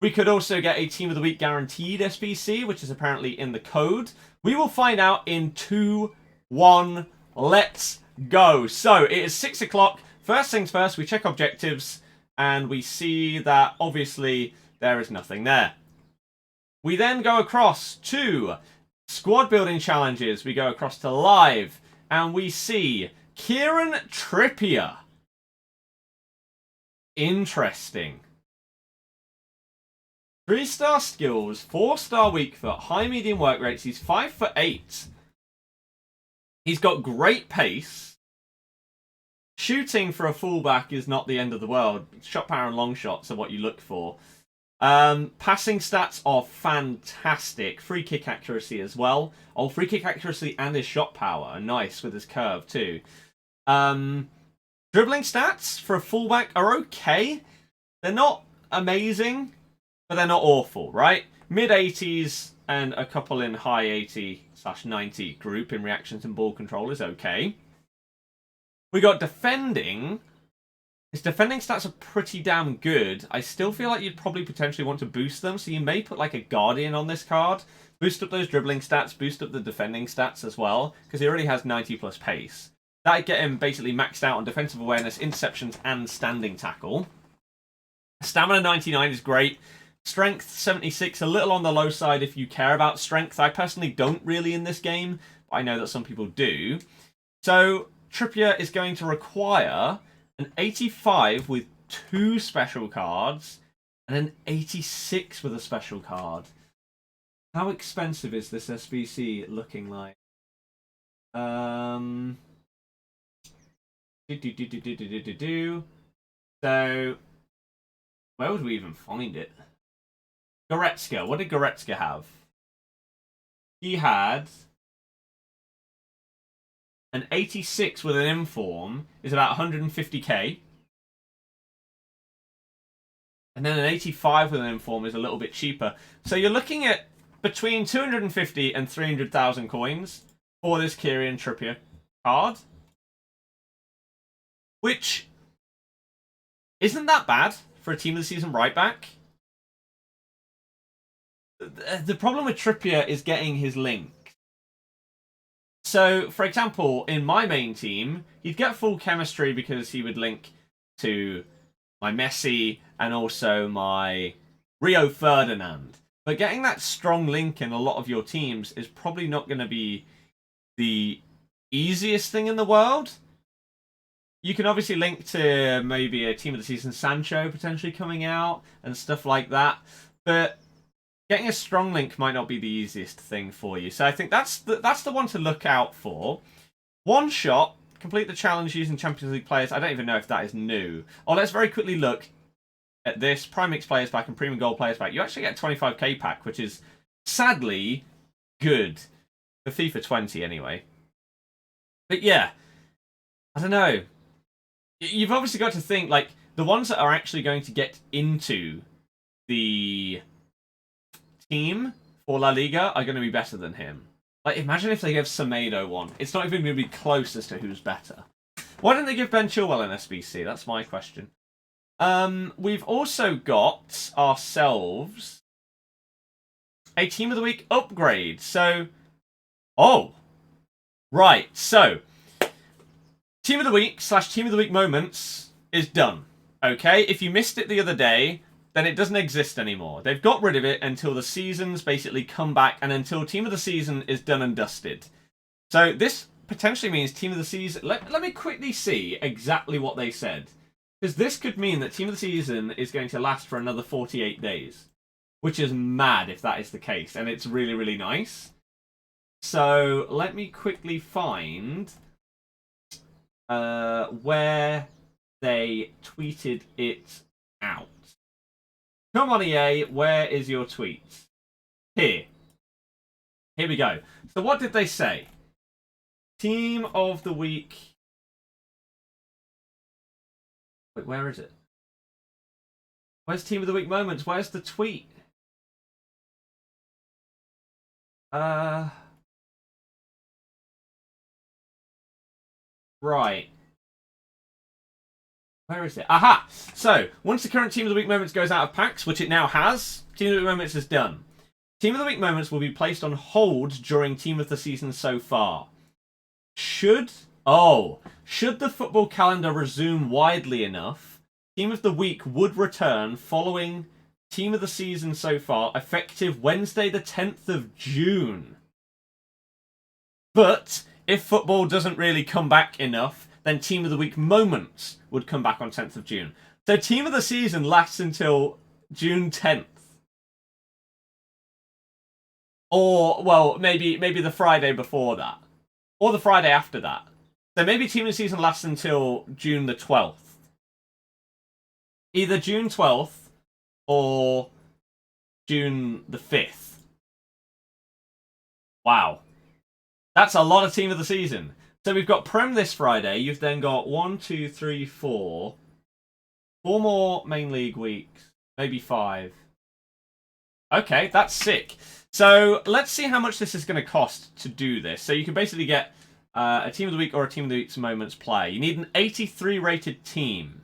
We could also get a Team of the Week guaranteed SBC, which is apparently in the code. We will find out in 2, 1, let's go. So, it is 6 o'clock. First things first, we check objectives, and we see that, obviously, there is nothing there. We then go across to squad building challenges. We go across to live, and we see Kieran Trippier. Interesting. 3-star skills, 4-star weak foot, high medium work rates. He's 5'8". He's got great pace. Shooting for a fullback is not the end of the world. Shot power and long shots are what you look for. Passing stats are fantastic. Free kick accuracy as well. Oh, free kick accuracy and his shot power are nice with his curve too. Dribbling stats for a fullback are okay. They're not amazing, but they're not awful, right? Mid-80s and a couple in high 80/90 group in reactions and ball control is okay. We got defending. His defending stats are pretty damn good. I still feel like you'd probably potentially want to boost them, so you may put like a Guardian on this card. Boost up those dribbling stats, boost up the defending stats as well, because he already has 90 plus pace. That'd get him basically maxed out on defensive awareness, interceptions, and standing tackle. Stamina 99 is great. Strength 76, a little on the low side if you care about strength. I personally don't really in this game, but I know that some people do. So Trippier is going to require an 85 with 2 special cards and an 86 with a special card. How expensive is this SBC looking like? So, where would we even find it? Goretzka. What did Goretzka have? He had an 86 with an inform is about 150k. And then an 85 with an inform is a little bit cheaper. So you're looking at between 250 and 300,000 coins for this Kieran Trippier card. Which isn't that bad for a team of the season right back. The problem with Trippier is getting his link. So, for example, in my main team, he'd get full chemistry because he would link to my Messi and also my Rio Ferdinand. But getting that strong link in a lot of your teams is probably not going to be the easiest thing in the world. You can obviously link to maybe a team of the season Sancho potentially coming out and stuff like that. But getting a strong link might not be the easiest thing for you. So I think that's the one to look out for. One shot, complete the challenge using Champions League players. I don't even know if that is new. Oh, let's very quickly look at this. Prime Mix players pack and Premium Gold players pack. You actually get a 25k pack, which is sadly good. For FIFA 20 anyway. But yeah, I don't know. You've obviously got to think, like, the ones that are actually going to get into the team for La Liga are going to be better than him. Like, imagine if they give Semedo one. It's not even going to be close as to who's better. Why didn't they give Ben Chilwell an SBC? That's my question. We've also got ourselves a Team of the Week upgrade. So, oh, right. So, Team of the Week / Team of the Week moments is done. Okay, if you missed it the other day, then it doesn't exist anymore. They've got rid of it until the seasons basically come back and until Team of the Season is done and dusted. So this potentially means Team of the Season... Let me quickly see exactly what they said. Because this could mean that Team of the Season is going to last for another 48 days. Which is mad if that is the case. And it's really, really nice. So let me quickly find where they tweeted it out. Come on, EA, where is your tweet? Here. Here we go. So what did they say? Team of the Week. Wait, where is it? Where's Team of the Week moments? Where's the tweet? Right. Where is it? Aha! So, once the current Team of the Week moments goes out of packs, which it now has, Team of the Week moments is done. Team of the Week moments will be placed on hold during Team of the Season so far. Should the football calendar resume widely enough, Team of the Week would return following Team of the Season so far, effective Wednesday the 10th of June. But if football doesn't really come back enough, then Team of the Week moments would come back on 10th of June. So Team of the Season lasts until June 10th. Or, well, maybe the Friday before that. Or the Friday after that. So maybe Team of the Season lasts until June the 12th. Either June 12th or June the 5th. Wow. That's a lot of Team of the Season. So we've got Prem this Friday. You've then got 1, 2, 3, 4. 4 more main league weeks. Maybe 5. Okay, that's sick. So let's see how much this is going to cost to do this. So you can basically get a Team of the Week or a Team of the Week's Moments play. You need an 83 rated team.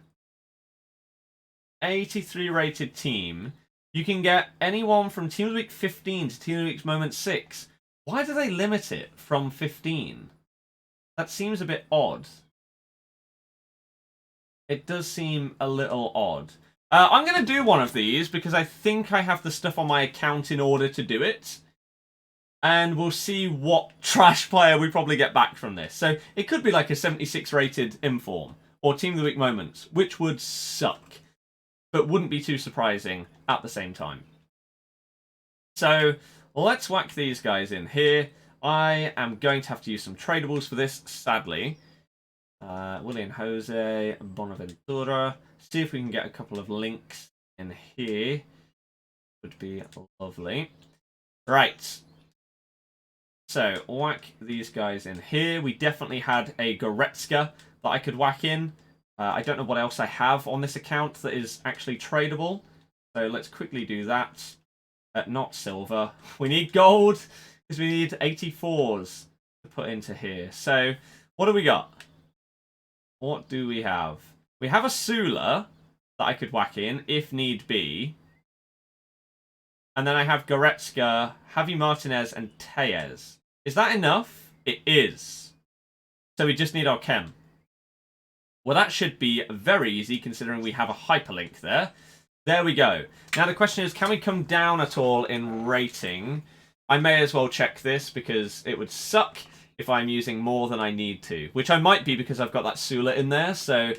83 rated team. You can get anyone from Team of the Week 15 to Team of the Week's Moments 6. Why do they limit it from 15? That seems a bit odd. It does seem a little odd. I'm going to do one of these because I think I have the stuff on my account in order to do it. And we'll see what trash player we probably get back from this. So it could be like a 76 rated Inform or Team of the Week Moments, which would suck. But wouldn't be too surprising at the same time. So let's whack these guys in here. I am going to have to use some tradables for this, sadly. William Jose, Bonaventura. See if we can get a couple of links in here. Would be lovely. Right. So, whack these guys in here. We definitely had a Goretzka that I could whack in. I don't know what else I have on this account that is actually tradable. So, let's quickly do that. Not silver. We need gold because we need 84s to put into here. So, what do we got? What do we have? We have a Sula that I could whack in if need be. And then I have Goretzka, Javi Martinez, and Tellez. Is that enough? It is. So we just need our chem. Well, that should be very easy considering we have a hyperlink there. There we go. Now the question is, can we come down at all in rating? I may as well check this because it would suck if I'm using more than I need to. Which I might be because I've got that Sula in there. So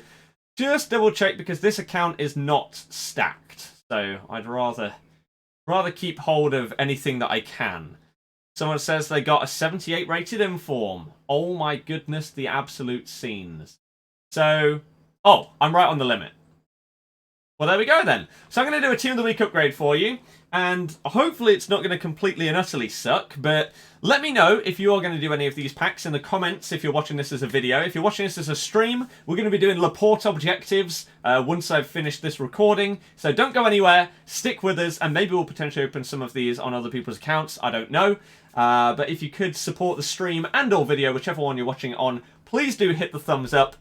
just double check because this account is not stacked. So I'd rather keep hold of anything that I can. Someone says they got a 78 rated Inform. Oh my goodness, the absolute scenes. So, oh, I'm right on the limit. Well, there we go then. So I'm going to do a Team of the Week upgrade for you. And hopefully it's not going to completely and utterly suck. But let me know if you are going to do any of these packs in the comments if you're watching this as a video. If you're watching this as a stream, we're going to be doing LAPORTE objectives once I've finished this recording. So don't go anywhere. Stick with us. And maybe we'll potentially open some of these on other people's accounts. I don't know. But if you could support the stream and or video, whichever one you're watching on, please do hit the thumbs up.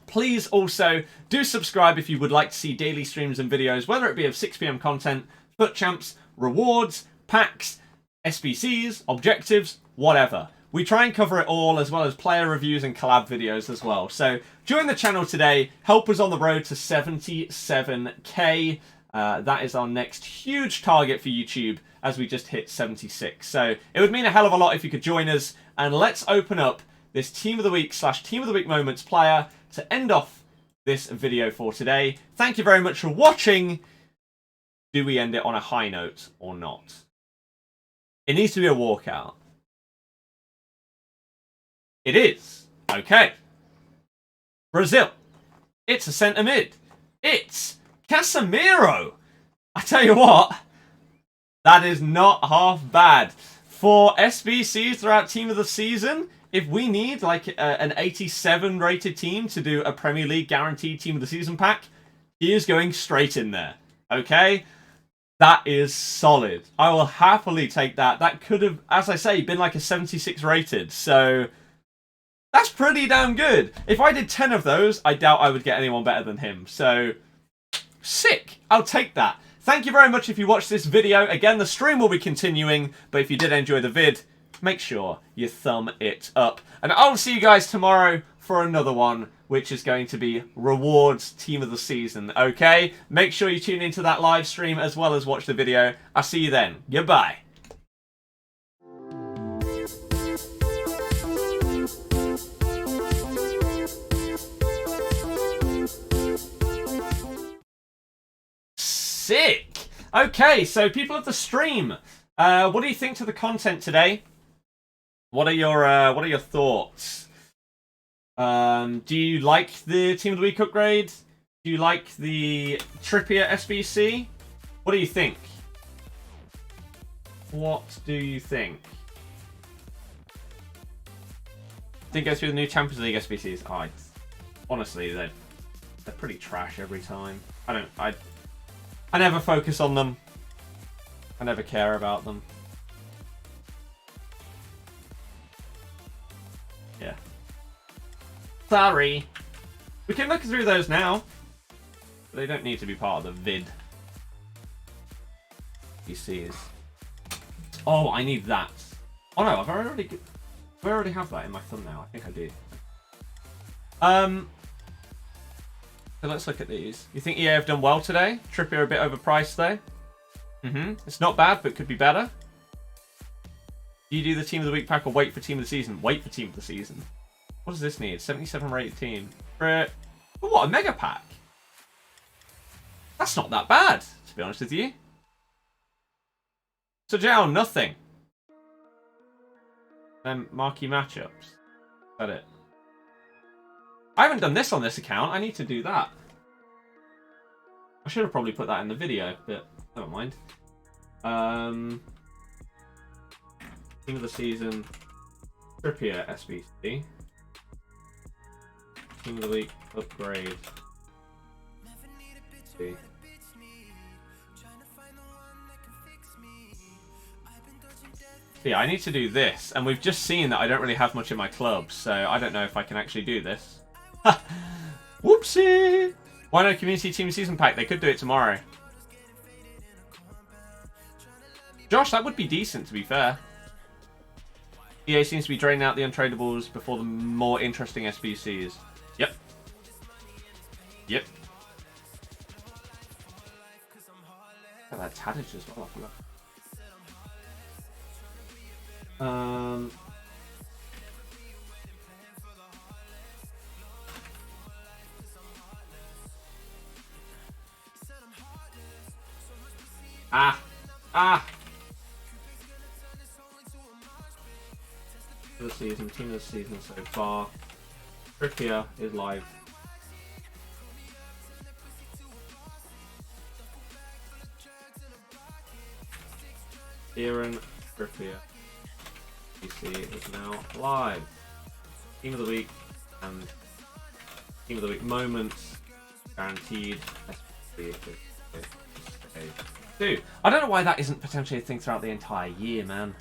Please also do subscribe if you would like to see daily streams and videos, whether it be of 6 PM content, FUT Champs, rewards, packs, SBCs, objectives, whatever. We try and cover it all, as well as player reviews and collab videos as well. So join the channel today. Help us on the road to 77k. That is our next huge target for YouTube as we just hit 76. So it would mean a hell of a lot if you could join us. And let's open up this Team of the Week / Team of the Week Moments player to end off this video for today. Thank you very much for watching. Do we end it on a high note or not? It needs to be a walkout. It is. Okay. Brazil. It's a centre mid. It's Casemiro. I tell you what, that is not half bad. For SBCs throughout Team of the Season, if we need like an 87 rated team to do a Premier League guaranteed Team of the Season pack, he is going straight in there. Okay? That is solid. I will happily take that. That could have, as I say, been like a 76 rated. So that's pretty damn good. If I did 10 of those, I doubt I would get anyone better than him. So sick. I'll take that. Thank you very much if you watched this video. Again, the stream will be continuing. But if you did enjoy the vid, make sure you thumb it up. And I'll see you guys tomorrow for another one, which is going to be Rewards Team of the Season, okay? Make sure you tune into that live stream as well as watch the video. I'll see you then. Goodbye. Sick. Okay, so people of the stream, what do you think to the content today? What are your thoughts? Do you like the Team of the Week upgrade? Do you like the Trippier SBC? What do you think? What do you think? Didn't go through the new Champions League SBCs. Oh, honestly, they're pretty trash every time. I never focus on them. I never care about them. Yeah. Sorry. We can look through those now. But they don't need to be part of the vid. PCs. Oh, I need that. Oh no, I already have that in my thumbnail. I think I do. So let's look at these. You think EA have done well today? Trippier a bit overpriced though. It's not bad, but could be better. Do you do the Team of the Week pack or wait for Team of the Season? Wait for Team of the Season. What does this need? 77 rated team. For what, a mega pack? That's not that bad, to be honest with you. So Jow, nothing. Then marquee matchups. Is that it? I haven't done this on this account. I need to do that. I should have probably put that in the video, but never mind. Team of the Season. Trippier SBC. Team of the Week upgrade. See. Yeah, I need to do this, and we've just seen that I don't really have much in my club, so I don't know if I can actually do this. Whoopsie! Why no community team season pack? They could do it tomorrow. Josh, that would be decent, to be fair. EA seems to be draining out the untradables before the more interesting SBCs. Yep. Yep. Oh, that Tadic as well, I forgot. For the season, team of the season so far. Trippier is live. Aaron Trippier. PC is now live. Team of the Week and Team of the Week moments guaranteed. Dude, I don't know why that isn't potentially a thing throughout the entire year, man.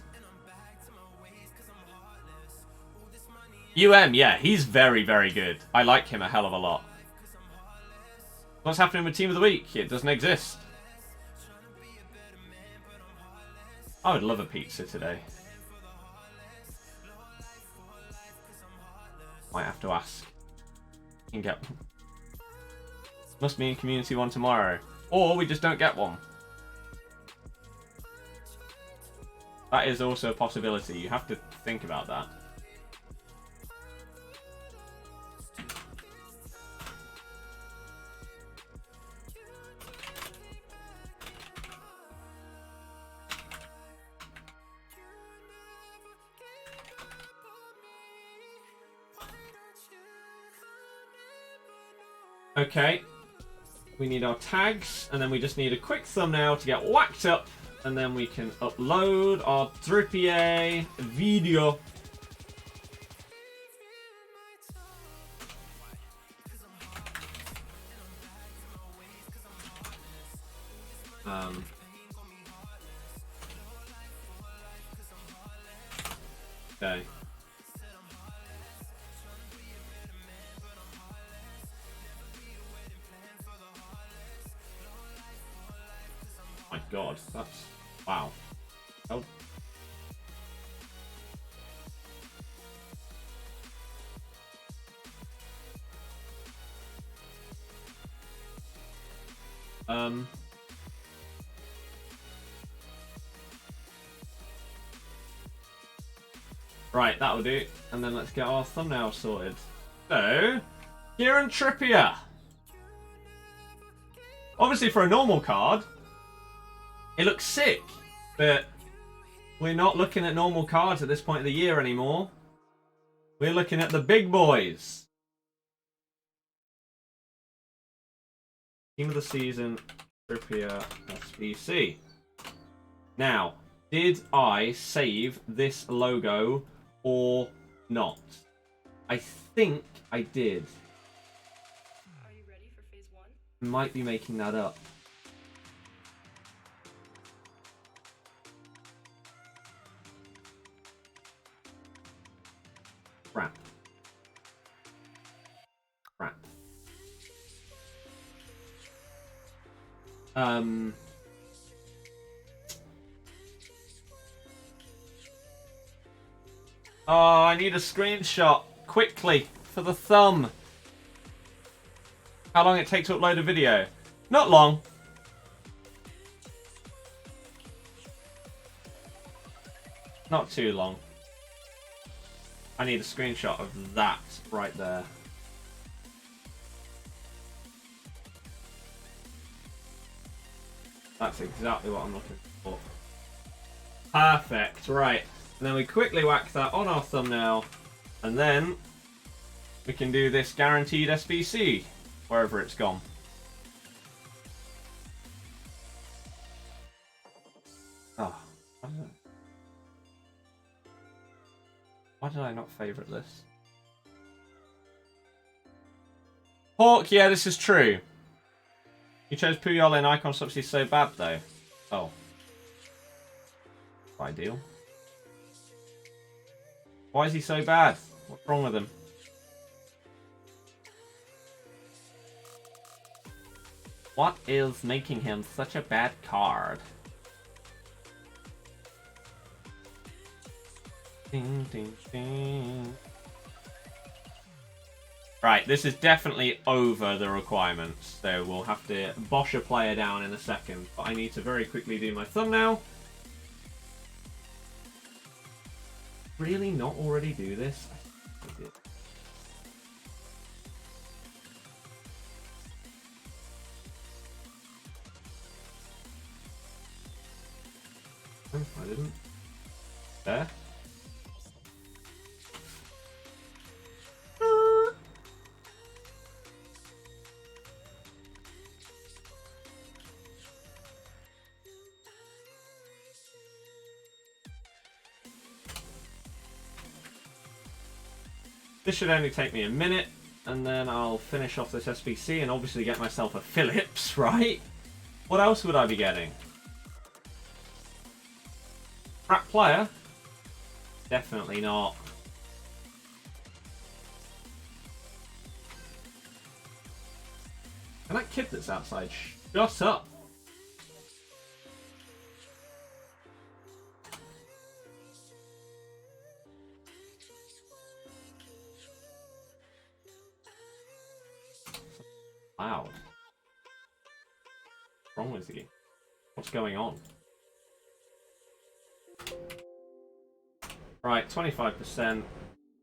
Yeah, he's very, very good. I like him a hell of a lot. What's happening with Team of the Week? It doesn't exist. I would love a pizza today. Might have to ask. You can get one. Must be in community one tomorrow. Or we just don't get one. That is also a possibility. You have to think about that. Okay, we need our tags, and then we just need a quick thumbnail to get whacked up, and then we can upload our Trippier video. Okay. My God, that's wow. Oh. Right, that'll do. And then let's get our thumbnail sorted. So, Kieran Trippier. Obviously, for a normal card, it looks sick, but we're not looking at normal cards at this point of the year anymore. We're looking at the big boys. Team of the season, Trippier, SBC. Now, did I save this logo or not? I think I did. Are you ready for phase 1? Might be making that up. Crap. Crap. Oh, I need a screenshot quickly for the thumb. How long it takes to upload a video? Not long. Not too long. I need a screenshot of that right there. That's exactly what I'm looking for. Perfect, right. And then we quickly whack that on our thumbnail, and then we can do this guaranteed SBC wherever it's gone. Oh, why did I not favourite this? Hawk, yeah, this is true. You chose Puyol in Icon Subsidy so bad though. Oh. Ideal. Why is he so bad? What's wrong with him? What is making him such a bad card? Ding, ding, ding. Right, this is definitely over the requirements, so we'll have to bosh a player down in a second. But I need to very quickly do my thumbnail. Really not already do this? I did. I didn't. There. This should only take me a minute, and then I'll finish off this SBC and obviously get myself a Phillips, right? What else would I be getting? Crap player? Definitely not. And that kid that's outside, shut up. Loud. What's wrong with you? What's going on? Right, 25%.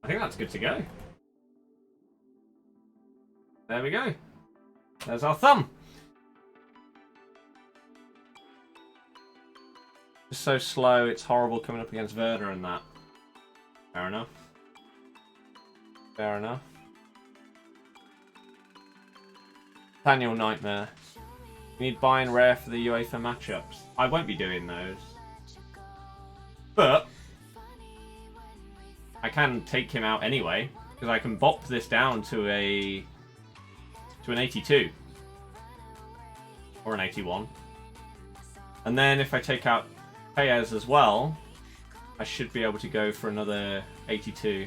I think that's good to go. There we go. There's our thumb. It's so slow, it's horrible coming up against Werder and that. Fair enough. Fair enough. Daniel Nightmare. You need buy-in rare for the UEFA matchups. I won't be doing those. But I can take him out anyway, because I can bop this down to an 82. Or an 81. And then if I take out Payez as well, I should be able to go for another 82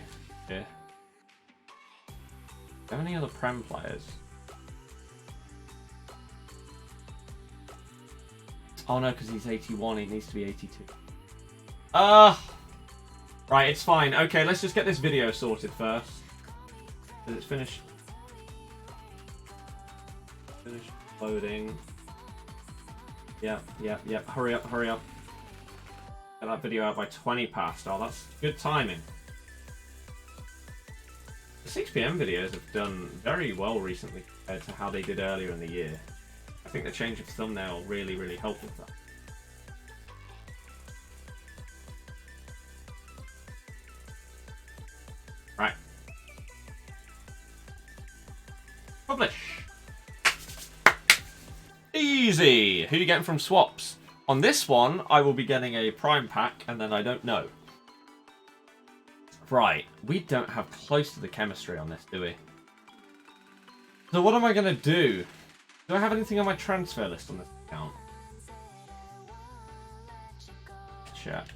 here. Do you have any other Prem players? Oh no, because he's 81, he needs to be 82. Right, it's fine. Okay, let's just get this video sorted first. Is it finished? Finish loading. Yep. Hurry up. Get that video out by 20 past. Oh, that's good timing. The 6 PM videos have done very well recently compared to how they did earlier in the year. I think the change of thumbnail will really, really help with that. Right. Publish. Easy. Who are you getting from swaps? On this one, I will be getting a prime pack, and then I don't know. Right. We don't have close to the chemistry on this, do we? So what am I going to do? Do I have anything on my transfer list on this account? Check.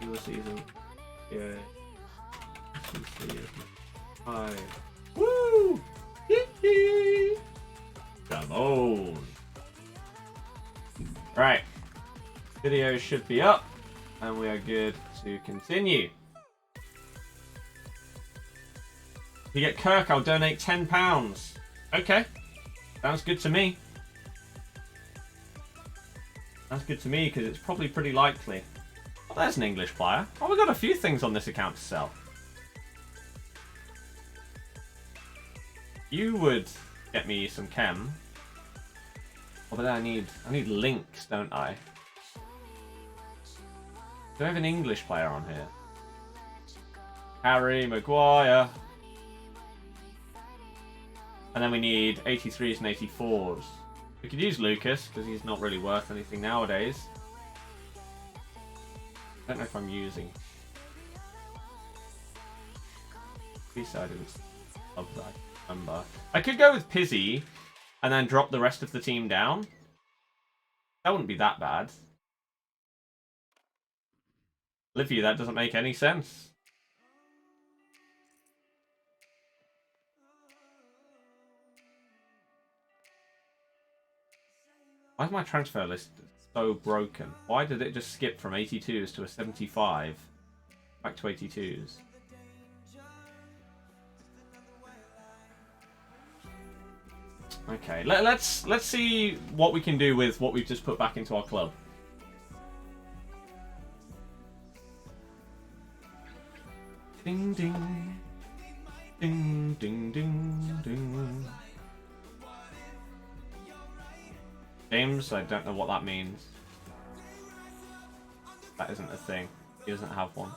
The season. Yeah. Hi. Woo! Come on. Right. Video should be up, and we are good to continue. If you get Kirk, I'll donate £10. Okay. Sounds good to me. Sounds good to me, because it's probably pretty likely. Oh, there's an English player. Oh, we've got a few things on this account to sell. You would get me some chem. Oh, but I need links, don't I? Do I have an English player on here? Harry Maguire. And then we need 83s and 84s. We could use Lucas, because he's not really worth anything nowadays. I don't know if I'm using. At I didn't love that number. I could go with Pizzy and then drop the rest of the team down. That wouldn't be that bad. Livy, that doesn't make any sense. Why is my transfer list so broken? Why did it just skip from 82s to a 75 back to 82s? Okay, let's see what we can do with what we've just put back into our club. Ding ding ding ding ding ding. James, I don't know what that means. That isn't a thing. He doesn't have one.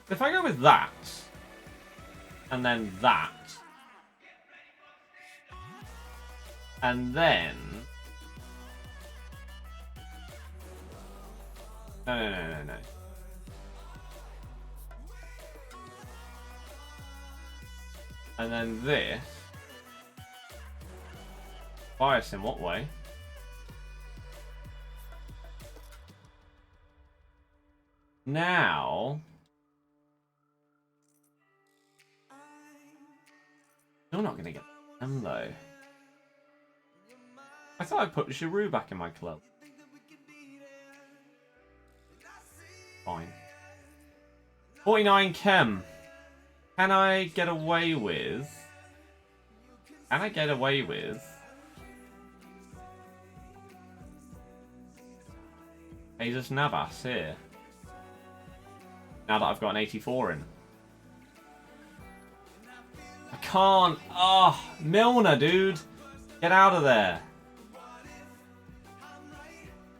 If I go with that, and then that, and then... No. And then this. Bias in what way? Now... You're not going to get them, though. I thought I put Giroud back in my club. Fine. 49 chem. Can I get away with... Jesus Navas here? Now that I've got an 84 in. I can't. Oh, Milner, dude. Get out of there.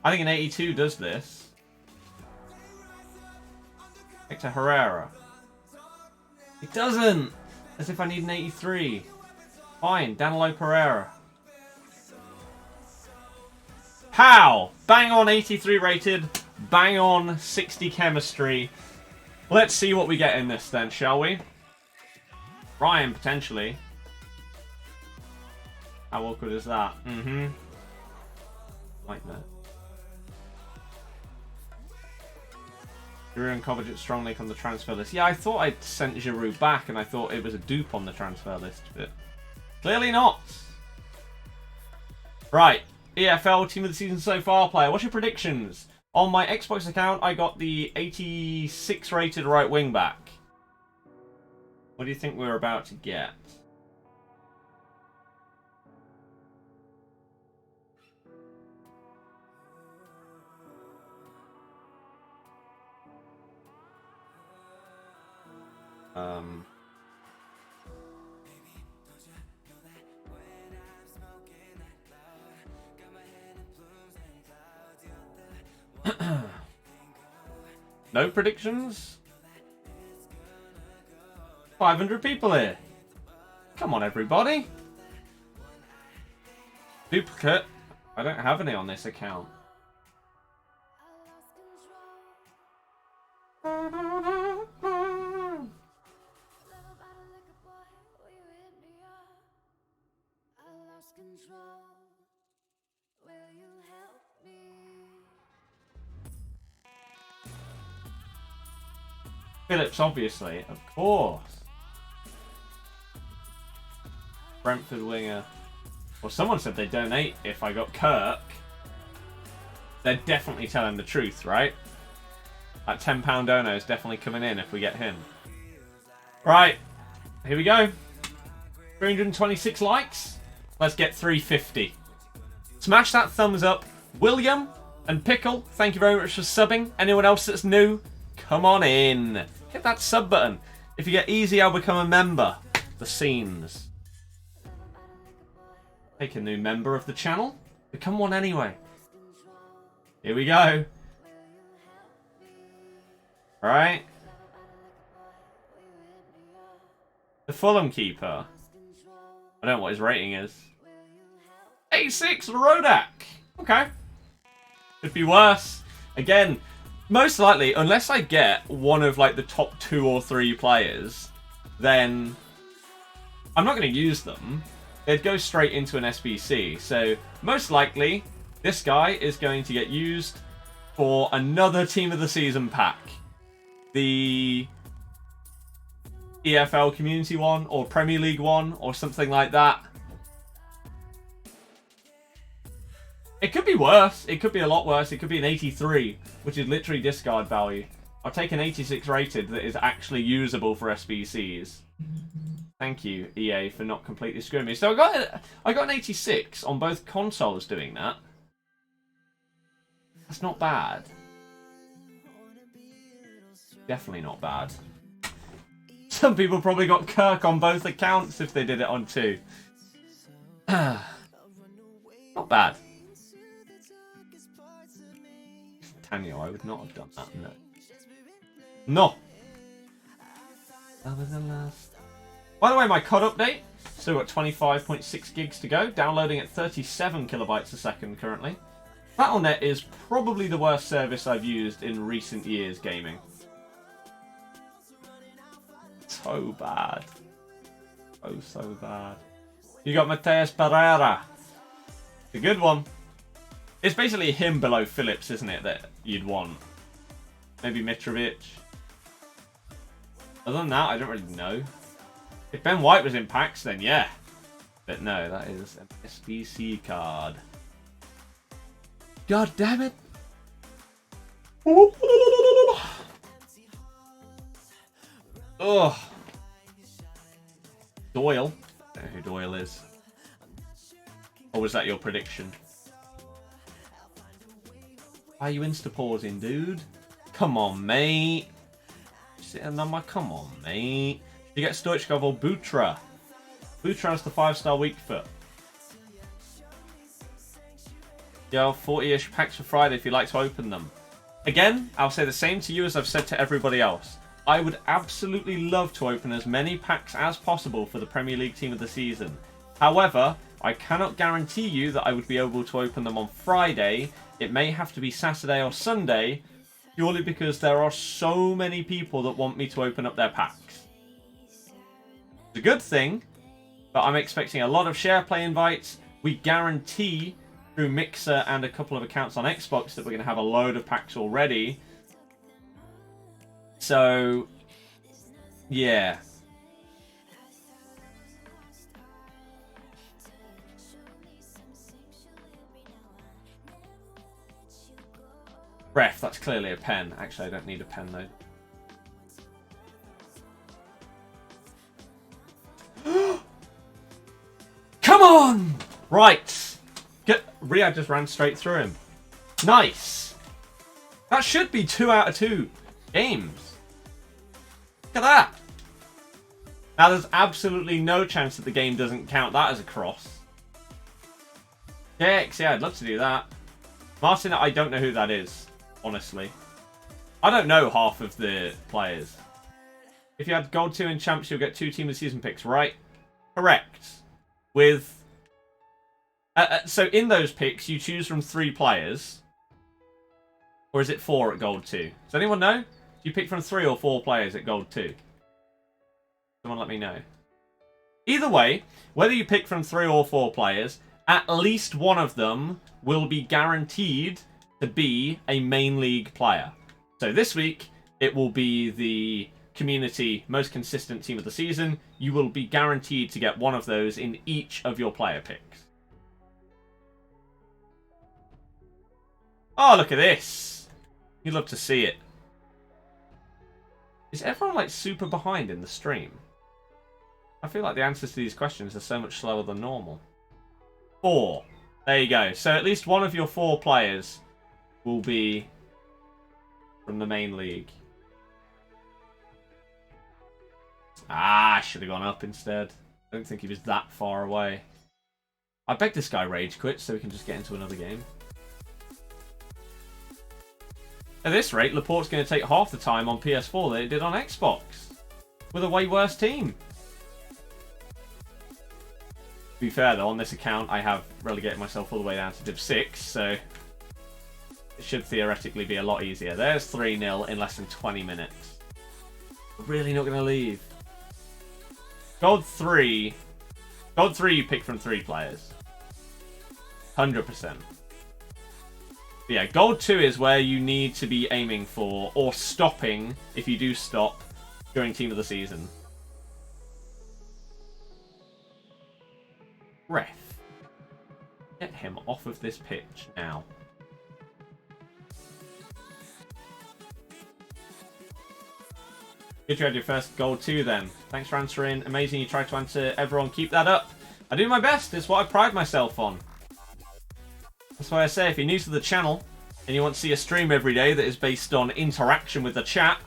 I think an 82 does this. Hector Herrera. It doesn't. As if I need an 83. Fine, Danilo Pereira. How? Bang on 83 rated. Bang on 60 chemistry. Let's see what we get in this then, shall we? Ryan, potentially. How awkward is that? Mm-hmm. Like that. Giroud and Kovacic strong link on the transfer list. Yeah, I thought I'd sent Giroud back and I thought it was a dupe on the transfer list, but clearly not. Right. EFL Team of the Season so far player. What's your predictions? On my Xbox account, I got the 86 rated right wing back. What do you think we're about to get? No predictions? 500 people here. Come on, everybody. Duplicate. I don't have any on this account. Phillips, obviously. Of course. Brentford winger. Well, someone said they'd donate if I got Kirk. They're definitely telling the truth, right? That £10 dono is definitely coming in if we get him. Right. Here we go. 326 likes. Let's get 350. Smash that thumbs up. William and Pickle, thank you very much for subbing. Anyone else that's new, come on in. Hit that sub button. If you get easy, I'll become a member. The scenes. Take a new member of the channel. Become one anyway. Here we go. Alright. The Fulham keeper. I don't know what his rating is. 86 Rodak. Okay. Could be worse. Again, most likely, unless I get one of like the top 2 or 3 players, then I'm not going to use them. They'd go straight into an SBC. So most likely, this guy is going to get used for another Team of the Season pack. The EFL Community one or Premier League one or something like that. It could be worse. It could be a lot worse. It could be an 83, which is literally discard value. I'll take an 86 rated that is actually usable for SBCs. Thank you, EA, for not completely screwing me. So I got an 86 on both consoles doing that. That's not bad. Definitely not bad. Some people probably got Kirk on both accounts if they did it on 2. Not bad. Daniel, I would not have done that, no. No! That was the last. By the way, my COD update, still got 25.6 gigs to go, downloading at 37 kilobytes a second currently. Battle.net is probably the worst service I've used in recent years gaming. So bad. Oh, so bad. You got Mateus Pereira. The good one. It's basically him below Phillips, isn't it, that you'd want? Maybe Mitrovic. Other than that, I don't really know. If Ben White was in packs, then yeah. But no, that is an SBC card. God damn it. Ugh. Doyle. I don't know who Doyle is. Or was that your prediction? Why are you insta-pausing, dude? Come on, mate. Sitting on my... Come on, mate. You get Stoichkov or Butra. Butra's the 5-star weak foot. Yo, 40-ish packs for Friday if you'd like to open them. Again, I'll say the same to you as I've said to everybody else. I would absolutely love to open as many packs as possible for the Premier League Team of the Season. However, I cannot guarantee you that I would be able to open them on Friday. It may have to be Saturday or Sunday, purely because there are so many people that want me to open up their packs. It's a good thing, but I'm expecting a lot of share play invites. We guarantee through Mixer and a couple of accounts on Xbox that we're going to have a load of packs already. So, yeah. Ref, that's clearly a pen. Actually, I don't need a pen though. Come on! Right. Riyad just ran straight through him. Nice. That should be 2 out of 2 games. Look at that. Now, there's absolutely no chance that the game doesn't count that as a cross. JX, yeah, I'd love to do that. Martin, I don't know who that is, honestly. I don't know half of the players. If you had Gold 2 in Champs, you'll get 2 Team of the Season picks, right? Correct. With... so in those picks, you choose from 3 players. Or is it 4 at Gold 2? Does anyone know? Do you pick from 3 or 4 players at Gold 2? Someone let me know. Either way, whether you pick from 3 or 4 players, at least one of them will be guaranteed to be a main league player. So this week, it will be the community most consistent team of the season. You will be guaranteed to get one of those in each of your player picks. Oh, look at this. You'd love to see it. Is everyone like super behind in the stream? I feel like the answers to these questions are so much slower than normal. 4. There you go. So at least one of your 4 players will be from the main league. Ah, I should have gone up instead. I don't think he was that far away. I beg this guy rage quit so we can just get into another game. At this rate, LAPORTE's going to take half the time on PS4 than it did on Xbox. With a way worse team. To be fair though, on this account I have relegated myself all the way down to Div 6, so it should theoretically be a lot easier. There's 3-0 in less than 20 minutes. We're really not going to leave. Gold 3. Gold 3 you pick from 3 players. 100%. But yeah, Gold 2 is where you need to be aiming for, or stopping if you do stop during Team of the Season. Ref. Get him off of this pitch now. Good you had your first Gold 2 then. Thanks for answering. Amazing you tried to answer everyone. Keep that up. I do my best. It's what I pride myself on. That's why I say if you're new to the channel and you want to see a stream every day that is based on interaction with the chat,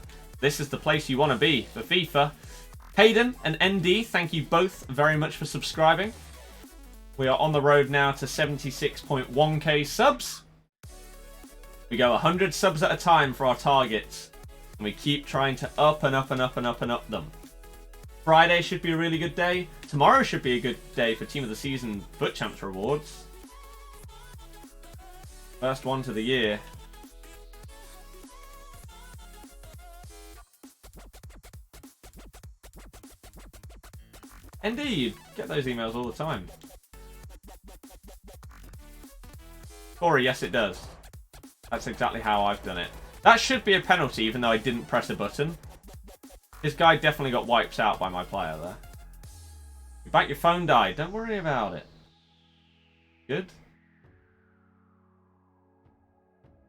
this is the place you want to be for FIFA. Hayden and ND, thank you both very much for subscribing. We are on the road now to 76.1k subs. We go 100 subs at a time for our targets. And we keep trying to up and up and up and up and up them. Friday should be a really good day. Tomorrow should be a good day for Team of the Season FUT Champs rewards. First one to the year. Indeed, get those emails all the time. Corey, yes it does. That's exactly how I've done it. That should be a penalty, even though I didn't press a button. This guy definitely got wiped out by my player there. Back your phone died. Don't worry about it. Good.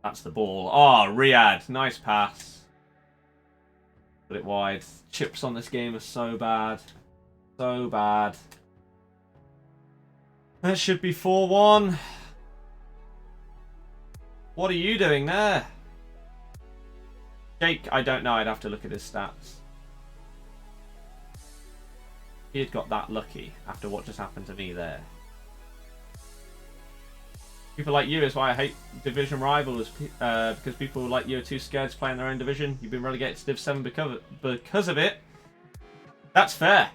That's the ball. Oh, Riyadh. Nice pass. Put it wide. Chips on this game are so bad. So bad. That should be 4-1. What are you doing there? Jake, I don't know. I'd have to look at his stats. He had got that lucky after what just happened to me there. People like you is why I hate division rivals, because people like you are too scared to play in their own division. You've been relegated to Div 7 because of it. That's fair.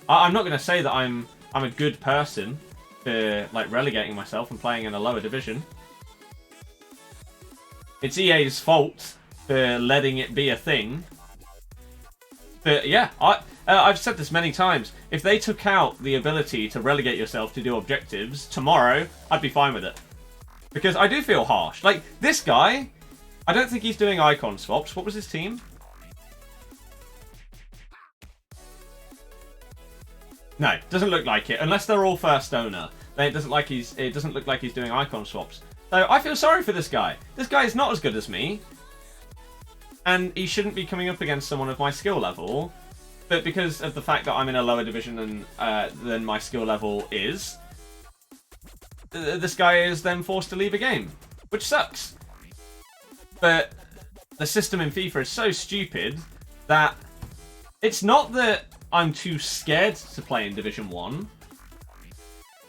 I'm not going to say that I'm a good person for like relegating myself and playing in a lower division. It's EA's fault for letting it be a thing. But yeah, I've said this many times. If they took out the ability to relegate yourself to do objectives tomorrow, I'd be fine with it. Because I do feel harsh. Like, this guy, I don't think he's doing icon swaps. What was his team? No, doesn't look like it. Unless they're all first owner, then it doesn't look like he's doing icon swaps. So I feel sorry for this guy. This guy is not as good as me. And he shouldn't be coming up against someone of my skill level. But because of the fact that I'm in a lower division than my skill level is, this guy is then forced to leave a game. Which sucks. But the system in FIFA is so stupid that it's not that I'm too scared to play in Division 1.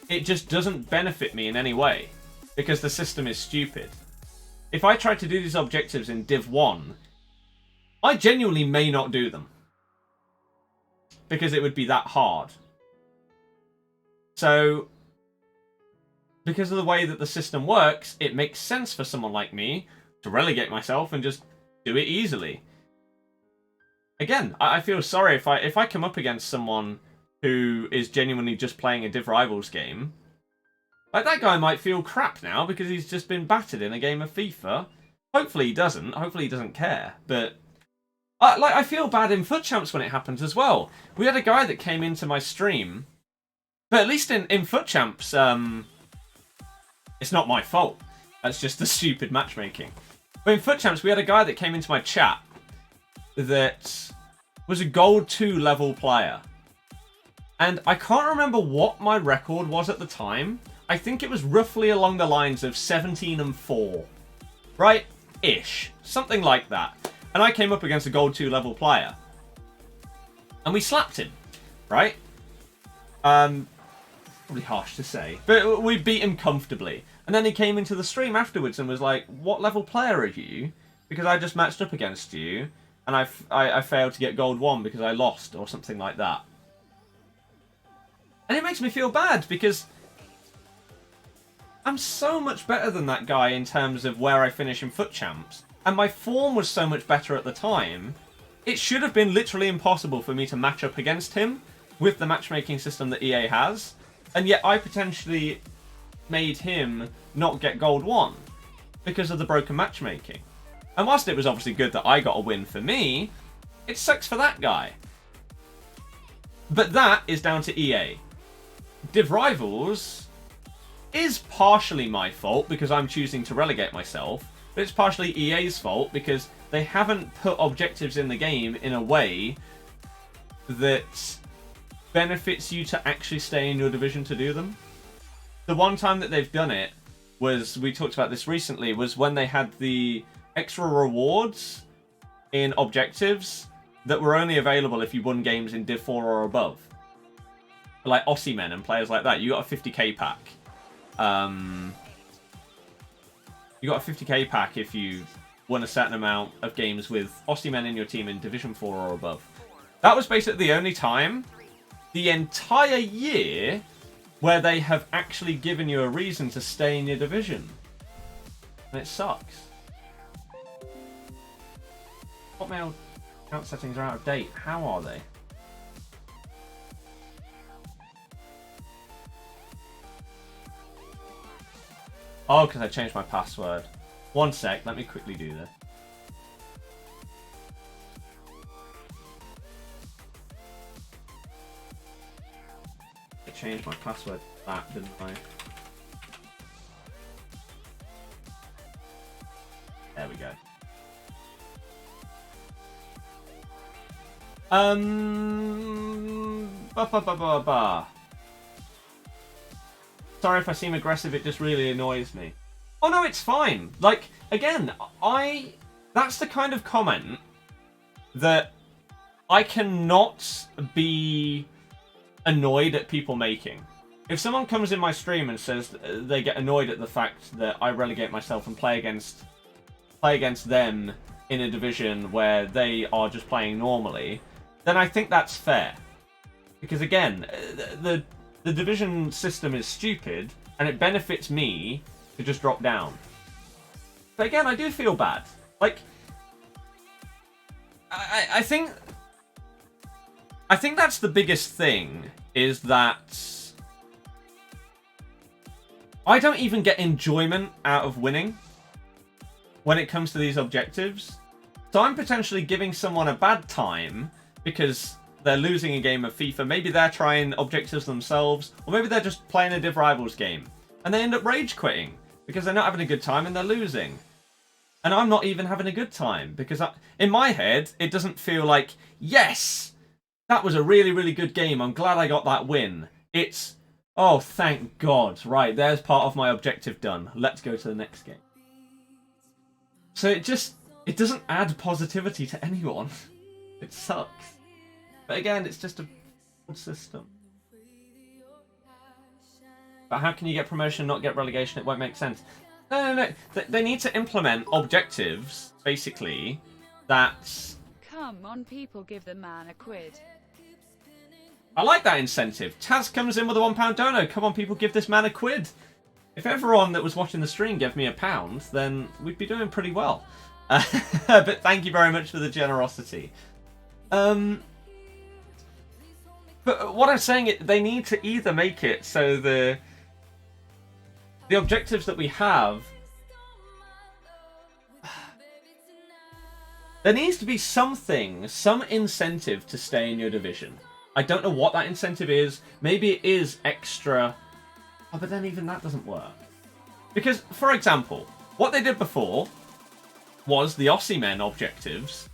It just doesn't benefit me in any way. because the system is stupid. If I tried to do these objectives in Div 1, I genuinely may not do them. Because it would be that hard. So, because of the way that the system works, it makes sense for someone like me to relegate myself and just do it easily. Again, I feel sorry if I come up against someone who is genuinely just playing a Div Rivals game. Like, that guy might feel crap now because he's just been battered in a game of FIFA. Hopefully he doesn't. Hopefully he doesn't care. But, I feel bad in FUT Champs when it happens as well. We had a guy that came into my stream. But at least in FUT Champs, it's not my fault. That's just the stupid matchmaking. But in FUT Champs, we had a guy that came into my chat that was a Gold 2 level player. And I can't remember what my record was at the time. I think it was roughly along the lines of 17-4. Right? Ish. Something like that. And I came up against a Gold 2 level player. And we slapped him. Right? Probably harsh to say. But we beat him comfortably. And then he came into the stream afterwards and was like, what level player are you? Because I just matched up against you. And I failed to get Gold 1 because I lost. Or something like that. And it makes me feel bad because I'm so much better than that guy in terms of where I finish in FUT Champs. And my form was so much better at the time. It should have been literally impossible for me to match up against him with the matchmaking system that EA has. And yet I potentially made him not get Gold 1 because of the broken matchmaking. And whilst it was obviously good that I got a win for me, it sucks for that guy. But that is down to EA. Div Rivals is partially my fault because I'm choosing to relegate myself, but it's partially EA's fault because they haven't put objectives in the game in a way that benefits you to actually stay in your division to do them. The one time that they've done it was, we talked about this recently, was when they had the extra rewards in objectives that were only available if you won games in Div 4 or above. Like Aussie Men and players like that. You got a 50k pack. You got a 50k pack if you won a certain amount of games with Aussie Men in your team in Division 4 or above. That was basically the only time the entire year where they have actually given you a reason to stay in your division. And it sucks. Hotmail account settings are out of date. How are they? Oh, because I changed my password. One sec, let me quickly do this. I changed my password back, didn't I? There we go. Sorry if I seem aggressive, it just really annoys me. Oh no, it's fine. Like, again, that's the kind of comment that I cannot be annoyed at people making. If someone comes in my stream and says they get annoyed at the fact that I relegate myself and play against them in a division where they are just playing normally, then I think that's fair. Because again, the division system is stupid, and it benefits me to just drop down. But again, I do feel bad. Like, I think that's the biggest thing, is that I don't even get enjoyment out of winning when it comes to these objectives. So I'm potentially giving someone a bad time because they're losing a game of FIFA. Maybe they're trying objectives themselves, or maybe they're just playing a Div Rivals game and they end up rage quitting because they're not having a good time and they're losing. And I'm not even having a good time because in my head, it doesn't feel like, yes, that was a really, really good game. I'm glad I got that win. It's, oh, thank God. Right, there's part of my objective done. Let's go to the next game. So it doesn't add positivity to anyone. It sucks. But again, it's just a system. But how can you get promotion and not get relegation? It won't make sense. No. They need to implement objectives, basically, that... Come on, people, give the man a quid. I like that incentive. Taz comes in with a £1 dono. Come on, people, give this man a quid. If everyone that was watching the stream gave me £1, then we'd be doing pretty well. But thank you very much for the generosity. But what I'm saying is they need to either make it so the objectives that we have... There needs to be something, some incentive to stay in your division. I don't know what that incentive is. Maybe it is extra... Oh, but then even that doesn't work. Because, for example, what they did before was the Osimhen objectives.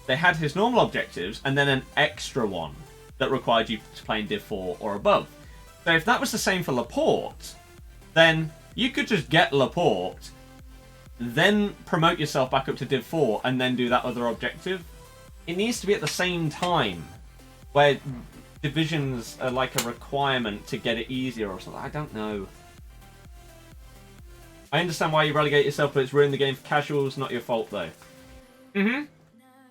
They had his normal objectives and then an extra one that required you to play in Div 4 or above. So if that was the same for LAPORTE, then you could just get LAPORTE, then promote yourself back up to Div 4 and then do that other objective. It needs to be at the same time, where divisions are like a requirement to get it easier or something. I don't know. I understand why you relegate yourself, but it's ruined the game for casuals. Not your fault, though.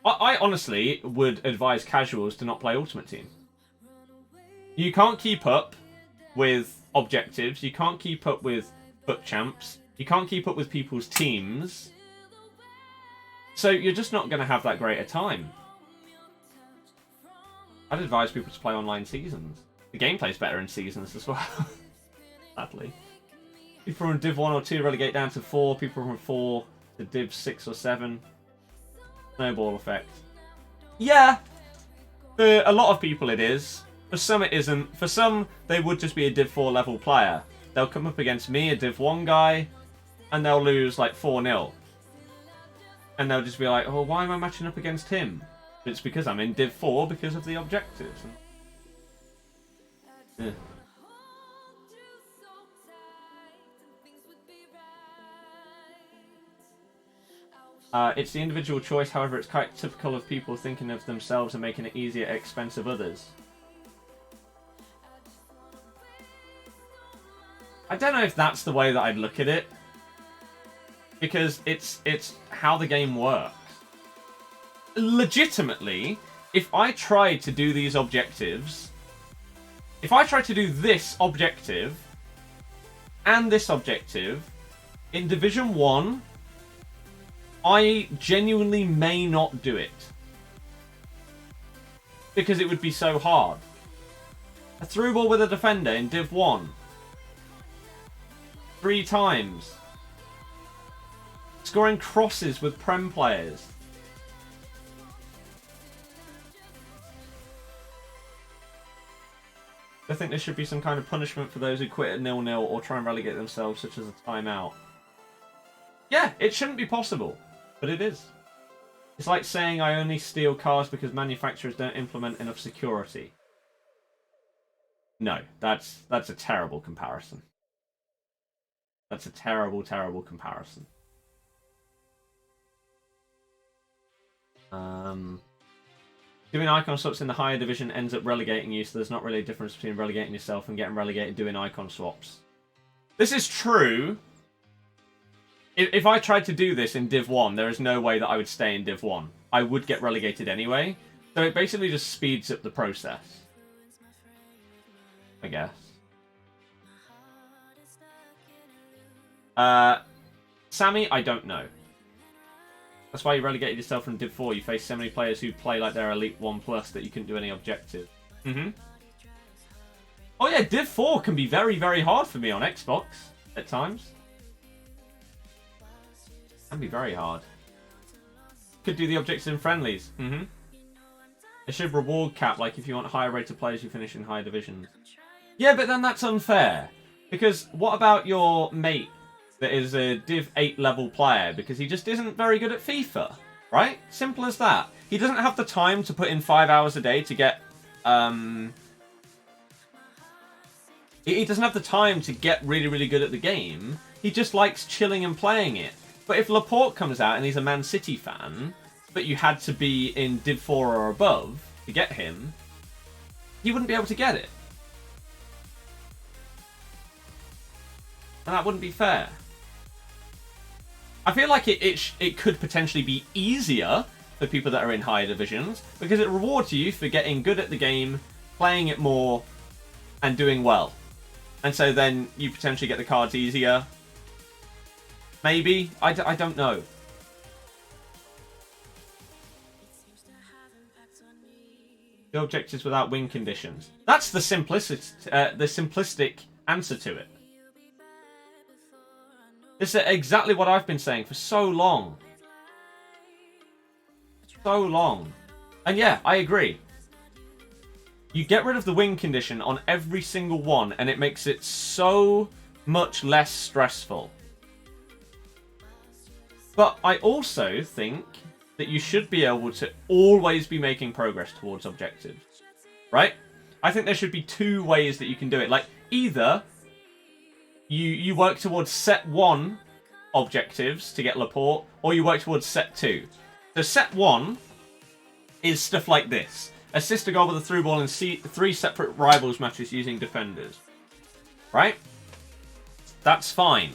I honestly would advise casuals to not play Ultimate Team. You can't keep up with objectives. You can't keep up with FUT Champs. You can't keep up with people's teams. So you're just not going to have that great a time. I'd advise people to play online seasons. The gameplay's better in seasons as well. Sadly. People from Div 1 or 2 relegate down to 4. People from 4 to Div 6 or 7. Snowball effect. Yeah! For a lot of people it is. For some it isn't. For some, they would just be a Div 4 level player. They'll come up against me, a Div 1 guy, and they'll lose like 4-0. And they'll just be like, oh, why am I matching up against him? It's because I'm in Div 4 because of the objectives. Yeah. It's the individual choice, however, it's quite typical of people thinking of themselves and making it easier at expense of others. I don't know if that's the way that I'd look at it. Because it's how the game works. Legitimately, if I tried to do these objectives, if I tried to do this objective and this objective in Division 1, I genuinely may not do it. Because it would be so hard. A through ball with a defender in Div 1. 3 times. Scoring crosses with Prem players. I think there should be some kind of punishment for those who quit at 0-0 or try and relegate themselves, such as a timeout. Yeah, it shouldn't be possible, but it is. It's like saying I only steal cars because manufacturers don't implement enough security. No, that's a terrible comparison. That's a terrible, terrible comparison. Doing icon swaps in the higher division ends up relegating you, so there's not really a difference between relegating yourself and getting relegated doing icon swaps. This is true. If I tried to do this in Div 1, there is no way that I would stay in Div 1. I would get relegated anyway. So it basically just speeds up the process. I guess. Sammy, I don't know. That's why you relegated yourself from Div 4. You face so many players who play like they're Elite 1+ that you couldn't do any objective. Oh yeah, Div 4 can be very, very hard for me on Xbox at times. Can be very hard. Could do the objectives in friendlies. It should reward cap, like if you want higher rated players, you finish in higher divisions. Yeah, but then that's unfair. Because what about your mate that is a Div 8 level player because he just isn't very good at FIFA, right? Simple as that. He doesn't have the time to put in 5 hours a day to get, he doesn't have the time to get really, really good at the game. He just likes chilling and playing it. But if LAPORTE comes out and he's a Man City fan, but you had to be in Div 4 or above to get him, he wouldn't be able to get it. And that wouldn't be fair. I feel like it could potentially be easier for people that are in higher divisions because it rewards you for getting good at the game, playing it more, and doing well. And so then you potentially get the cards easier. Maybe. I don't know. The objectives without win conditions. That's the simplistic answer to it. This is exactly what I've been saying for so long. So long. And yeah, I agree. You get rid of the win condition on every single one, and it makes it so much less stressful. But I also think that you should be able to always be making progress towards objectives. Right? I think there should be two ways that you can do it. Like, either you work towards set 1 objectives to get LAPORTE, or you work towards set 2. So set 1 is stuff like this. Assist a goal with a through ball in 3 separate rivals matches using defenders. Right? That's fine.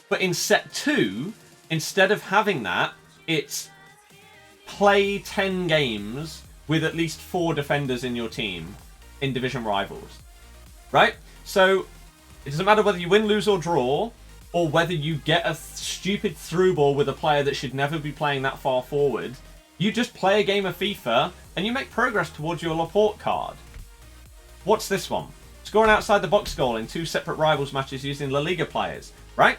But in set 2, instead of having that, it's play 10 games with at least 4 defenders in your team in division rivals. Right? So it doesn't matter whether you win, lose, or draw, or whether you get a stupid through ball with a player that should never be playing that far forward. You just play a game of FIFA, and you make progress towards your LAPORTE card. What's this one? Score an outside the box goal in 2 separate rivals matches using La Liga players. Right?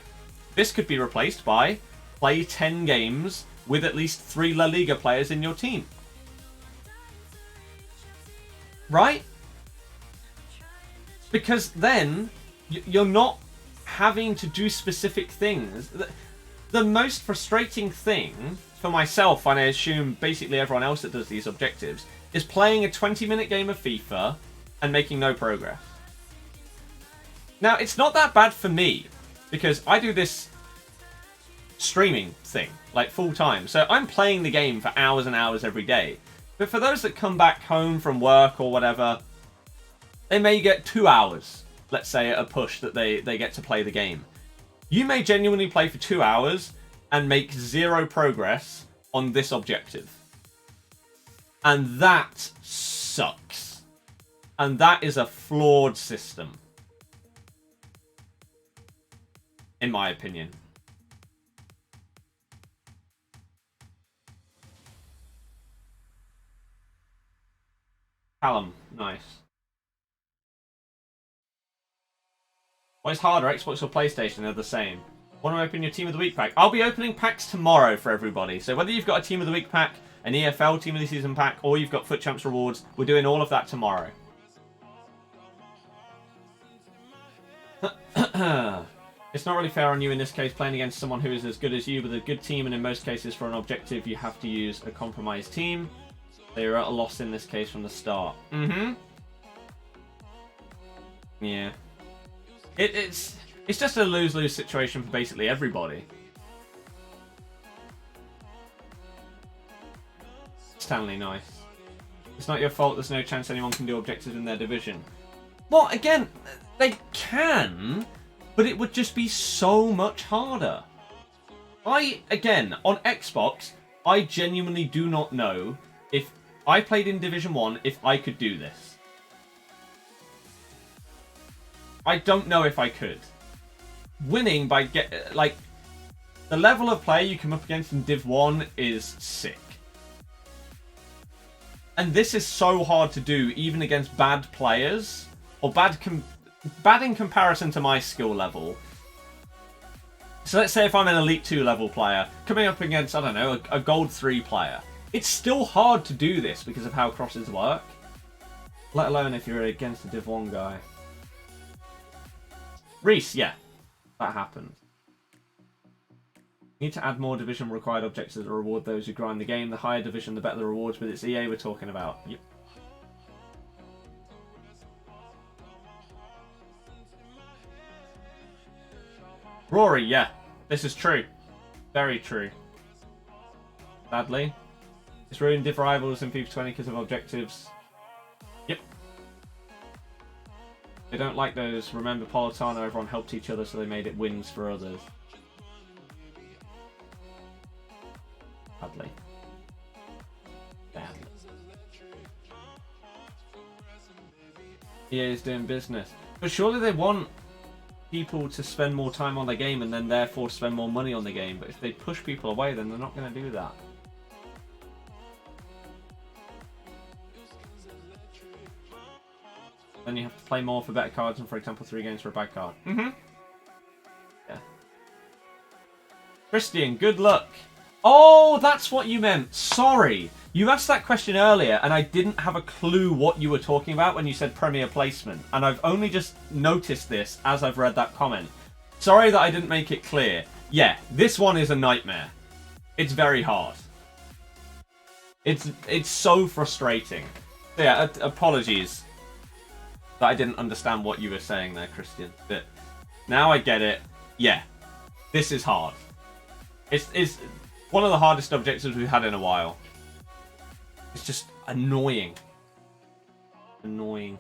This could be replaced by play 10 games with at least 3 La Liga players in your team. Right? Because then you're not having to do specific things. The most frustrating thing for myself, and I assume basically everyone else that does these objectives, is playing a 20-minute game of FIFA and making no progress. Now, it's not that bad for me, because I do this streaming thing, like full time. So I'm playing the game for hours and hours every day. But for those that come back home from work or whatever, they may get 2 hours, let's say, at a push that they get to play the game. You may genuinely play for 2 hours and make 0 progress on this objective. And that sucks. And that is a flawed system. In my opinion. Callum, nice. What is harder, Xbox or PlayStation? They're the same. Want to open your Team of the Week pack? I'll be opening packs tomorrow for everybody. So whether you've got a Team of the Week pack, an EFL Team of the Season pack, or you've got FUT Champs rewards, we're doing all of that tomorrow. It's not really fair on you in this case, playing against someone who is as good as you with a good team, and in most cases for an objective you have to use a compromised team. They are at a loss in this case from the start. Yeah. It's just a lose-lose situation for basically everybody. Stanley, nice. It's not your fault, there's no chance anyone can do objectives in their division. Well, again, they can, but it would just be so much harder. Again, on Xbox, I genuinely do not know if I played in Division 1 if I could do this. I don't know if I could. Winning by the level of play you come up against in Div 1 is sick. And this is so hard to do even against bad players, or bad in comparison to my skill level. So let's say if I'm an Elite 2 level player, coming up against, I don't know, a Gold 3 player. It's still hard to do this because of how crosses work. Let alone if you're against a Div 1 guy. Reese, yeah. That happens. Need to add more division required objectives that reward those who grind the game. The higher division, the better the rewards, but it's EA we're talking about. Yep. Rory, yeah. This is true. Very true. Sadly. It's ruined div rivals in FIFA 20 because of objectives. Yep. They don't like those. Remember Politano, everyone helped each other, so they made it wins for others. Sadly. Damn. EA is doing business. But surely they want people to spend more time on the game and then therefore spend more money on the game. But if they push people away, then they're not going to do that. Then you have to play more for better cards and, for example, 3 games for a bad card. Mm-hmm. Yeah. Christian, good luck. Oh, that's what you meant. Sorry. You asked that question earlier, and I didn't have a clue what you were talking about when you said Premier Placement. And I've only just noticed this as I've read that comment. Sorry that I didn't make it clear. Yeah, this one is a nightmare. It's very hard. It's so frustrating. Yeah, apologies that I didn't understand what you were saying there, Christian. But now I get it. Yeah, this is hard. It's one of the hardest objectives we've had in a while. It's just annoying. Annoying.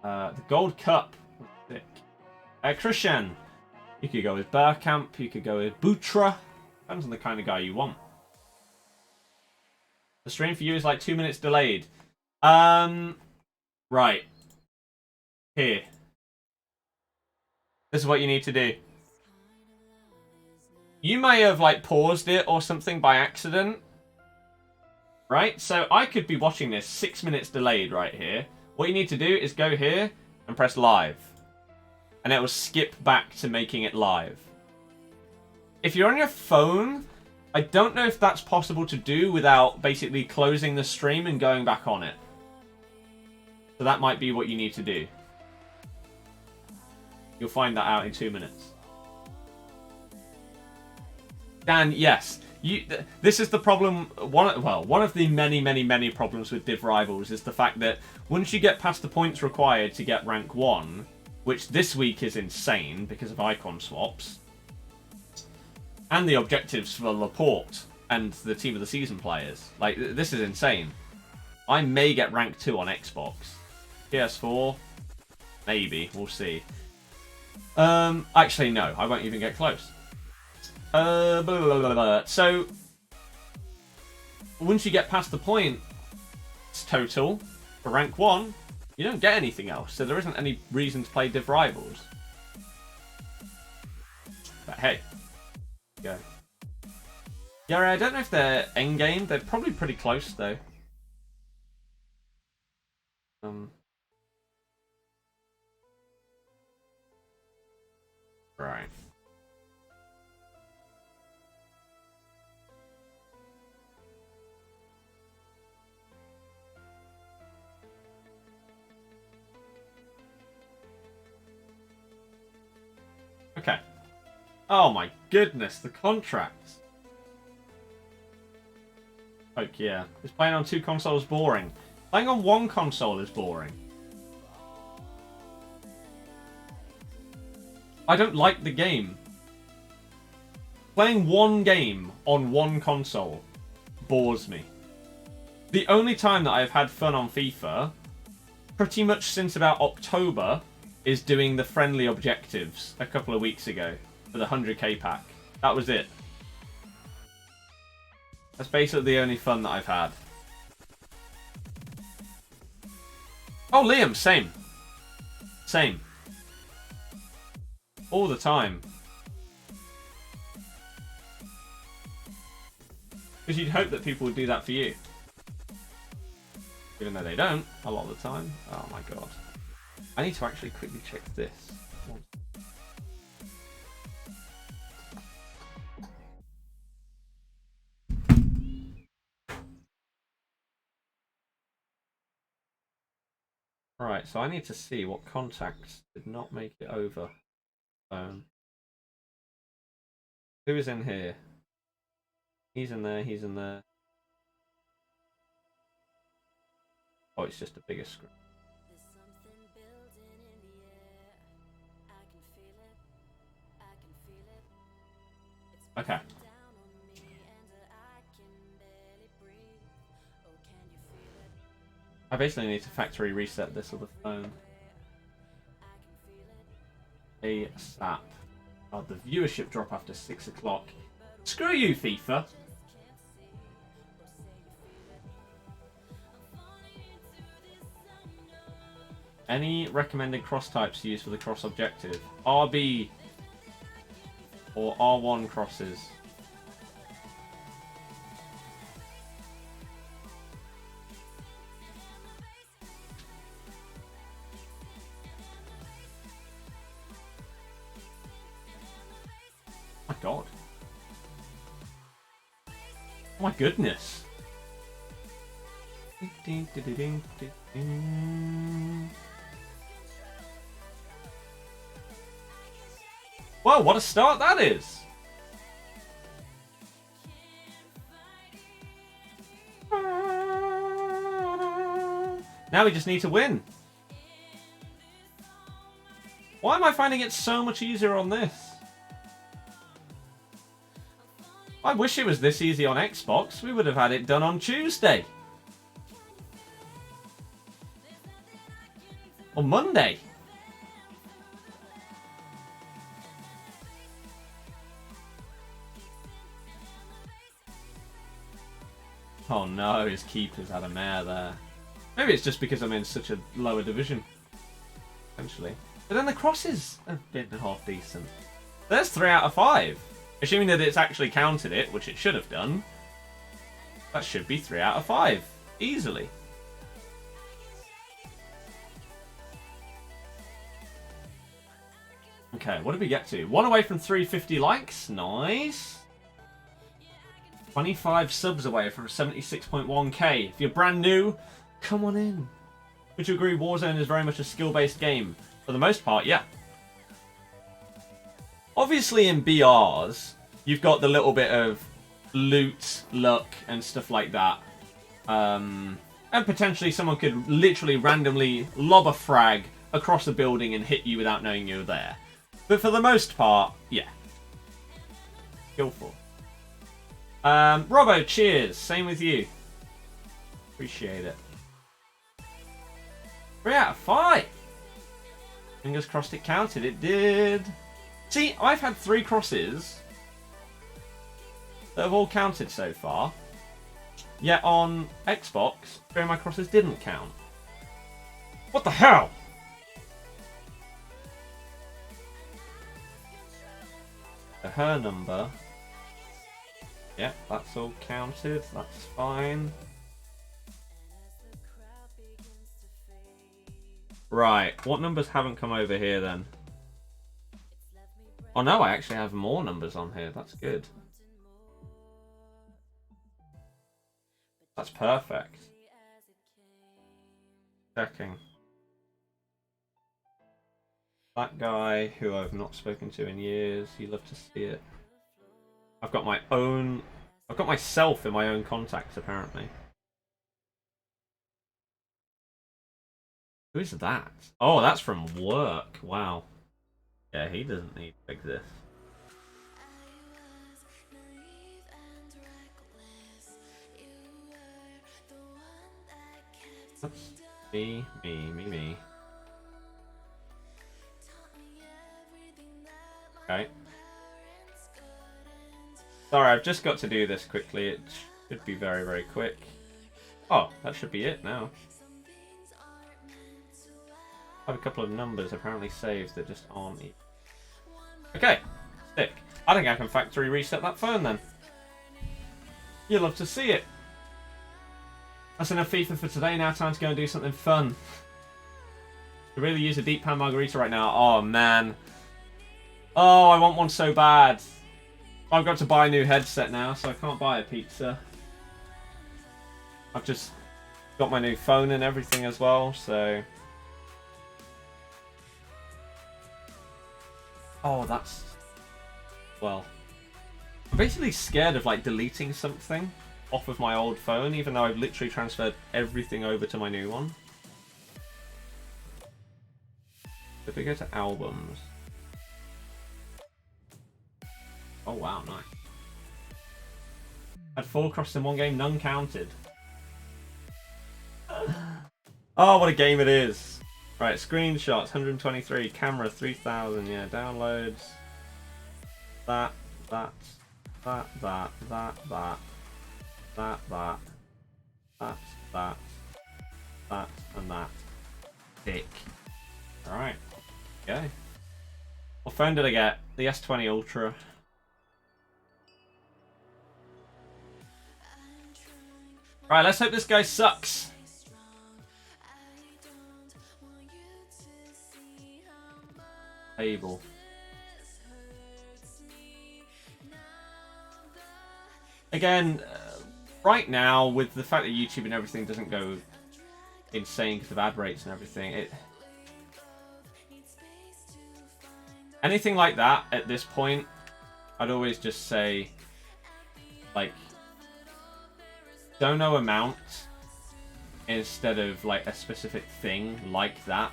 The Gold Cup was sick. Christian, you could go with Burkamp, you could go with Butra. Depends on the kind of guy you want. The stream for you is like 2 minutes delayed. Right. Here. This is what you need to do. You may have like paused it or something by accident. Right? So I could be watching this 6 minutes delayed right here. What you need to do is go here and press live. And it will skip back to making it live. If you're on your phone, I don't know if that's possible to do without basically closing the stream and going back on it. So that might be what you need to do. You'll find that out in 2 minutes. Dan, yes. This is the problem. One of the many problems with Div Rivals is the fact that once you get past the points required to get rank 1, which this week is insane because of icon swaps, and the objectives for LAPORTE and the Team of the Season players, like, this is insane. I may get rank 2 on Xbox. PS4, maybe. We'll see. Actually, no. I won't even get close. So, once you get past the point, it's total for rank 1, you don't get anything else. So there isn't any reason to play Div Rivals. But hey. Go. Yeah, I don't know if they're endgame. They're probably pretty close, though. Right. Okay. Oh my goodness, the contracts. Oh yeah. Is playing on 2 consoles boring? Playing on 1 console is boring. I don't like the game. Playing 1 game on 1 console bores me. The only time that I've had fun on FIFA, pretty much since about October, is doing the friendly objectives a couple of weeks ago for the 100k pack. That was it. That's basically the only fun that I've had. Oh, Liam, same. Same. All the time. Because you'd hope that people would do that for you. Even though they don't, a lot of the time. Oh my god. I need to actually quickly check this. Right, so I need to see what contacts did not make it over. Who is in here? He's in there, he's in there. Oh, it's just a bigger screen. Okay. I basically need to factory reset this other phone. ASAP. Oh, the viewership drop after 6 o'clock. Screw you, FIFA. Any recommended cross types to use for the cross objective? RB or R1 crosses? My God. Oh my goodness. Well, what a start that is! Now we just need to win. Why am I finding it so much easier on this? I wish it was this easy on Xbox. We would have had it done on Tuesday. Or Monday. Oh no, his keeper's had a mare there. Maybe it's just because I'm in such a lower division. Essentially. But then the crosses have been half decent. There's 3 out of 5. Assuming that it's actually counted it, which it should have done. That should be 3 out of 5. Easily. Okay, what did we get to? 1 away from 350 likes. Nice. 25 subs away from 76.1k. If you're brand new, come on in. Would you agree Warzone is very much a skill-based game? For the most part, yeah. Obviously in BRs, you've got the little bit of loot, luck, and stuff like that. And potentially someone could literally randomly lob a frag across a building and hit you without knowing you're there. But for the most part, yeah. Skillful. Robbo, cheers. Same with you. Appreciate it. 3 out of 5. Fingers crossed it counted. It did. See, I've had 3 crosses that have all counted so far. Yet on Xbox, 3 of my crosses didn't count. What the hell? Her number. Yeah, that's all counted. That's fine. Right, what numbers haven't come over here then? Oh no, I actually have more numbers on here. That's good. That's perfect. Checking. That guy who I've not spoken to in years. You love to see it. I've got my own... I've got myself in my own contacts, apparently. Who is that? Oh, that's from work. Wow. Yeah, he doesn't need to exist. Me. Okay. Sorry, I've just got to do this quickly. It should be very, very quick. Oh, that should be it now. I have a couple of numbers apparently saved that just aren't. Okay, stick. I think I can factory reset that phone then. You'll love to see it. That's enough FIFA for today. Now time to go and do something fun. I really use a deep pan margarita right now. Oh man. Oh, I want one so bad. I've got to buy a new headset now, so I can't buy a pizza. I've just got my new phone and everything as well, so... Oh, that's... Well... I'm basically scared of, like, deleting something off of my old phone, even though I've literally transferred everything over to my new one. If we go to albums... Oh wow, nice. Had 4 crosses in one game, none counted. Oh, what a game it is. Right, screenshots, 123. Camera, 3,000. Yeah, downloads. That, that, that, that, that, that, that, that, that, that, that, and that. Dick. Alright. Okay. What phone did I get? The S20 Ultra. Right, let's hope this guy sucks. Table. Again, right now, with the fact that YouTube and everything doesn't go insane because of ad rates and everything, anything like that at this point, I'd always just say, like, dono amount instead of like a specific thing like that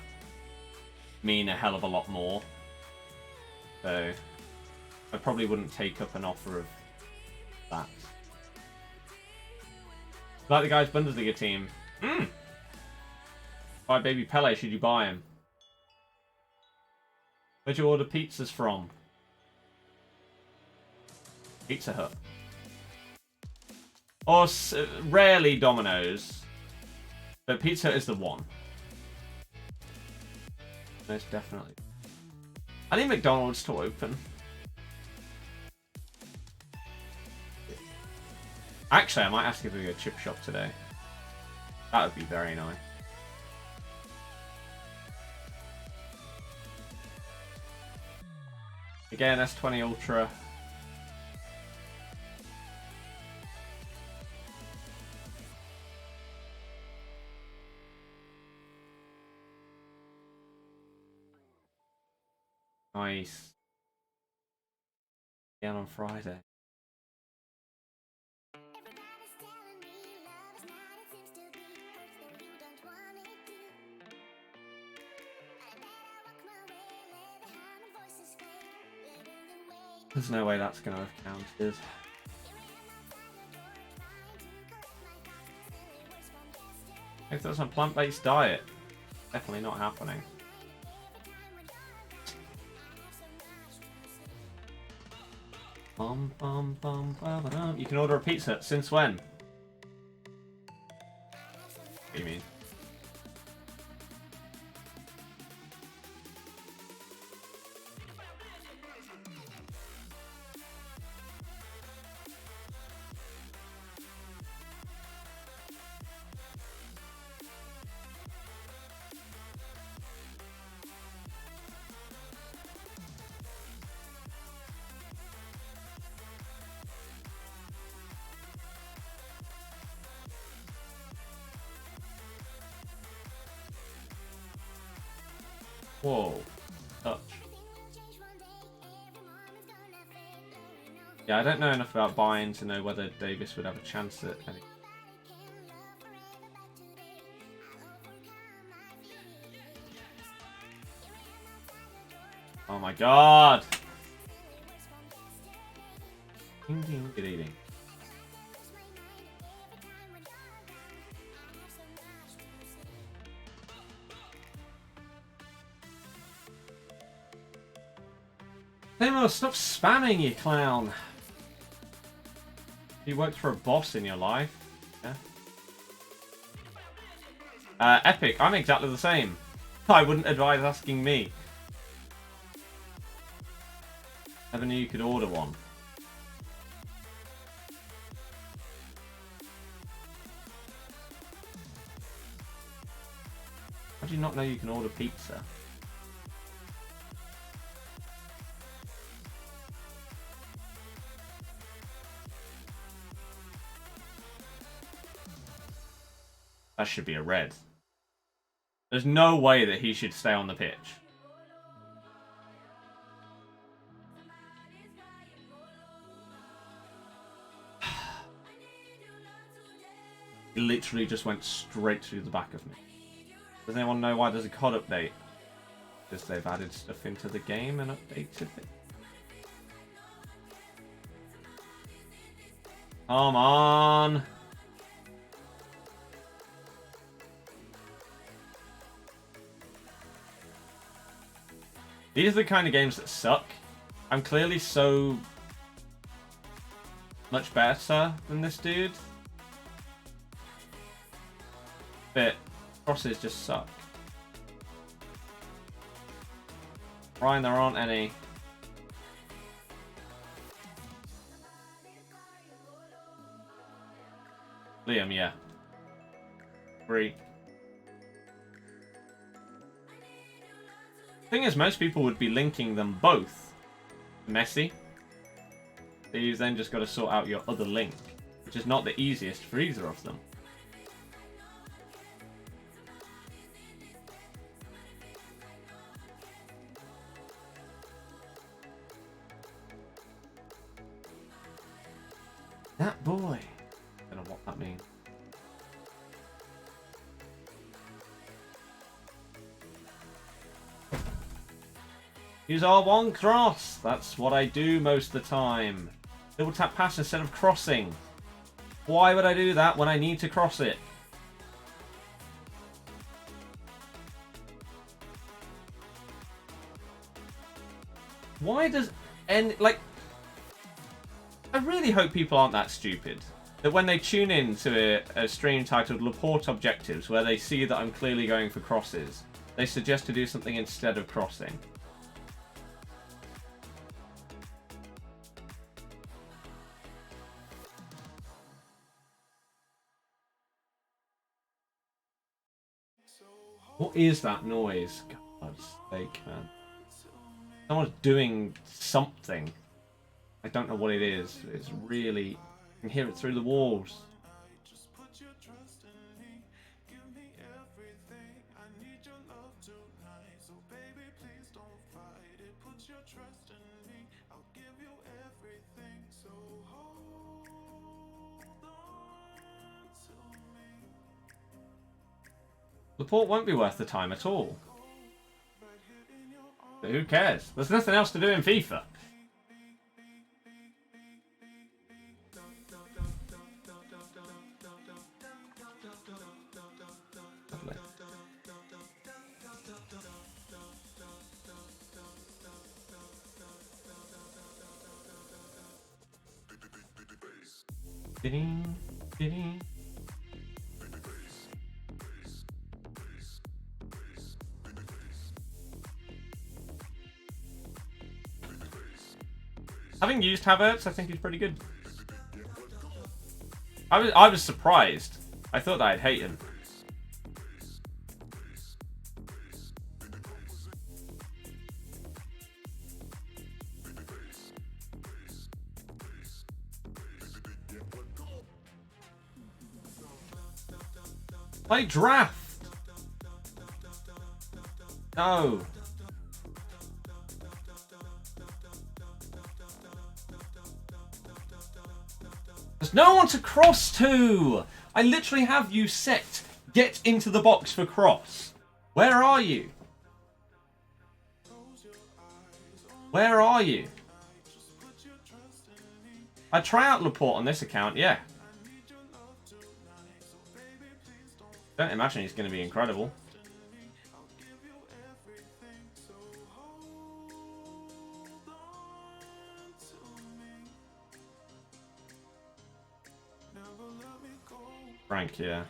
mean a hell of a lot more. So I probably wouldn't take up an offer of that. Like the guy's Bundesliga team. Buy baby Pele, should you buy him? Where'd you order pizzas from? Pizza Hut. Or rarely Domino's. But Pizza Hut is the one. Most definitely. I need McDonald's to open. Actually, I might ask if we go chip shop today. That would be very nice. Again, S20 Ultra. Nice. Again on Friday. There's no way that's going to have counted. If that's a plant-based diet, definitely not happening. Bum, bum, bum, bum, bum. You can order a pizza. Since when? What do you mean? Whoa. Touch. Yeah, I don't know enough about buying to know whether Davis would have a chance at any. Oh my god! Ding ding ding ding. Emo, stop spamming, you clown! You worked for a boss in your life. Yeah. Epic, I'm exactly the same. I wouldn't advise asking me. Never knew you could order one. How do you not know you can order pizza? That should be a red. There's no way that he should stay on the pitch. He literally just went straight through the back of me. Does anyone know why there's a COD update? Because they've added stuff into the game and updated it. Come on! These are the kind of games that suck. I'm clearly so much better than this dude. But crosses just suck. Ryan, there aren't any. Liam, yeah. 3. Thing is, most people would be linking them both. Messy. So you've then just got to sort out your other link, which is not the easiest for either of them. That boy. I don't know what that means. Use R1 cross. That's what I do most of the time. Double tap pass instead of crossing. Why would I do that when I need to cross it? Why does like, I really hope people aren't that stupid that when they tune in to a stream titled LAPORTE Objectives, where they see that I'm clearly going for crosses, they suggest to do something instead of crossing. What is that noise? God's sake, man. Someone's doing something. I don't know what it is. It's really... You can hear it through the walls. LAPORTE won't be worth the time at all. But who cares? There's nothing else to do in FIFA. Lovely. Ding, ding. Having used Havertz, I think he's pretty good. I was surprised. I thought that I'd hate him. Play draft. No. There's no one to cross to! I literally have you set. Get into the box for cross. Where are you? Where are you? I'd try out LAPORTE on this account, yeah. Don't imagine he's going to be incredible. Frank, yeah.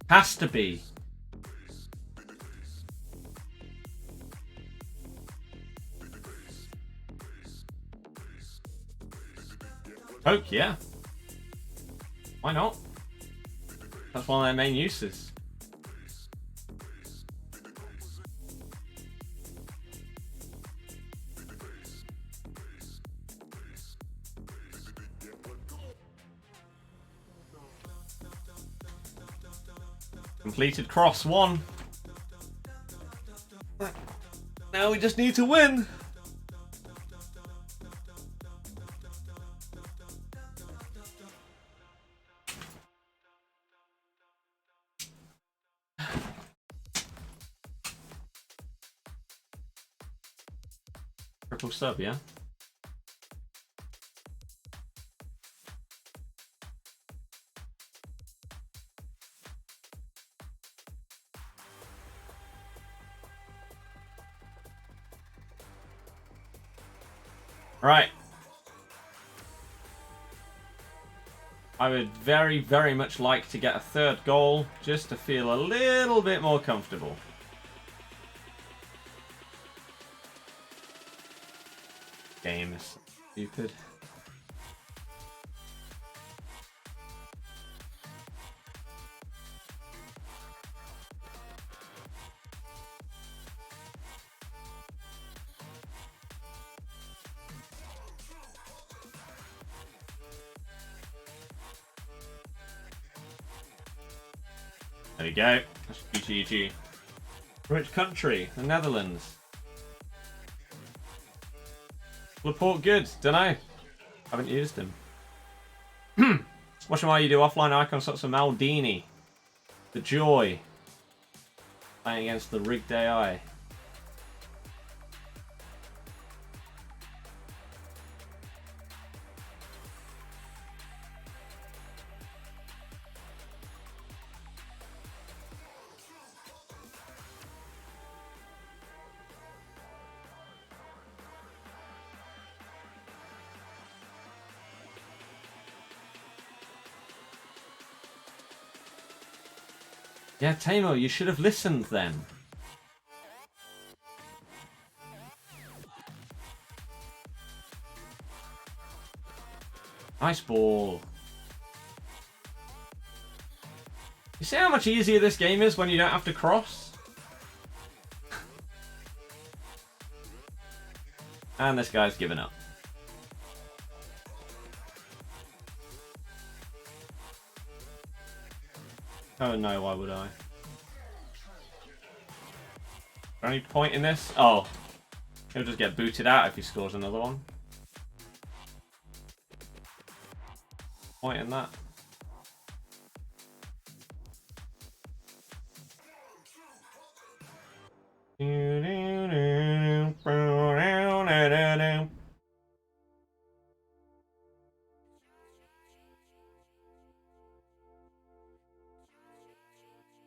Has to be. Poke, yeah. Why not? That's one of their main uses. Completed cross 1. Now we just need to win. Triple sub, yeah? Right. I would very, very much like to get a third goal just to feel a little bit more comfortable. Game is stupid. There you go. That's GG. Which country? The Netherlands. LAPORTE good. Dunno. Haven't used him. Watching while you do offline icons such as Maldini. The Joy. Playing against the rigged AI. Yeah, Tamo, you should have listened then. Nice ball. You see how much easier this game is when you don't have to cross? And this guy's given up. Oh no, why would I? Is there any point in this? Oh. He'll just get booted out if he scores another one. Point in that.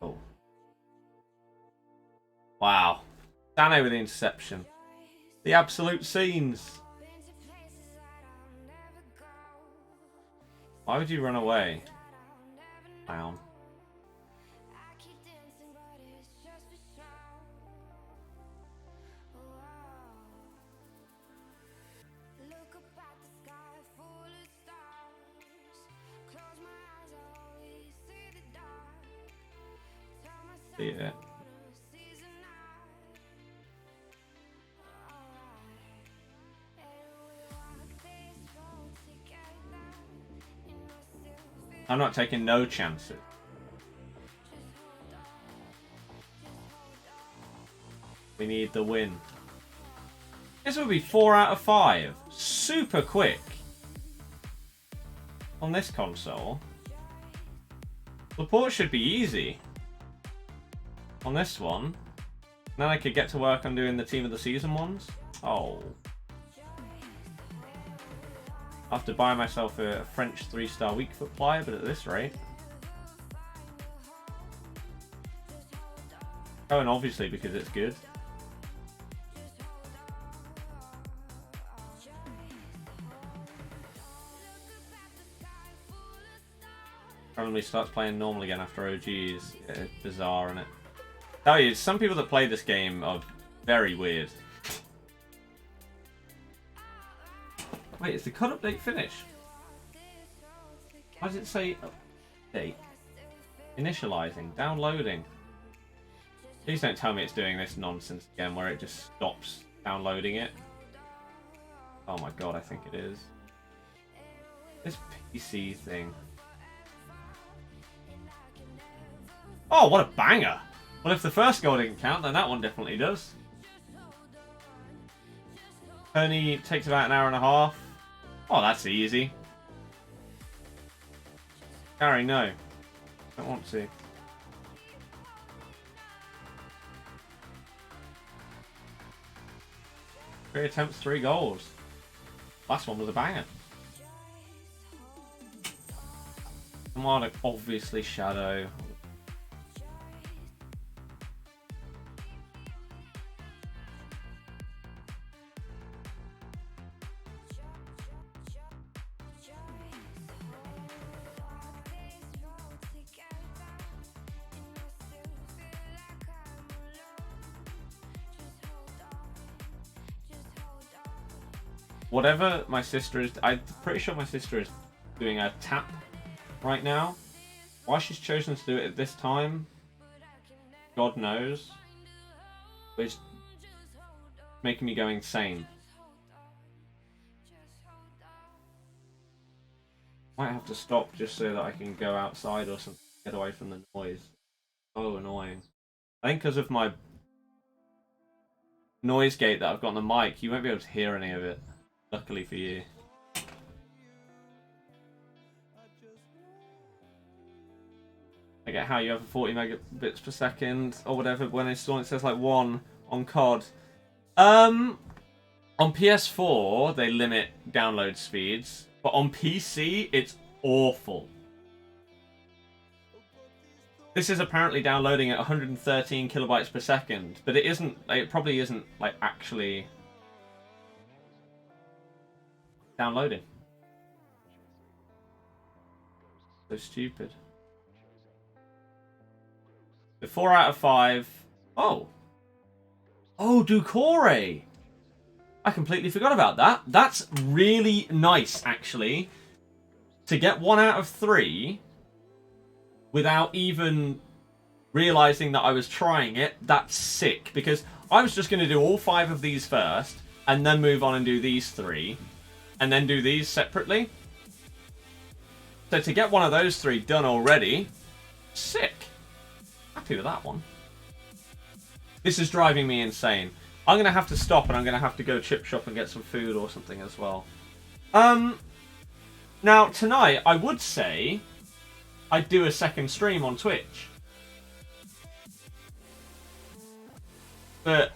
Oh. Wow. Dano with the interception. The absolute scenes. Why would you run away? Down. See it. I'm not taking no chances. We need the win. This will be 4 out of 5. Super quick. On this console. LAPORTE should be easy. On this one. Then I could get to work on doing the Team of the Season ones. Oh. I have to buy myself a French 3-star weak foot plier, but at this rate. Oh, and obviously because it's good. Probably starts playing normal again after OGs. It's bizarre, isn't it? Tell you, some people that play this game are very weird. Wait, is the cut update finished? Why does it say update? Initializing, downloading. Please don't tell me it's doing this nonsense again where it just stops downloading it. Oh my god, I think it is. This PC thing. Oh, what a banger! Well, if the first goal didn't count, then that one definitely does. Only takes about an hour and a half. Oh, that's easy. Gary, no. Don't want to. 3 attempts, 3 goals. Last one was a banger. Come on, obviously Shadow. Whatever my sister is, I'm pretty sure my sister is doing a tap right now. Why she's chosen to do it at this time, God knows. But it's making me go insane. Might have to stop just so that I can go outside or something, get away from the noise. So annoying. I think because of my noise gate that I've got on the mic, you won't be able to hear any of it. Luckily for you. I get how you have 40 megabits per second or whatever when installing. It says like 1 on COD. On PS4 they limit download speeds, but on PC it's awful. This is apparently downloading at 113 kilobytes per second, but it isn't. It probably isn't like actually downloading. So stupid. The 4 out of 5. Oh, Ducore. I completely forgot about that. That's really nice, actually. To get 1 out of 3 without even realizing that I was trying it, that's sick. Because I was just going to do all 5 of these first, and then move on and do these 3. And then do these separately. So to get one of those 3 done already, sick. Happy with that one. This is driving me insane. I'm going to have to stop and I'm going to have to go chip shop and get some food or something as well. Now, tonight, I would say I'd do a second stream on Twitch. But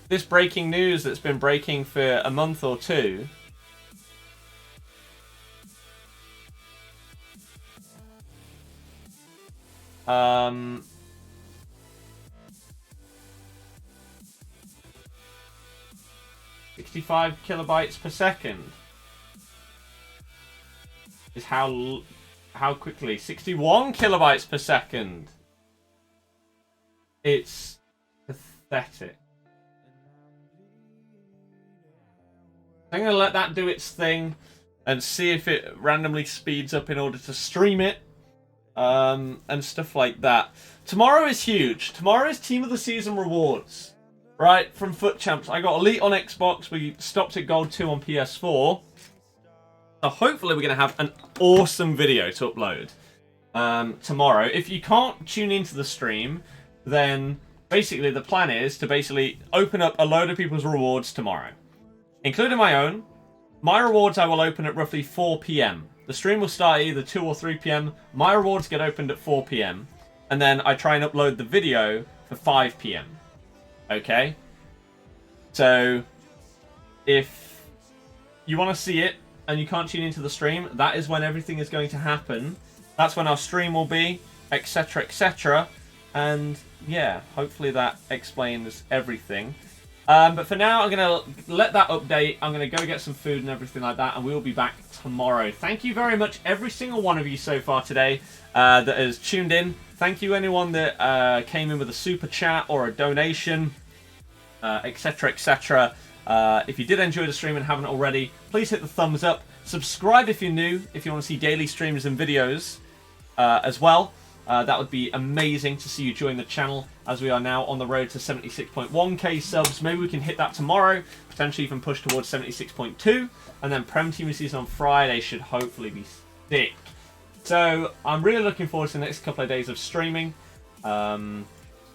this breaking news that's been breaking for a month or 2. Um, 65 kilobytes per second is how quickly. 61 kilobytes per second. It's pathetic. I'm going to let that do its thing and see if it randomly speeds up in order to stream it. And stuff like that. Tomorrow is huge. Tomorrow is Team of the Season rewards. Right, from FUT Champs. I got Elite on Xbox. We stopped at Gold 2 on PS4. So hopefully we're going to have an awesome video to upload tomorrow. If you can't tune into the stream, then basically the plan is to basically open up a load of people's rewards tomorrow. Including my own. My rewards I will open at roughly 4 PM. The stream will start either 2 or 3 PM. My rewards get opened at 4 PM. And then I try and upload the video for 5 PM. Okay? So, if you want to see it and you can't tune into the stream, that is when everything is going to happen. That's when our stream will be, etc, etc. And yeah, hopefully that explains everything. But for now, I'm going to let that update. I'm going to go get some food and everything like that, and we will be back tomorrow. Thank you very much, every single one of you so far today that has tuned in. Thank you, anyone that came in with a super chat or a donation, etc, etc. If you did enjoy the stream and haven't already, please hit the thumbs up. Subscribe if you're new, if you want to see daily streams and videos as well. That would be amazing to see you join the channel, as we are now on the road to 76.1k subs. Maybe we can hit that tomorrow, potentially even push towards 76.2, and then Prem Team Season on Friday should hopefully be sick. So I'm really looking forward to the next couple of days of streaming, and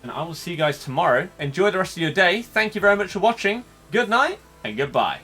I will see you guys tomorrow. Enjoy the rest of your day. Thank you very much for watching. Good night and goodbye.